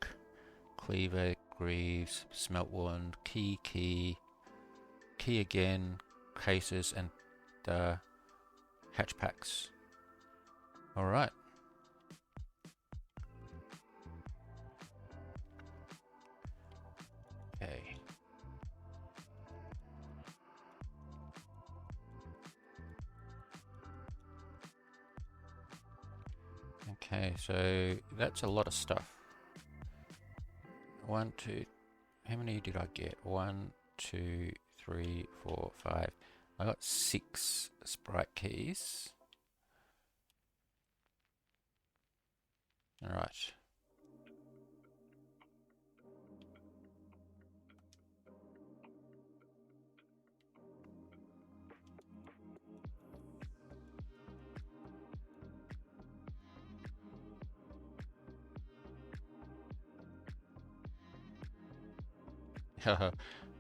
[SPEAKER 1] cleaver, greaves, smelt wand, key again, cases, and hatch packs. Alright. Okay. Okay, so that's a lot of stuff. 1, 2, how many did I get? 1, 2, 3, 4, 5. I got 6 sprite keys. Alright.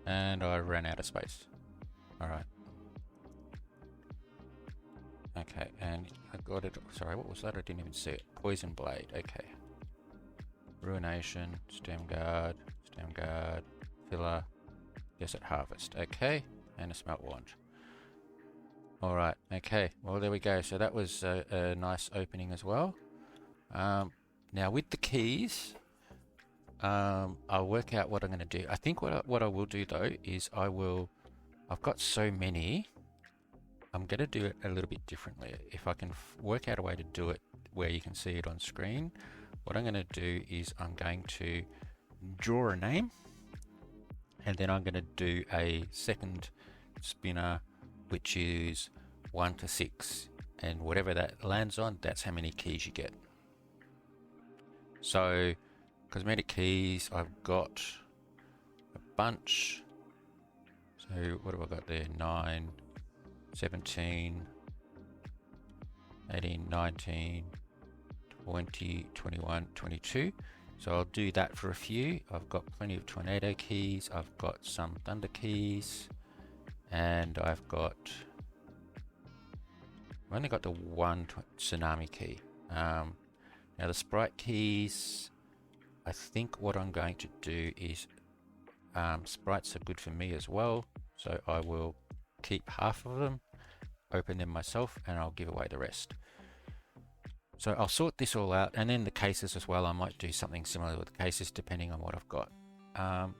[SPEAKER 1] And I ran out of space. Alright. Okay, and I got it. Sorry, what was that? I didn't even see it. Poison Blade, okay. Ruination, Stem Guard, Filler, Desert Harvest, okay. And a Smelt Wand. Alright, okay, well there we go. So that was a nice opening as well. Now with the keys, I'll work out what I'm going to do. I think what I will do though is I've got so many, I'm going to do it a little bit differently. If I can work out a way to do it where you can see it on screen, what I'm going to do is I'm going to draw a name, and then I'm going to do a second spinner, which is 1 to 6, and whatever that lands on, that's how many keys you get. So cosmetic keys, I've got a bunch. So what have I got there? 9, 17, 18, 19, 20, 21, 22. So I'll do that for a few. I've got plenty of tornado keys. I've got some thunder keys, and I've only got the one tsunami key. Now the sprite keys, I think what I'm going to do is sprites are good for me as well, so I will keep half of them, open them myself, and I'll give away the rest. So I'll sort this all out, and then the cases as well. I might do something similar with the cases depending on what I've got.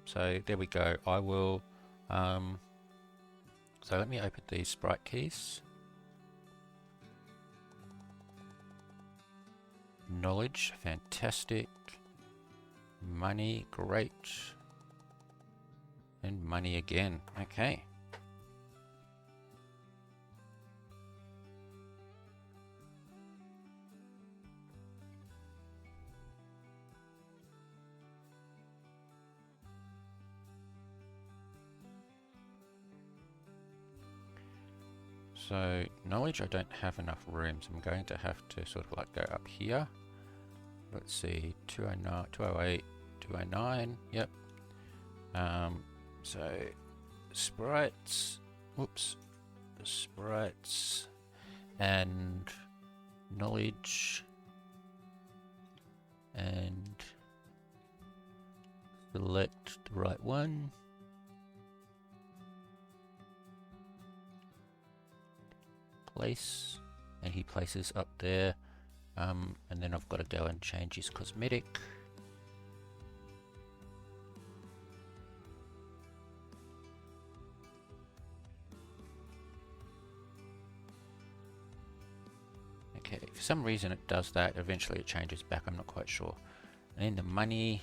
[SPEAKER 1] So there we go. I will so let me open these sprite keys. Knowledge, fantastic. Money, great. And money again. Okay. So knowledge, I don't have enough rooms. I'm going to have to sort of like go up here. Let's see, 209, 208, 209, yep. So sprites, whoops, sprites and knowledge and select the right one. Place, and he places up there, and then I've got to go and change his cosmetic. Okay, for some reason it does that. Eventually it changes back, I'm not quite sure. And then the money,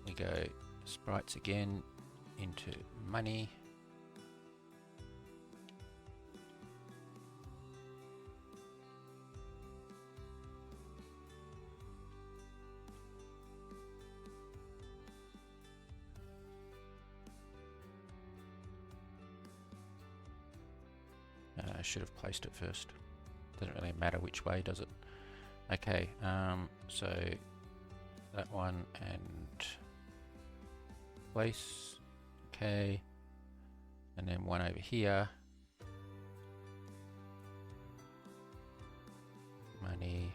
[SPEAKER 1] we go sprites again into money. I should have placed it first. Doesn't really matter which way, does it? Okay, so that one and place. Okay, and then one over here. Money.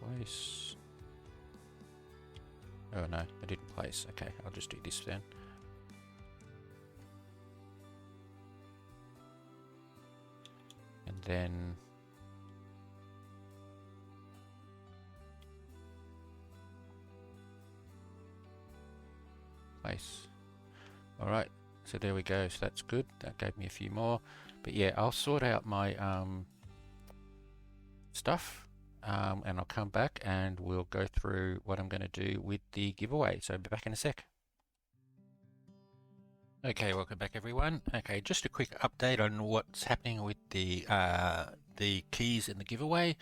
[SPEAKER 1] Place. Oh no, I didn't place. Okay, I'll just do this then. And then place. Alright, so there we go. So that's good. That gave me a few more. But yeah, I'll sort out my stuff. And I'll come back and we'll go through what I'm going to do with the giveaway. So I'll be back in a sec. Okay, welcome back everyone. Okay, just a quick update on what's happening with the keys in the giveaway.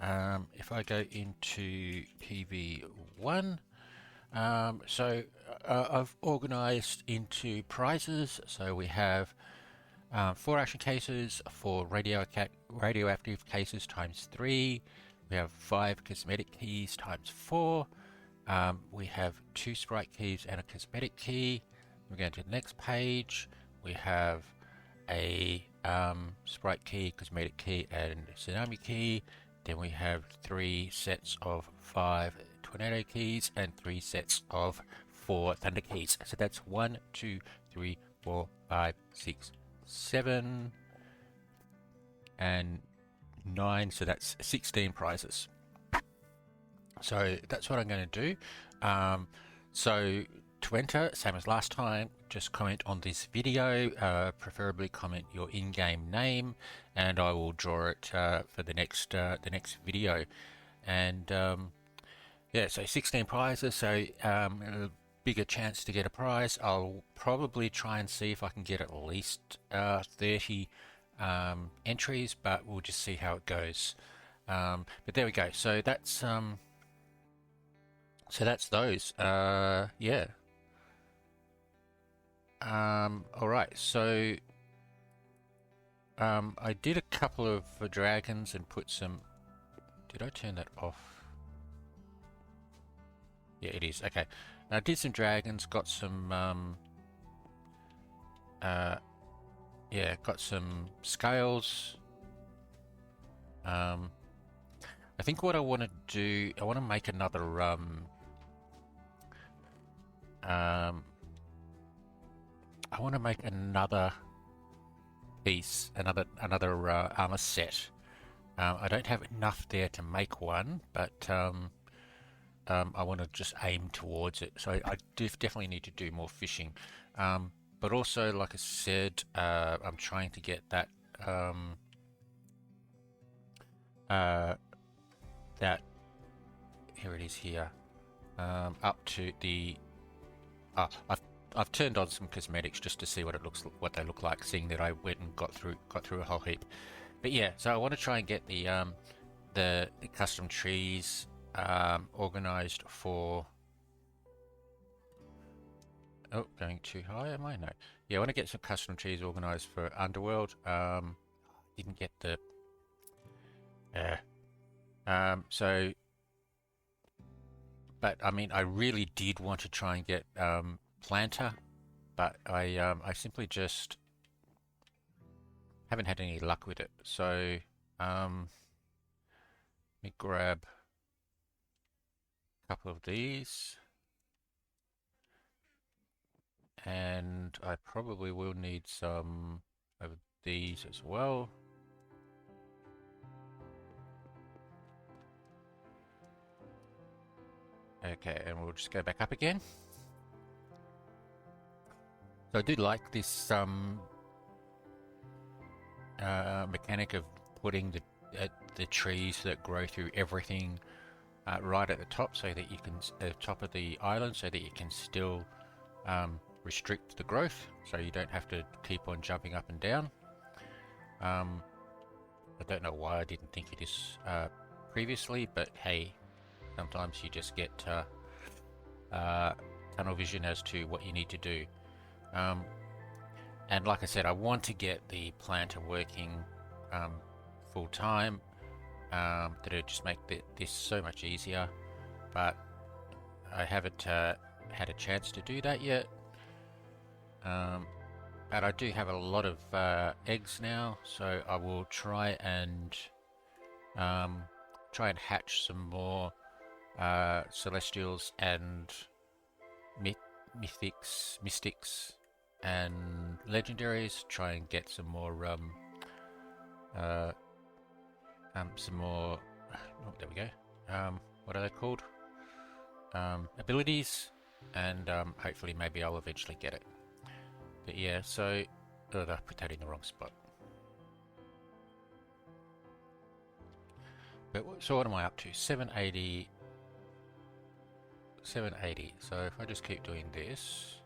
[SPEAKER 1] If I go into PV1, so I've organized into prizes. So we have 4 action cases for radioactive cases times 3. We have 5 cosmetic keys times 4. We have 2 sprite keys and a cosmetic key. We're going to the next page. We have a sprite key, cosmetic key, and tsunami key. Then we have 3 sets of 5 tornado keys and 3 sets of 4 thunder keys. So that's 1, 2, 3, 4, 5, 6, 7, and 9. So that's 16 prizes. So that's what I'm going to do. So to enter, same as last time, just comment on this video, preferably comment your in-game name, and I will draw it for the next video. And yeah, so 16 prizes, so a bigger chance to get a prize. I'll probably try and see if I can get at least 30 entries, but we'll just see how it goes. But there we go. So that's those. Yeah. All right. So I did a couple of dragons and put some. Did I turn that off? Yeah, it is. Okay. I did some dragons. Got some. Yeah, got some scales. I think what I want to do, I want to make another I want to make another piece, another armor set. I don't have enough there to make one, but I want to just aim towards it. So I definitely need to do more fishing. But also, like I said, I'm trying to get that that, here it is here, up to the. I've turned on some cosmetics just to see what they look like, seeing that I went and got through a whole heap. But yeah, so I want to try and get the custom trees organized for. Oh, going too high, am I? No. Yeah, I want to get some custom trees organized for Underworld. Didn't get the. So, but I mean, I really did want to try and get planter, but I simply just haven't had any luck with it. So, let me grab a couple of these. And I probably will need some of these as well. Okay, and we'll just go back up again. So I do like this mechanic of putting the trees that grow through everything right at the top, so that you can at the top of the island, so that you can still restrict the growth, so you don't have to keep on jumping up and down. I don't know why I didn't think of this previously, but hey, sometimes you just get tunnel vision as to what you need to do. And like I said, I want to get the planter working full time. That'll just make this so much easier, but I haven't had a chance to do that yet. But I do have a lot of eggs now, so I will try and hatch some more celestials and mystics and legendaries. Try and get some more oh, there we go. What are they called? Abilities, and hopefully maybe I'll eventually get it. But yeah, so I put that in the wrong spot. But so what am I up to? 780. 780. So if I just keep doing this.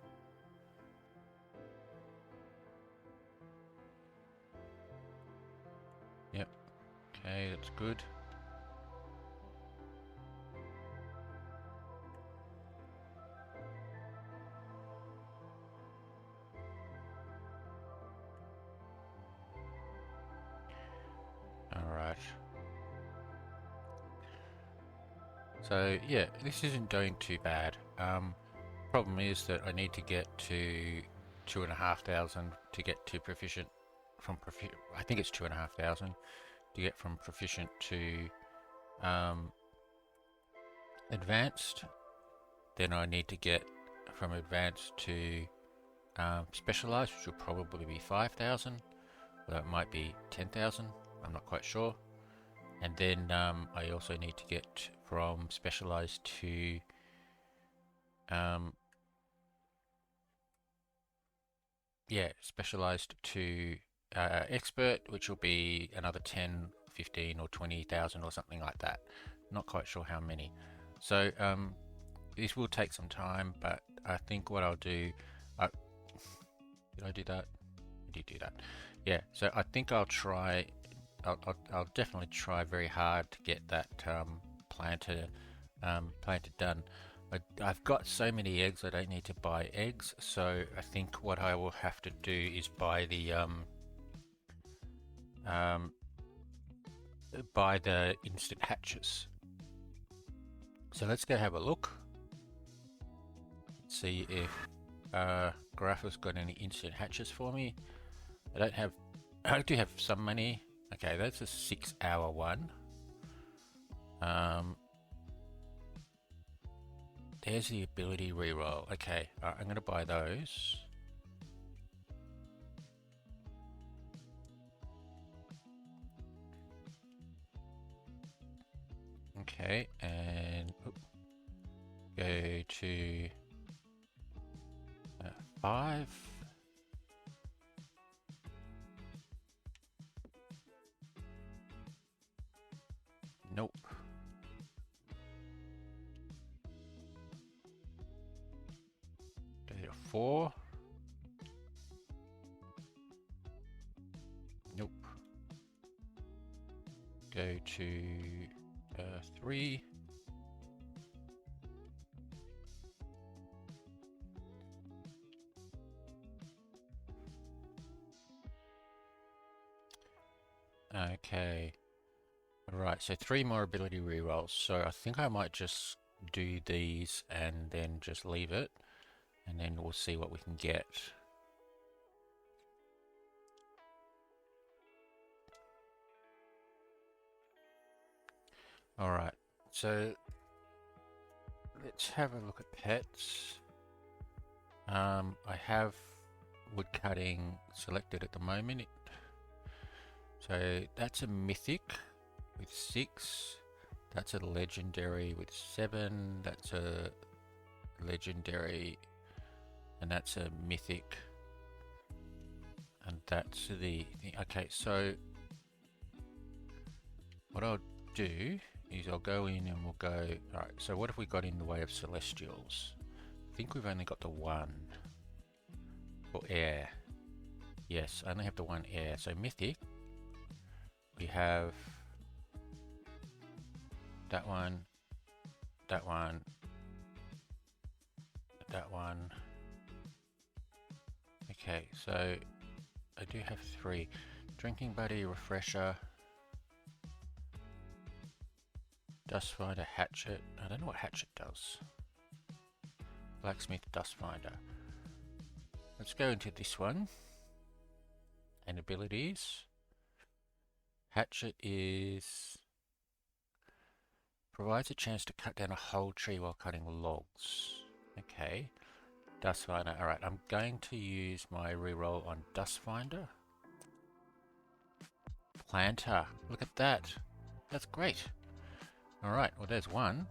[SPEAKER 1] Yep. Okay, that's good. Alright. So yeah, this isn't going too bad. Problem is that I need to get to 2,500 to get to proficient. I think it's 2,500 to get from proficient to um, advanced. Then I need to get from advanced to specialized, which will probably be 5,000. Well, it might be 10,000. I'm not quite sure. And then I also need to get from specialized to specialized to expert, which will be another 10, 15 or 20,000 or something like that. Not quite sure how many. So this will take some time, but I think what I'll do, did I do that? I did do that. Yeah, so I think I'll try, I'll definitely try very hard to get that planter done. I've got so many eggs, I don't need to buy eggs, so I think what I will have to do is buy the instant hatches. So let's go have a look. See if Graph got any instant hatches for me. I do have some money. Okay, that's a 6-hour one. There's the ability reroll. Okay, I'm going to buy those. Okay, and go to 5. Nope. Go to 4. Nope. Go to 3. Okay. Right, so 3 more ability rerolls. So I think I might just do these and then just leave it, and then we'll see what we can get. Alright, so let's have a look at pets. I have wood cutting selected at the moment. So that's a mythic with 6. That's a legendary with 7. That's a legendary, and that's a mythic. And that's the thing. Okay, so what I'll do is I'll go in and we'll go, alright, so what have we got in the way of celestials? I think we've only got the one for air. Yes, I only have the one air. So mythic, we have that one, that one, that one. Okay, so I do have 3. Drinking Buddy, Refresher, Dustfinder, Hatchet. I don't know what Hatchet does. Blacksmith, Dustfinder. Let's go into this one. And abilities. Hatchet is provides a chance to cut down a whole tree while cutting logs. Okay. Dustfinder. Alright, I'm going to use my reroll on Dustfinder. Planter. Look at that. That's great. Alright, well there's one.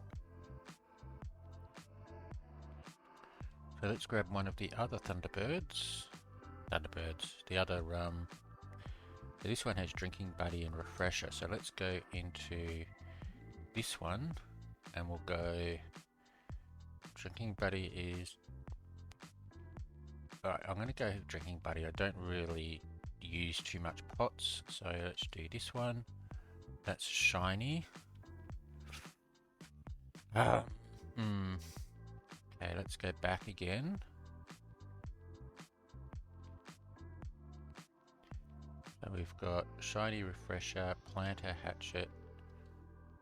[SPEAKER 1] So let's grab one of the other Thunderbirds. The other, so this one has Drinking Buddy and Refresher. So let's go into this one and we'll go, Drinking Buddy is, alright, I'm going to go Drinking Buddy. I don't really use too much pots, so let's do this one. That's shiny. Okay, let's go back again. So we've got shiny, refresher, planter, hatchet,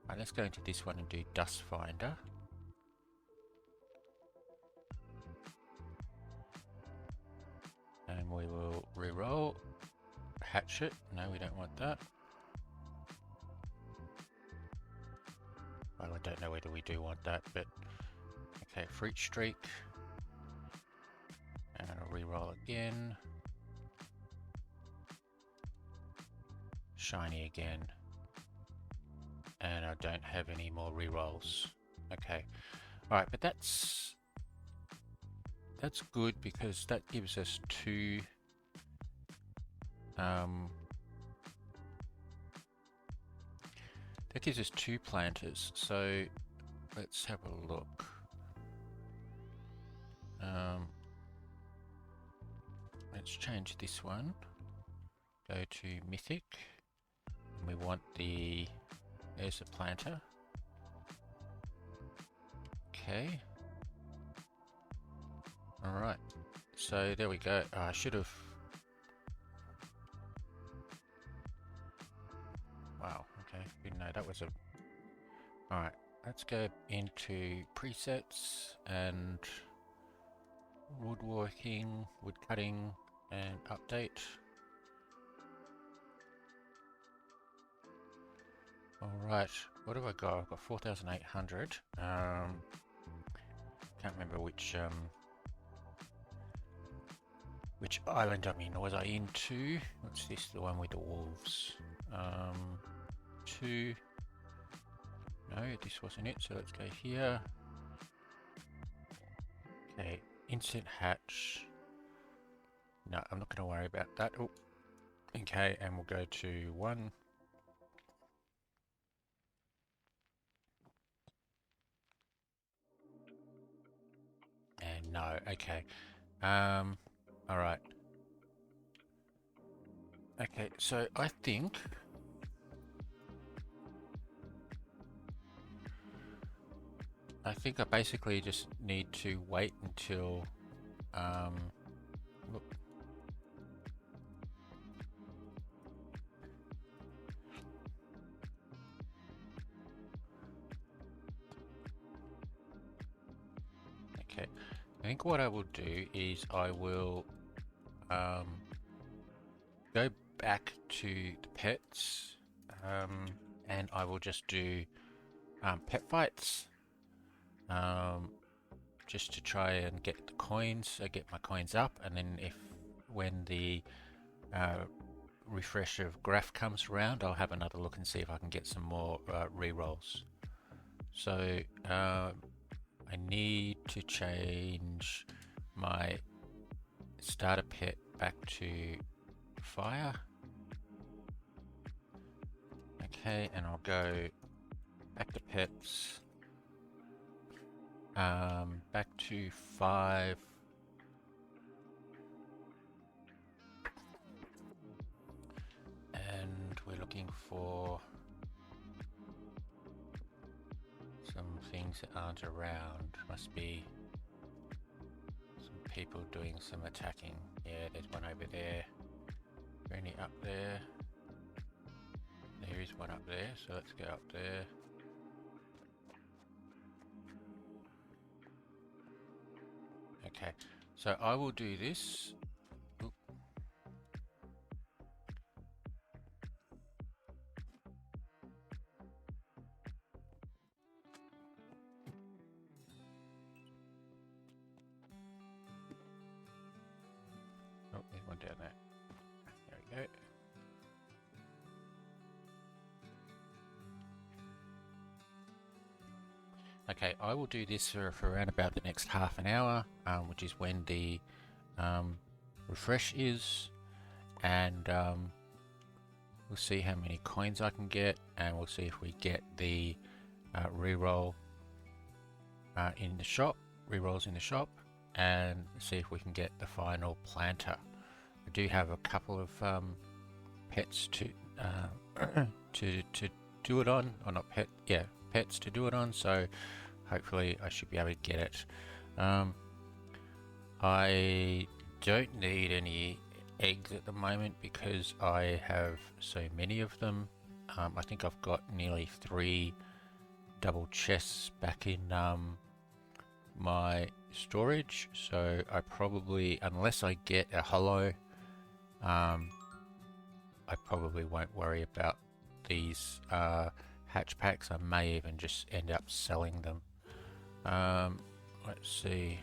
[SPEAKER 1] Right, let's go into this one and do Dust Finder. And we will re-roll. Hatchet. No, we don't want that. Well, I don't know whether we do want that, but okay, Fruit Streak. And I'll re-roll again. Shiny again. And I don't have any more re-rolls. Okay. Alright, but that's good because that gives us two planters. So let's have a look. Let's change this one. Go to Mythic. And we want there's a planter. Okay. Alright. So there we go. I should have... Wow, okay. Didn't know that was a... Alright, let's go into presets and woodworking, wood cutting, and update. Alright, what have I got? I've got 4,800. Can't remember which island I'm in. Was I in 2? What's this? The one with the wolves. 2. No, this wasn't it, so let's go here. Okay, instant hatch. No, I'm not going to worry about that. Oh, okay, and we'll go to 1. And no, okay. Alright. Okay, so I think I basically just need to wait until look. Okay, I think what I will do is I will go back to the pets and I will just do pet fights just to try and get the coins, get my coins up, and then when the refresh of graph comes around, I'll have another look and see if I can get some more re-rolls. So I need to change my starter pet back to fire. Okay, and I'll go back to pets, back to 5. And we're looking for some things that aren't around. Must be some people doing some attacking. Yeah, there's one over there. Is there any up there? There is one up there, so let's go up there. Okay, so I will do this. Oop. Oh, there's one down there. There we go. Okay, I will do this for around about the next half an hour, which is when the refresh is, and we'll see how many coins I can get, and we'll see if we get the reroll in the shop, rerolls in the shop, and see if we can get the final planter. I do have a couple of pets to to do it on, or not pet, yeah, pets to do it on, so hopefully I should be able to get it. I don't need any eggs at the moment because I have so many of them. I think I've got nearly 3 double chests back in my storage, so I probably, unless I get a hollow, I probably won't worry about these hatch packs. I may even just end up selling them. Let's see.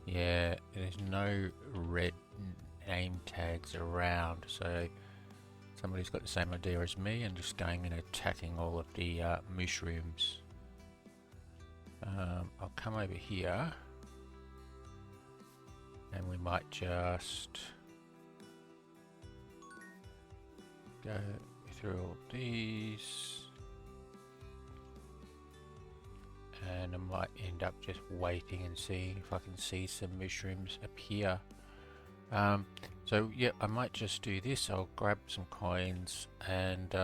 [SPEAKER 1] Yeah, there's no red name tags around, so somebody's got the same idea as me and just going and attacking all of the mushrooms. I'll come over here and we might just go through all these, and I might end up just waiting and seeing if I can see some mushrooms appear. So yeah, I might just do this. I'll grab some coins and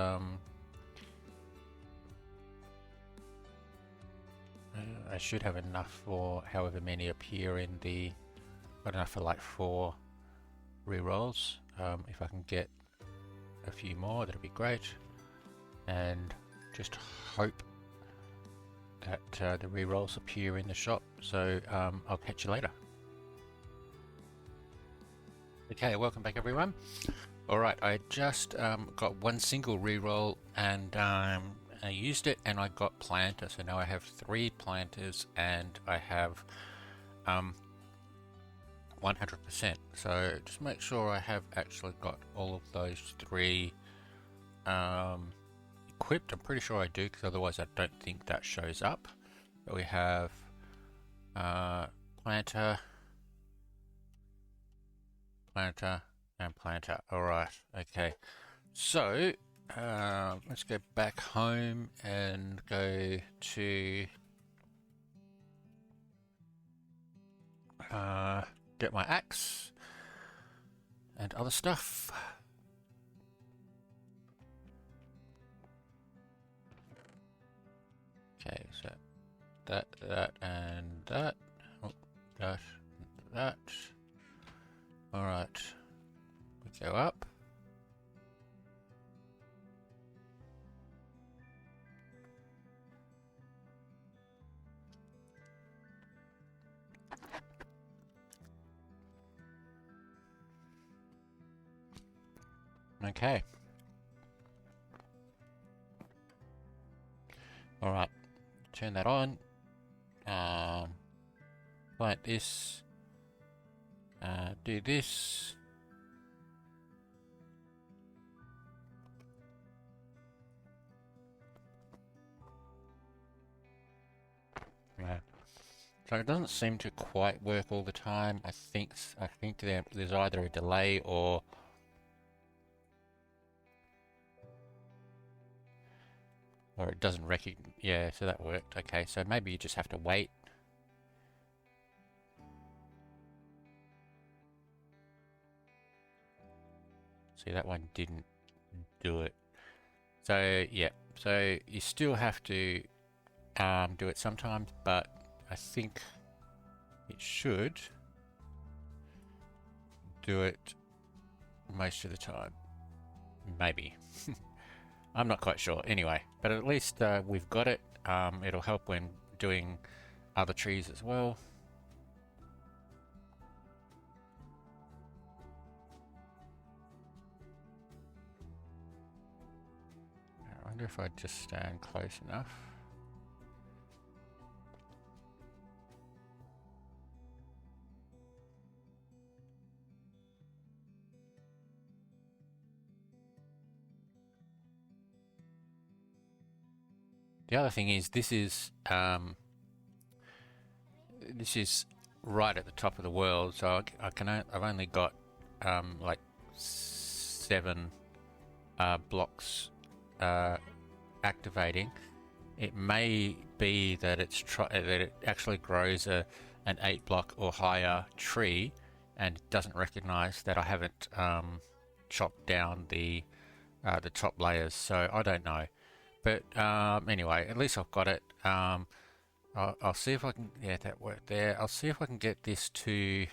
[SPEAKER 1] I should have enough for however many appear in the, got enough for like 4 rerolls. If I can get a few more, that'd be great, and just hope that the rerolls appear in the shop. So I'll catch you later. Okay, welcome back everyone. Alright, I just got one single reroll and I used it and I got planter, so now I have 3 planters and I have 100%. So just make sure I have actually got all of those 3 equipped. I'm pretty sure I do, because otherwise I don't think that shows up. But we have planter, and planter. Alright, okay. So let's go back home and go to get my axe and other stuff. Okay, so that, and that. Oh, that. Alright, we go up. Okay. Alright, turn that on. Like this. Do this. Yeah. So it doesn't seem to quite work all the time. I think there's either a delay or it doesn't recognize. Yeah, so that worked. Okay, so maybe you just have to wait. See, that one didn't do it. So yeah, so you still have to do it sometimes, but I think it should do it most of the time. Maybe. I'm not quite sure. Anyway, but at least we've got it. It'll help when doing other trees as well. I wonder if I just stand close enough. The other thing is this is right at the top of the world, so I've only got like 7 blocks activating. It may be that that it actually grows an 8 block or higher tree and doesn't recognize that I haven't chopped down the top layers, so I don't know. But anyway, at least I've got it. I'll see if I can. Yeah, that worked there. I'll see if I can get this to.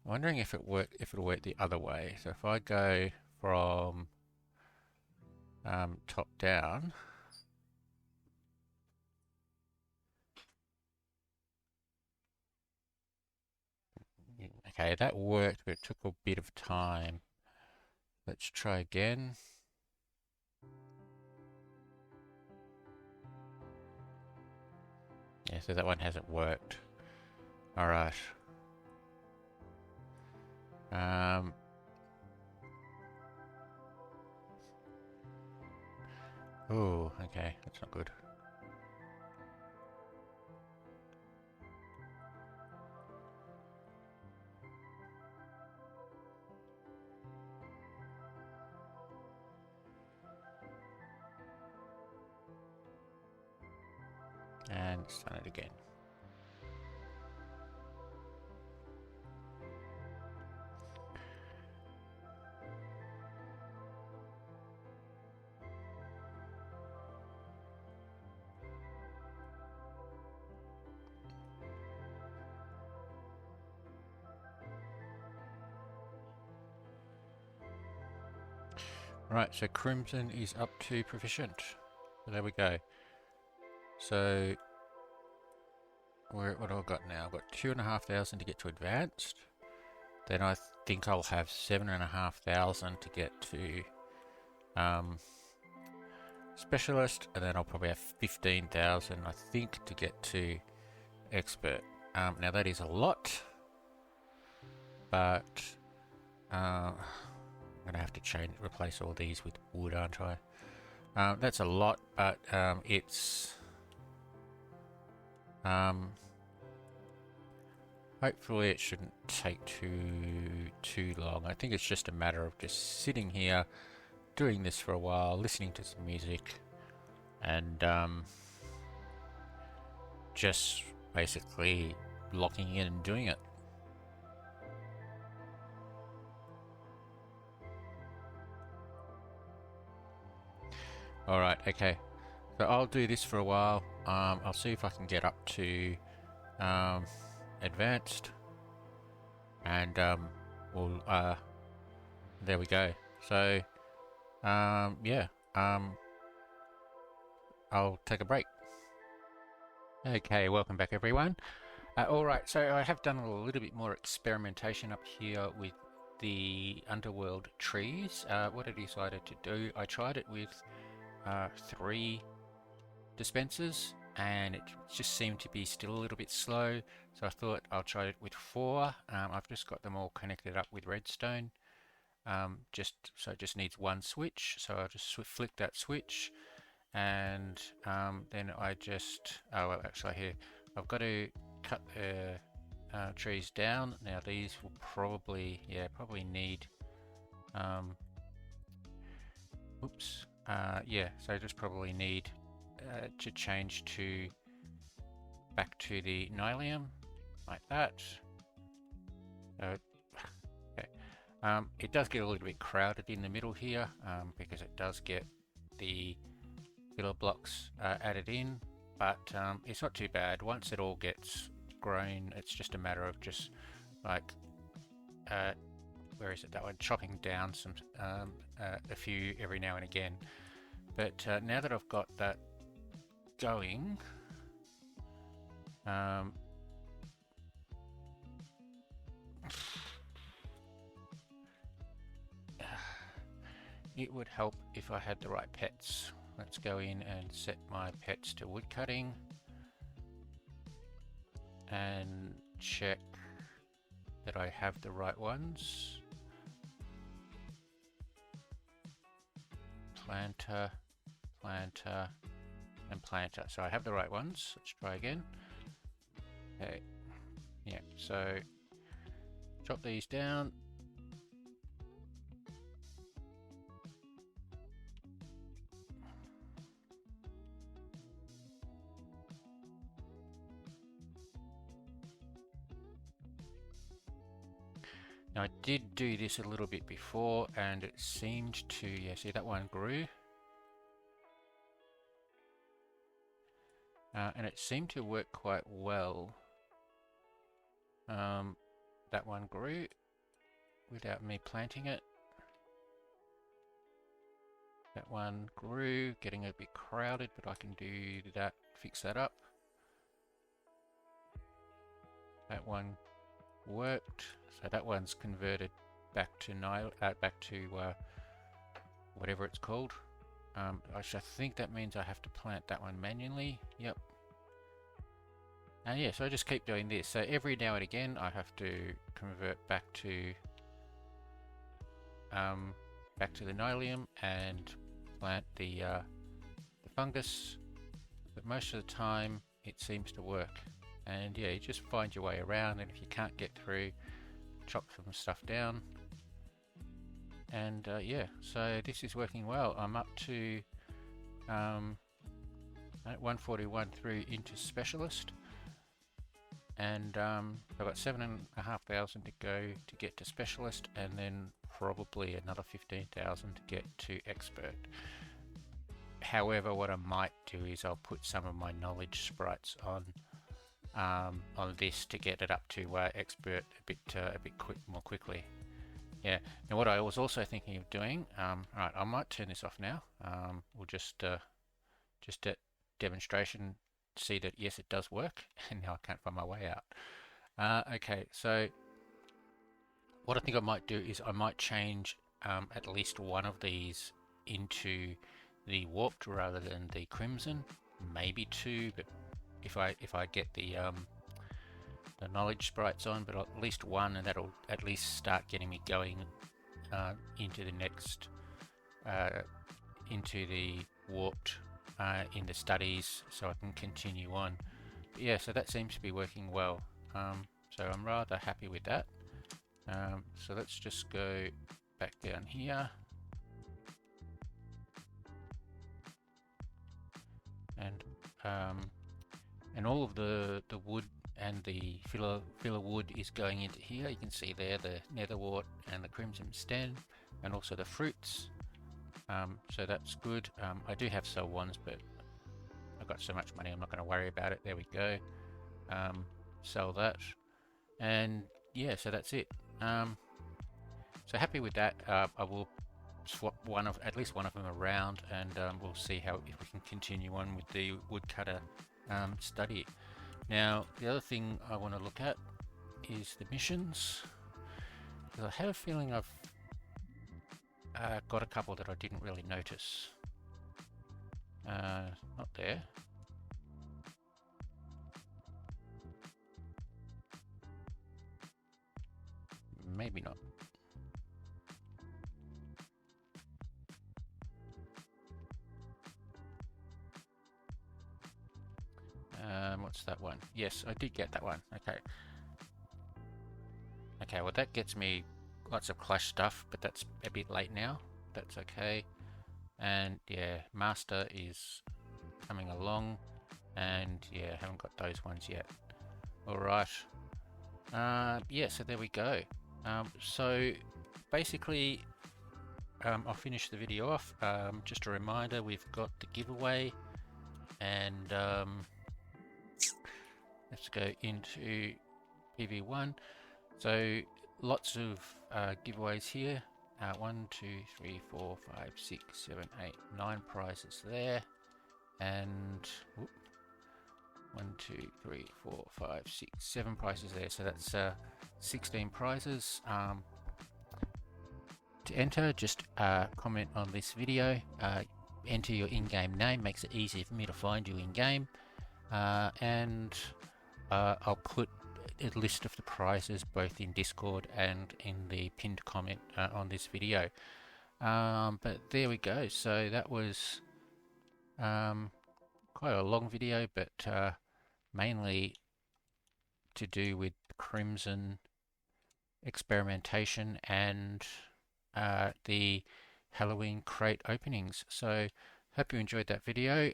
[SPEAKER 1] I'm wondering if it'll work the other way. So if I go from top down. Okay, that worked, but it took a bit of time. Let's try again. Yeah, so that one hasn't worked. All right. Oh, okay, that's not good. And start it again. Right, so Crimson is up to proficient. So there we go. So, what have I got now? I've got 2,500 to get to advanced. Then I think I'll have 7,500 to get to specialist, and then I'll probably have 15,000, I think, to get to expert. Now that is a lot, but I'm gonna have to replace all these with wood, aren't I? That's a lot, but it's hopefully it shouldn't take too long. I think it's just a matter of just sitting here, doing this for a while, listening to some music, and just basically locking in and doing it. Alright, okay. So I'll do this for a while. I'll see if I can get up to advanced. And we'll there we go. So yeah, I'll take a break. Okay, welcome back everyone. Alright, so I have done a little bit more experimentation up here with the underworld trees. What I decided to do, I tried it with 3 dispensers and it just seemed to be still a little bit slow, so I thought I'll try it with 4. I've just got them all connected up with redstone, so it just needs one switch, so I'll just flick that switch, and then I just, oh well, actually here I've got to cut the trees down. Now these will probably need oops, yeah, so I just probably need to change back to the nylium, like that. Okay. It does get a little bit crowded in the middle here, because it does get the filler blocks added in, but it's not too bad. Once it all gets grown, it's just a matter of just like where is it, that one, chopping down some a few every now and again. But now that I've got that going, it would help if I had the right pets. Let's go in and set my pets to wood cutting and check that I have the right ones. Planter, planter, and planter. So I have the right ones. Let's try again. Okay. Yeah, so chop these down. Now I did do this a little bit before and it seemed to, yeah, see that one grew. And it seemed to work quite well. That one grew without me planting it. That one grew, getting a bit crowded, but I can do that, fix that up. That one worked, so that one's converted back to whatever it's called. I think that means I have to plant that one manually. Yep. And yeah, so I just keep doing this. So every now and again, I have to convert back to the Nylium and plant the fungus. But most of the time, it seems to work. And yeah, you just find your way around, and if you can't get through, chop some stuff down. And yeah, so this is working well. I'm up to at 141 through into Specialist, and I've got 7,500 to go to get to Specialist, and then probably another 15,000 to get to Expert. However, what I might do is I'll put some of my knowledge sprites on this to get it up to Expert a bit more quickly. Yeah. Now, what I was also thinking of doing, right, I might turn this off now. We'll just a demonstration, see that yes, it does work, and now I can't find my way out. Okay, so what I think I might do is I might change at least one of these into the warped rather than the crimson, maybe two, but if I get the knowledge sprites on, but at least one, and that'll at least start getting me going into the next into the warped in the studies, so I can continue on. But yeah, so that seems to be working well, so I'm rather happy with that. So let's just go back down here, and all of the wood and the filler wood is going into here. You can see there the netherwort and the crimson stem, and also the fruits. So that's good. I do have sell ones, but I've got so much money I'm not going to worry about it. There we go. Sell that, and yeah, so that's it. So happy with that. I will swap at least one of them around, and we'll see if we can continue on with the woodcutter study. Now, the other thing I want to look at is the missions, because I have a feeling I've got a couple that I didn't really notice. Not there. Maybe not. What's that one? Yes, I did get that one. Okay. Okay, well that gets me lots of Clash stuff, but that's a bit late now. That's okay. And yeah, Master is coming along, and yeah, haven't got those ones yet. Alright. Yeah, so there we go. So basically, I'll finish the video off. Just a reminder, we've got the giveaway, and let's go into PV1. So lots of giveaways here. 1, 2, 3, 4, 5, 6, 7, 8, 9 prizes there, and 1, 2, 3, 4, 5, 6, 7 prizes there. So that's 16 prizes. To enter, just comment on this video, enter your in-game name, makes it easier for me to find you in-game, and I'll put a list of the prizes both in Discord and in the pinned comment on this video. But there we go. So that was quite a long video, but mainly to do with Crimson experimentation and the Halloween crate openings. So hope you enjoyed that video,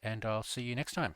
[SPEAKER 1] and I'll see you next time.